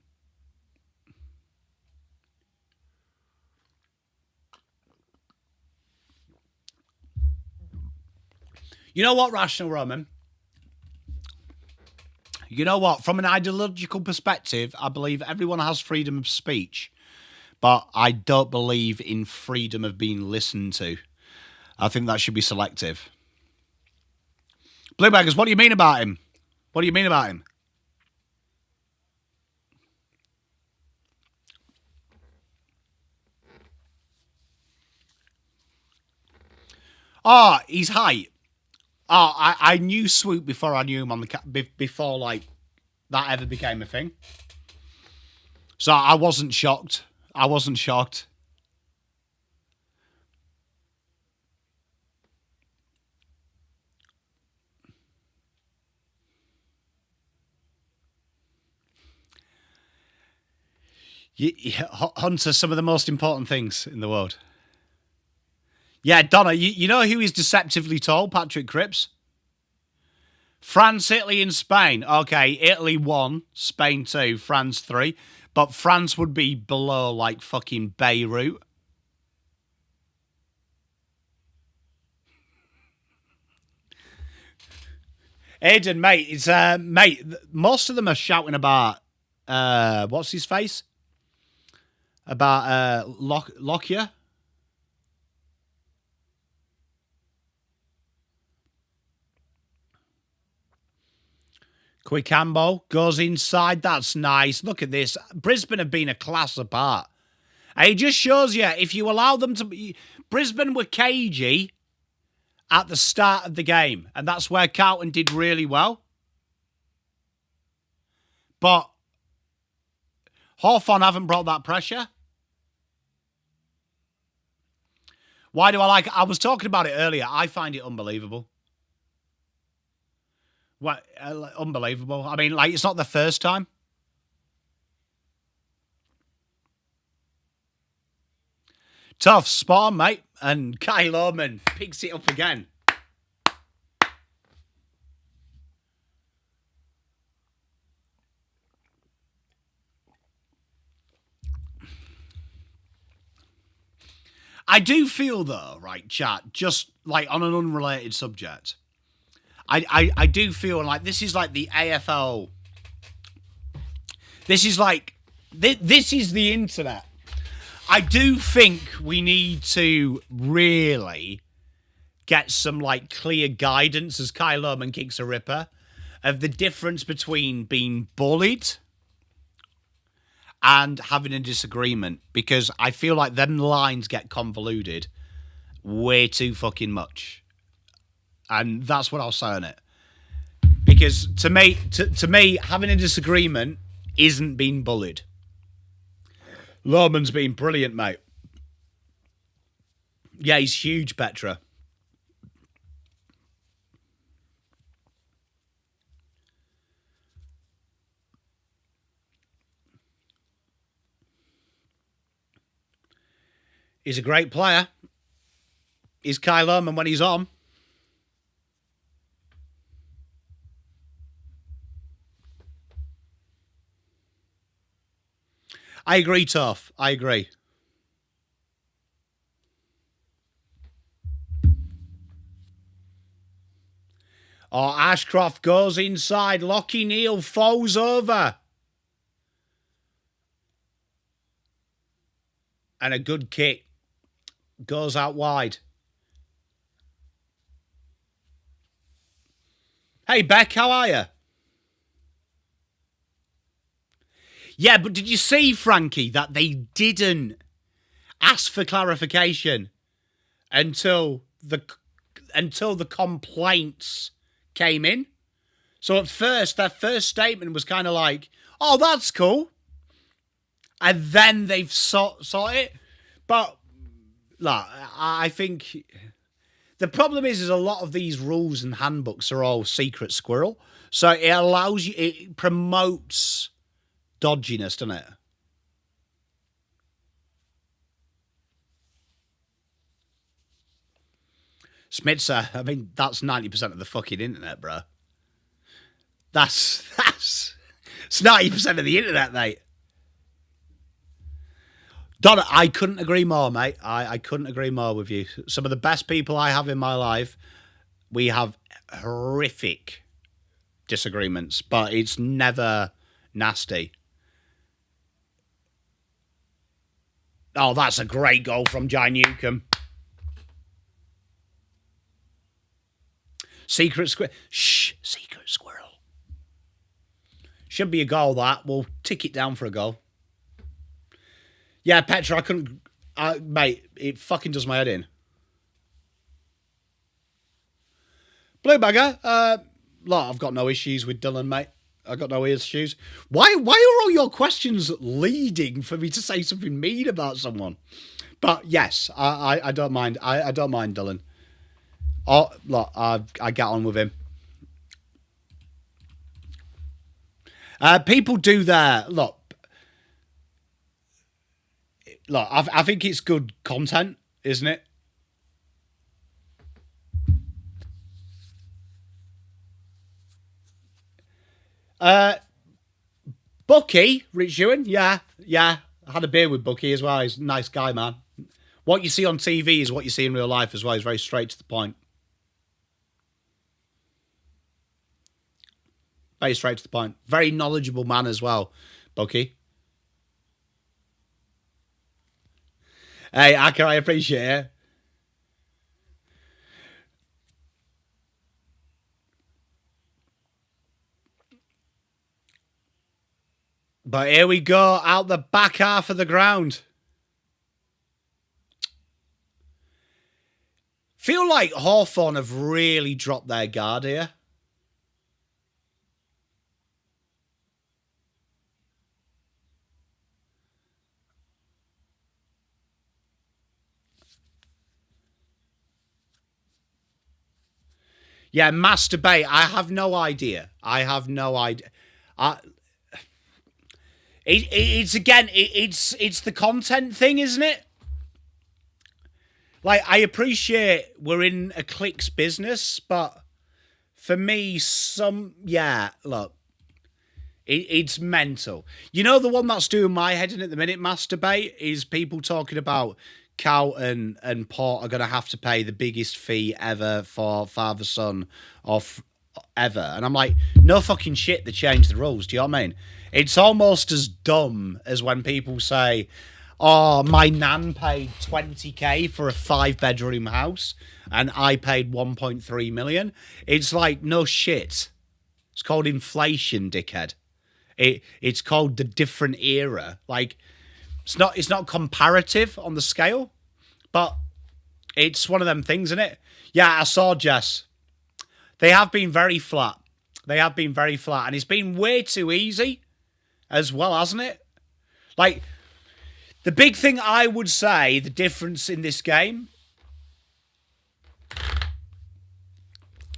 S1: You know what, Rational Roman? You know what? From an ideological perspective, I believe everyone has freedom of speech, but I don't believe in freedom of being listened to. I think that should be selective. Bluebaggers, what do you mean about him? What do you mean about him? Oh, he's height. Oh, I knew Swoop before I knew him on the before like that ever became a thing. So I wasn't shocked. I wasn't shocked. Hunter, some of the most important things in the world. Yeah, Donna, you know who is deceptively tall? Patrick Cripps. France, Italy, and Spain. Okay, Italy 1, Spain 2, France 3. But France would be below, like, fucking Beirut. Aiden, mate, it's, mate, most of them are shouting about, what's his face? About, Lockyer. Quick handball, goes inside, that's nice. Look at this. Brisbane have been a class apart. And it just shows you, if you allow them to... Brisbane were cagey at the start of the game, and that's where Carlton did really well. But Hawthorn haven't brought that pressure. Why do I like it? I was talking about it earlier. I find it unbelievable. What, unbelievable. I mean, like, it's not the first time. Tough, spot on, mate. And Kyle Oman picks it up again. I do feel, though, right, chat, just like on an unrelated subject, I do feel like this is like the AFL. This is like, this is the internet. I do think we need to really get some like clear guidance as Kyle Oman kicks a ripper of the difference between being bullied and having a disagreement, because I feel like them lines get convoluted way too fucking much. And that's what I'll say on it. Because to me, having a disagreement isn't being bullied. Lohman's been brilliant, mate. Yeah, he's huge, Petra. He's a great player. He's Kyle Lohman when he's on. I agree, Toff. I agree. Oh, Ashcroft goes inside. Lockie Neal falls over. And a good kick. Goes out wide. Hey, Beck, how are you? Yeah, but did you see, Frankie, that they didn't ask for clarification until the complaints came in? So at first, their first statement was kind of like, oh, that's cool. And then they've sought it. But look, I think the problem is a lot of these rules and handbooks are all secret squirrel. So it allows you, it promotes dodginess, doesn't it? Smitzer, I mean, that's 90% of the fucking internet, bro. That's it's 90% of the internet, mate. Donna, I couldn't agree more, mate. I couldn't agree more with you. Some of the best people I have in my life, we have horrific disagreements, but it's never nasty. Oh, that's a great goal from Jai Newcomb. Secret squirrel. Shh, secret squirrel. Should be a goal, that. We'll tick it down for a goal. Yeah, Petra, I couldn't... mate, it fucking does my head in. Blue Bagger, look, I've got no issues with Dylan, mate. I've got no issues. Why are all your questions leading for me to say something mean about someone? But yes, I don't mind. I don't mind Dylan. Oh, look, I get on with him. People do their... Look, I think it's good content, isn't it? Bucky, Rich Ewan, yeah. I had a beer with Bucky as well. He's a nice guy, man. What you see on TV is what you see in real life as well. He's very straight to the point. Very straight to the point. Very knowledgeable man as well, Bucky. Hey, Acker, I appreciate it. But here we go, out the back half of the ground. Feel like Hawthorn have really dropped their guard here. Yeah, masturbate. I have no idea. It's the content thing, isn't it? Like, I appreciate we're in a clicks business, but for me, look, it's mental. You know, the one that's doing my head in at the minute, masturbate, is people talking about Carlton and Port are going to have to pay the biggest fee ever for father-son ever. And I'm like, no fucking shit, they changed the rules. Do you know what I mean? It's almost as dumb as when people say, oh, my nan paid 20k for a 5-bedroom house and I paid 1.3 million. It's like, no shit. It's called inflation, dickhead. It's called the different era. Like, it's not comparative on the scale, but it's one of them things, isn't it? Yeah, I saw Jess. They have been very flat. And it's been way too easy as well, hasn't it? Like, The big thing I would say, the difference in this game.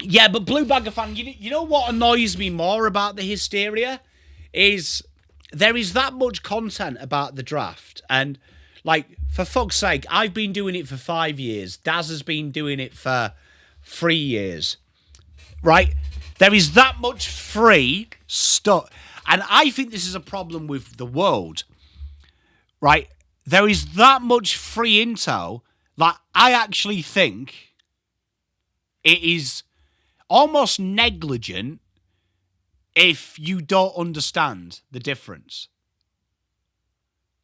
S1: Yeah, but Blue Bagger fan, you know what annoys me more about the hysteria? Is there is that much content about the draft. And, like, for fuck's sake, I've been doing it for 5 years. Daz has been doing it for 3 years. Right? There is that much free stuff. And I think this is a problem with the world. Right? There is that much free intel. Like, I actually think it is almost negligent if you don't understand the difference.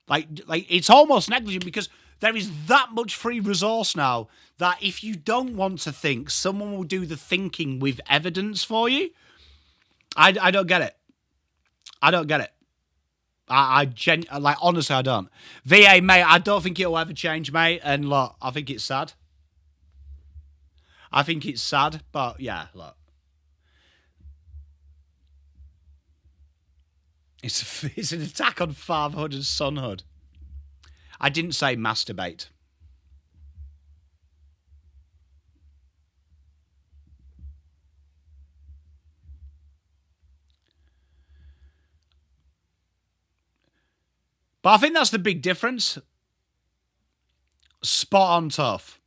S1: Like it's almost negligent because there is that much free resource now that if you don't want to think, someone will do the thinking with evidence for you. I don't get it. I don't get it. Like, honestly, I don't. VA, mate, I don't think it'll ever change, mate. And look, I think it's sad. I think it's sad, but yeah, look. It's an attack on fatherhood and sonhood. I didn't say masturbate. But I think that's the big difference. Spot on tough.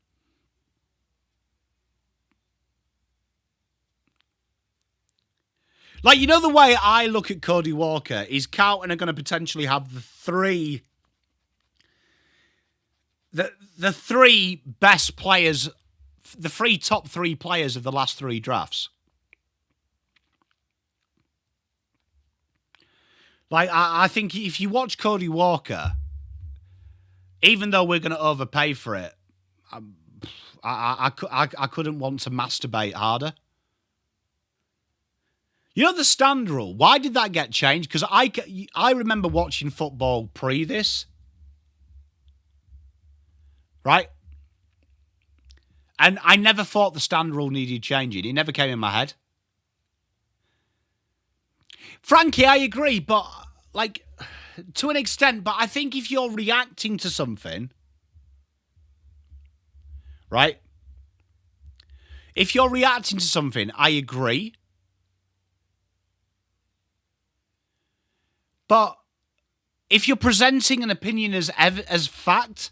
S1: Like, you know, the way I look at Cody Walker is Carlton are going to potentially have the three best players, the top three players of the last 3 drafts. Like, I think if you watch Cody Walker, even though we're going to overpay for it, I couldn't want to masturbate harder. You know the stand rule? Why did that get changed? Because I remember watching football pre this. Right? And I never thought the stand rule needed changing. It never came in my head. Frankie, I agree, but, like, to an extent, but I think if you're reacting to something, right? If you're reacting to something, I agree. But if you're presenting an opinion as fact,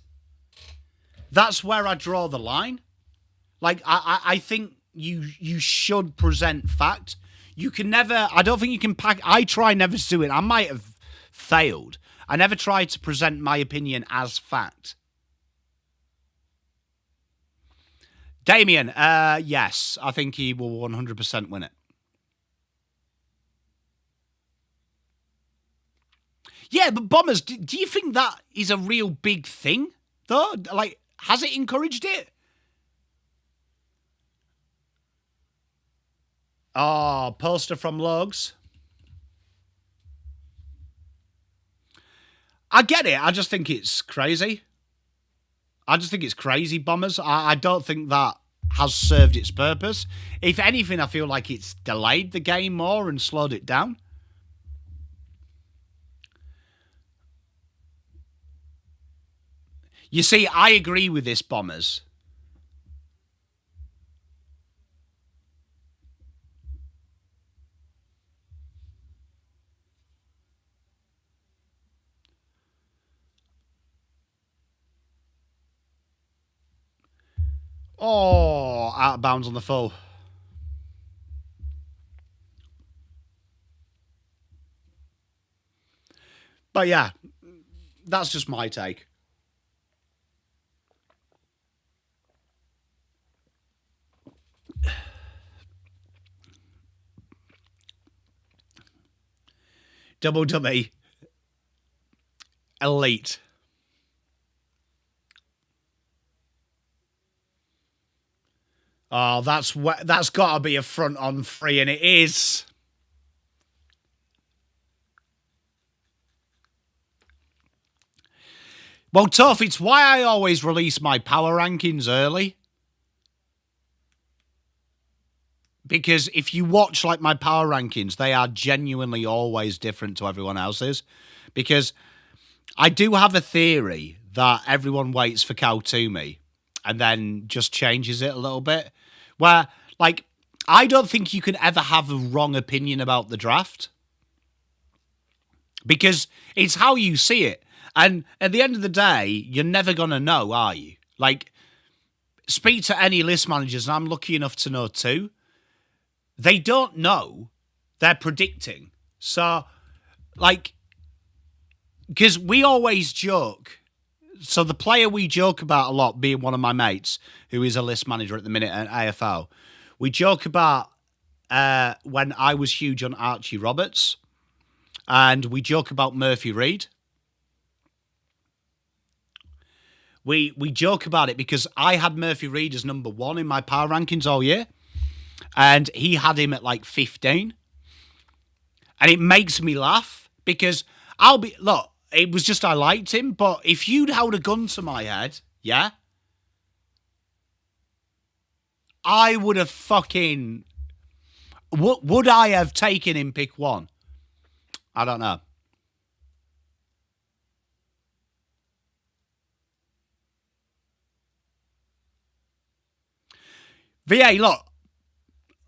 S1: that's where I draw the line. Like, I think you should present fact. You can never, I don't think you can I try never to do it. I might have failed. I never tried to present my opinion as fact. Damien, yes, I think he will 100% win it. Yeah, but Bombers, do you think that is a real big thing, though? Like, has it encouraged it? Oh, poster from Logs. I get it. I just think it's crazy. I just think it's crazy, Bombers. I don't think that has served its purpose. If anything, I feel like it's delayed the game more and slowed it down. You see, I agree with this, Bombers. Oh, out of bounds on the full. But yeah, that's just my take. Double dummy. Elite. Oh, that's got to be a front on 3, and it is. Well, Tough, it's why I always release my power rankings early. Because if you watch, like, my power rankings, they are genuinely always different to everyone else's. Because I do have a theory that everyone waits for Cal Toomey and then just changes it a little bit. Where, like, I don't think you can ever have a wrong opinion about the draft because it's how you see it. And at the end of the day, you're never going to know, are you? Like, speak to any list managers, and I'm lucky enough to know two. They don't know. They're predicting. So, like, because we always joke. So the player we joke about a lot, being one of my mates, who is a list manager at the minute at AFL, we joke about when I was huge on Archie Roberts, and we joke about Murphy Reid. We joke about it because I had Murphy Reid as number 1 in my power rankings all year, and he had him at like 15. And it makes me laugh because look, it was just I liked him, but if you'd held a gun to my head, yeah, I would have fucking... Would I have taken him pick 1? I don't know. VA, look,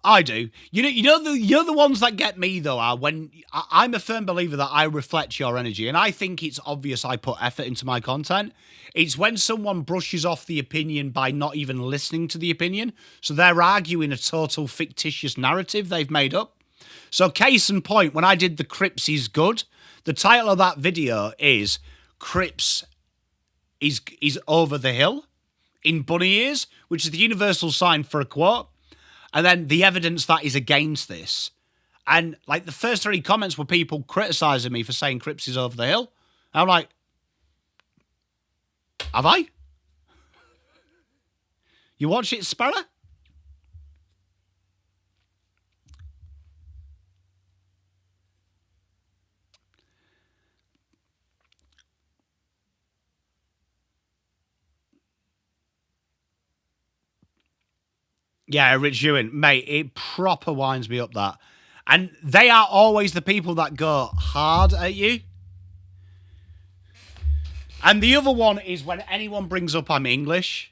S1: I do. You know the ones that get me though are when I'm a firm believer that I reflect your energy, and I think it's obvious I put effort into my content. It's when someone brushes off the opinion by not even listening to the opinion, so they're arguing a total fictitious narrative they've made up. So case in point, when I did the Cripps is good, the title of that video is Cripps is over the hill in bunny ears, which is the universal sign for a quote. And then the evidence that is against this. And like the first 3 comments were people criticising me for saying Cripps is over the hill. And I'm like, have I? You watch it, Sparrow? Yeah, Rich Ewan, mate, it proper winds me up that. And they are always the people that go hard at you. And the other one is when anyone brings up I'm English.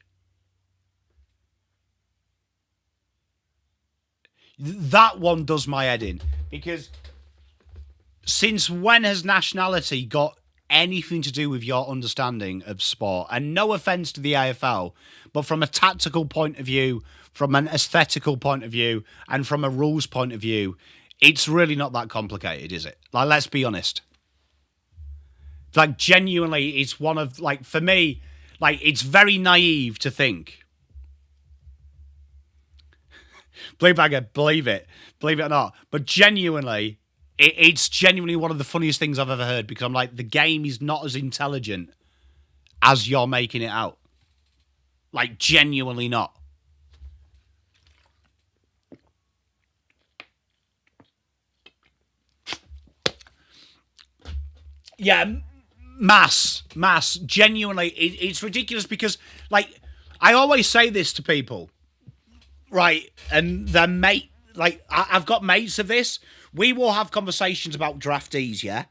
S1: That one does my head in. Because since when has nationality got anything to do with your understanding of sport? And no offence to the AFL, but from a tactical point of view, from an aesthetical point of view, and from a rules point of view, it's really not that complicated, is it? Like, let's be honest. Like, genuinely, it's one of, like, for me, like, it's very naive to think. Bluebagger, believe it or not. But genuinely, it's genuinely one of the funniest things I've ever heard, because I'm like, the game is not as intelligent as you're making it out. Like, genuinely not. Yeah, mass. Genuinely, it's ridiculous because, like, I always say this to people, right? And their mate, like, I've got mates of this. We will have conversations about draftees, yeah?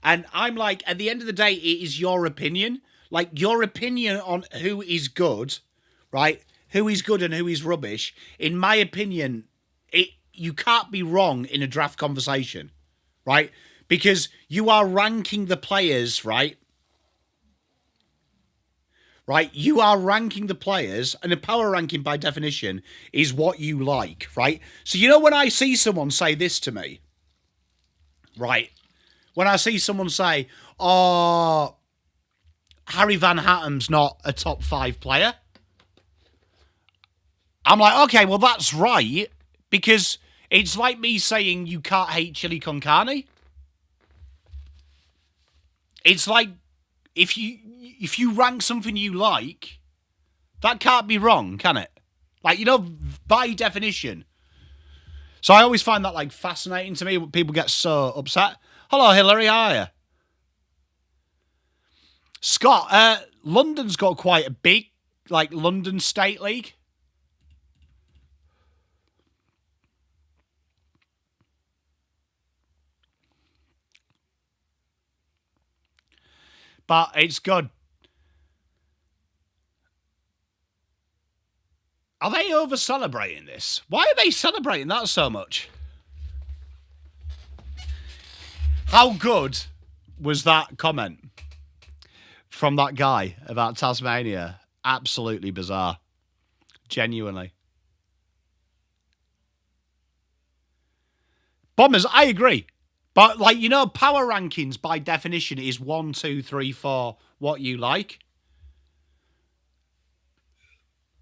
S1: And I'm like, at the end of the day, it is your opinion. Like, your opinion on who is good, right? Who is good and who is rubbish. In my opinion, you can't be wrong in a draft conversation, right? Because you are ranking the players, right? Right? You are ranking the players, and a power ranking by definition is what you like, right? So, you know, when I see someone say this to me, right? When I see someone say, oh, Harry Van Hattem's not a top 5 player, I'm like, okay, well, that's right, because it's like me saying you can't hate chili con carne. It's like, if you rank something you like, that can't be wrong, can it? Like, you know, by definition. So I always find that, like, fascinating to me when people get so upset. Hello, Hillary, how are you? Scott, London's got quite a big, like, London State League. But it's good. Are they over-celebrating this? Why are they celebrating that so much? How good was that comment from that guy about Tasmania? Absolutely bizarre. Genuinely. Bombers, I agree. But, like, you know, power rankings by definition is 1, 2, 3, 4, what you like.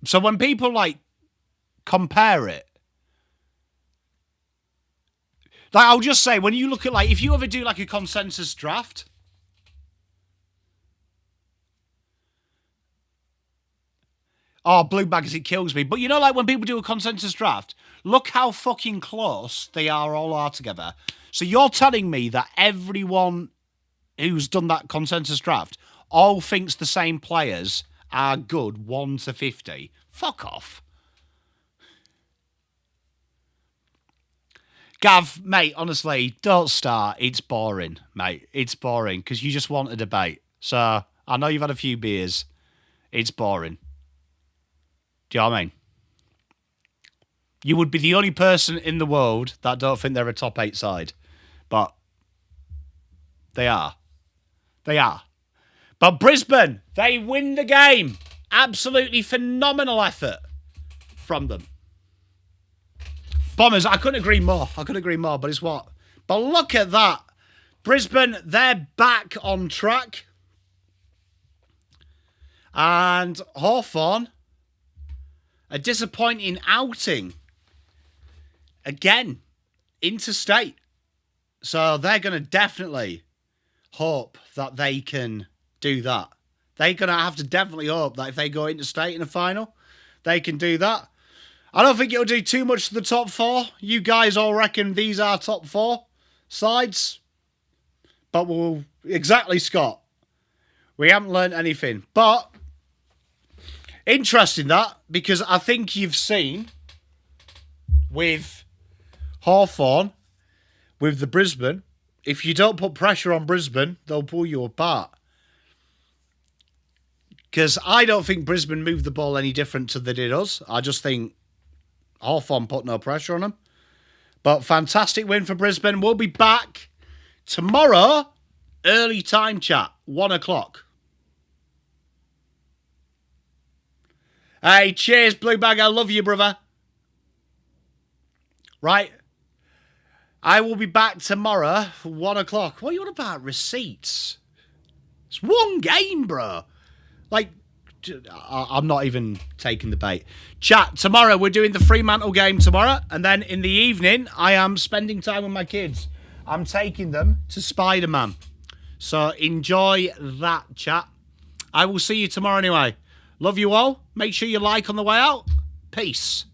S1: So when people, like, compare it, like, I'll just say, when you look at, like, if you ever do, like, a consensus draft, oh, blue baggers, it kills me. But you know, like, when people do a consensus draft, look how fucking close they all are together. So you're telling me that everyone who's done that consensus draft all thinks the same players are good 1 to 50? Fuck off. Gav, mate, honestly, don't start. It's boring, mate. It's boring because you just want a debate. So I know you've had a few beers. It's boring. Do you know what I mean? You would be the only person in the world that don't think they're a top 8 side. But they are. They are. But Brisbane, they win the game. Absolutely phenomenal effort from them. Bombers, I couldn't agree more. I couldn't agree more, but it's what? But look at that. Brisbane, they're back on track. And Hawthorn, a disappointing outing. Again, interstate. So they're going to definitely hope that they can do that. They're going to have to definitely hope that if they go interstate in the final, they can do that. I don't think it'll do too much to the top 4. You guys all reckon these are top 4 sides. But we'll... Exactly, Scott. We haven't learned anything. But... Interesting that, because I think you've seen with Hawthorn, with the Brisbane, if you don't put pressure on Brisbane, they'll pull you apart. Because I don't think Brisbane moved the ball any different to they did us. I just think Hawthorn put no pressure on them. But fantastic win for Brisbane. We'll be back tomorrow, early time chat, 1 o'clock. Hey, cheers, Blue Bag. I love you, brother. Right. I will be back tomorrow, 1 o'clock. What are you on about? Receipts? It's one game, bro. Like, I'm not even taking the bait. Chat, tomorrow we're doing the Fremantle game tomorrow. And then in the evening, I am spending time with my kids. I'm taking them to Spider-Man. So enjoy that, chat. I will see you tomorrow anyway. Love you all. Make sure you like on the way out. Peace.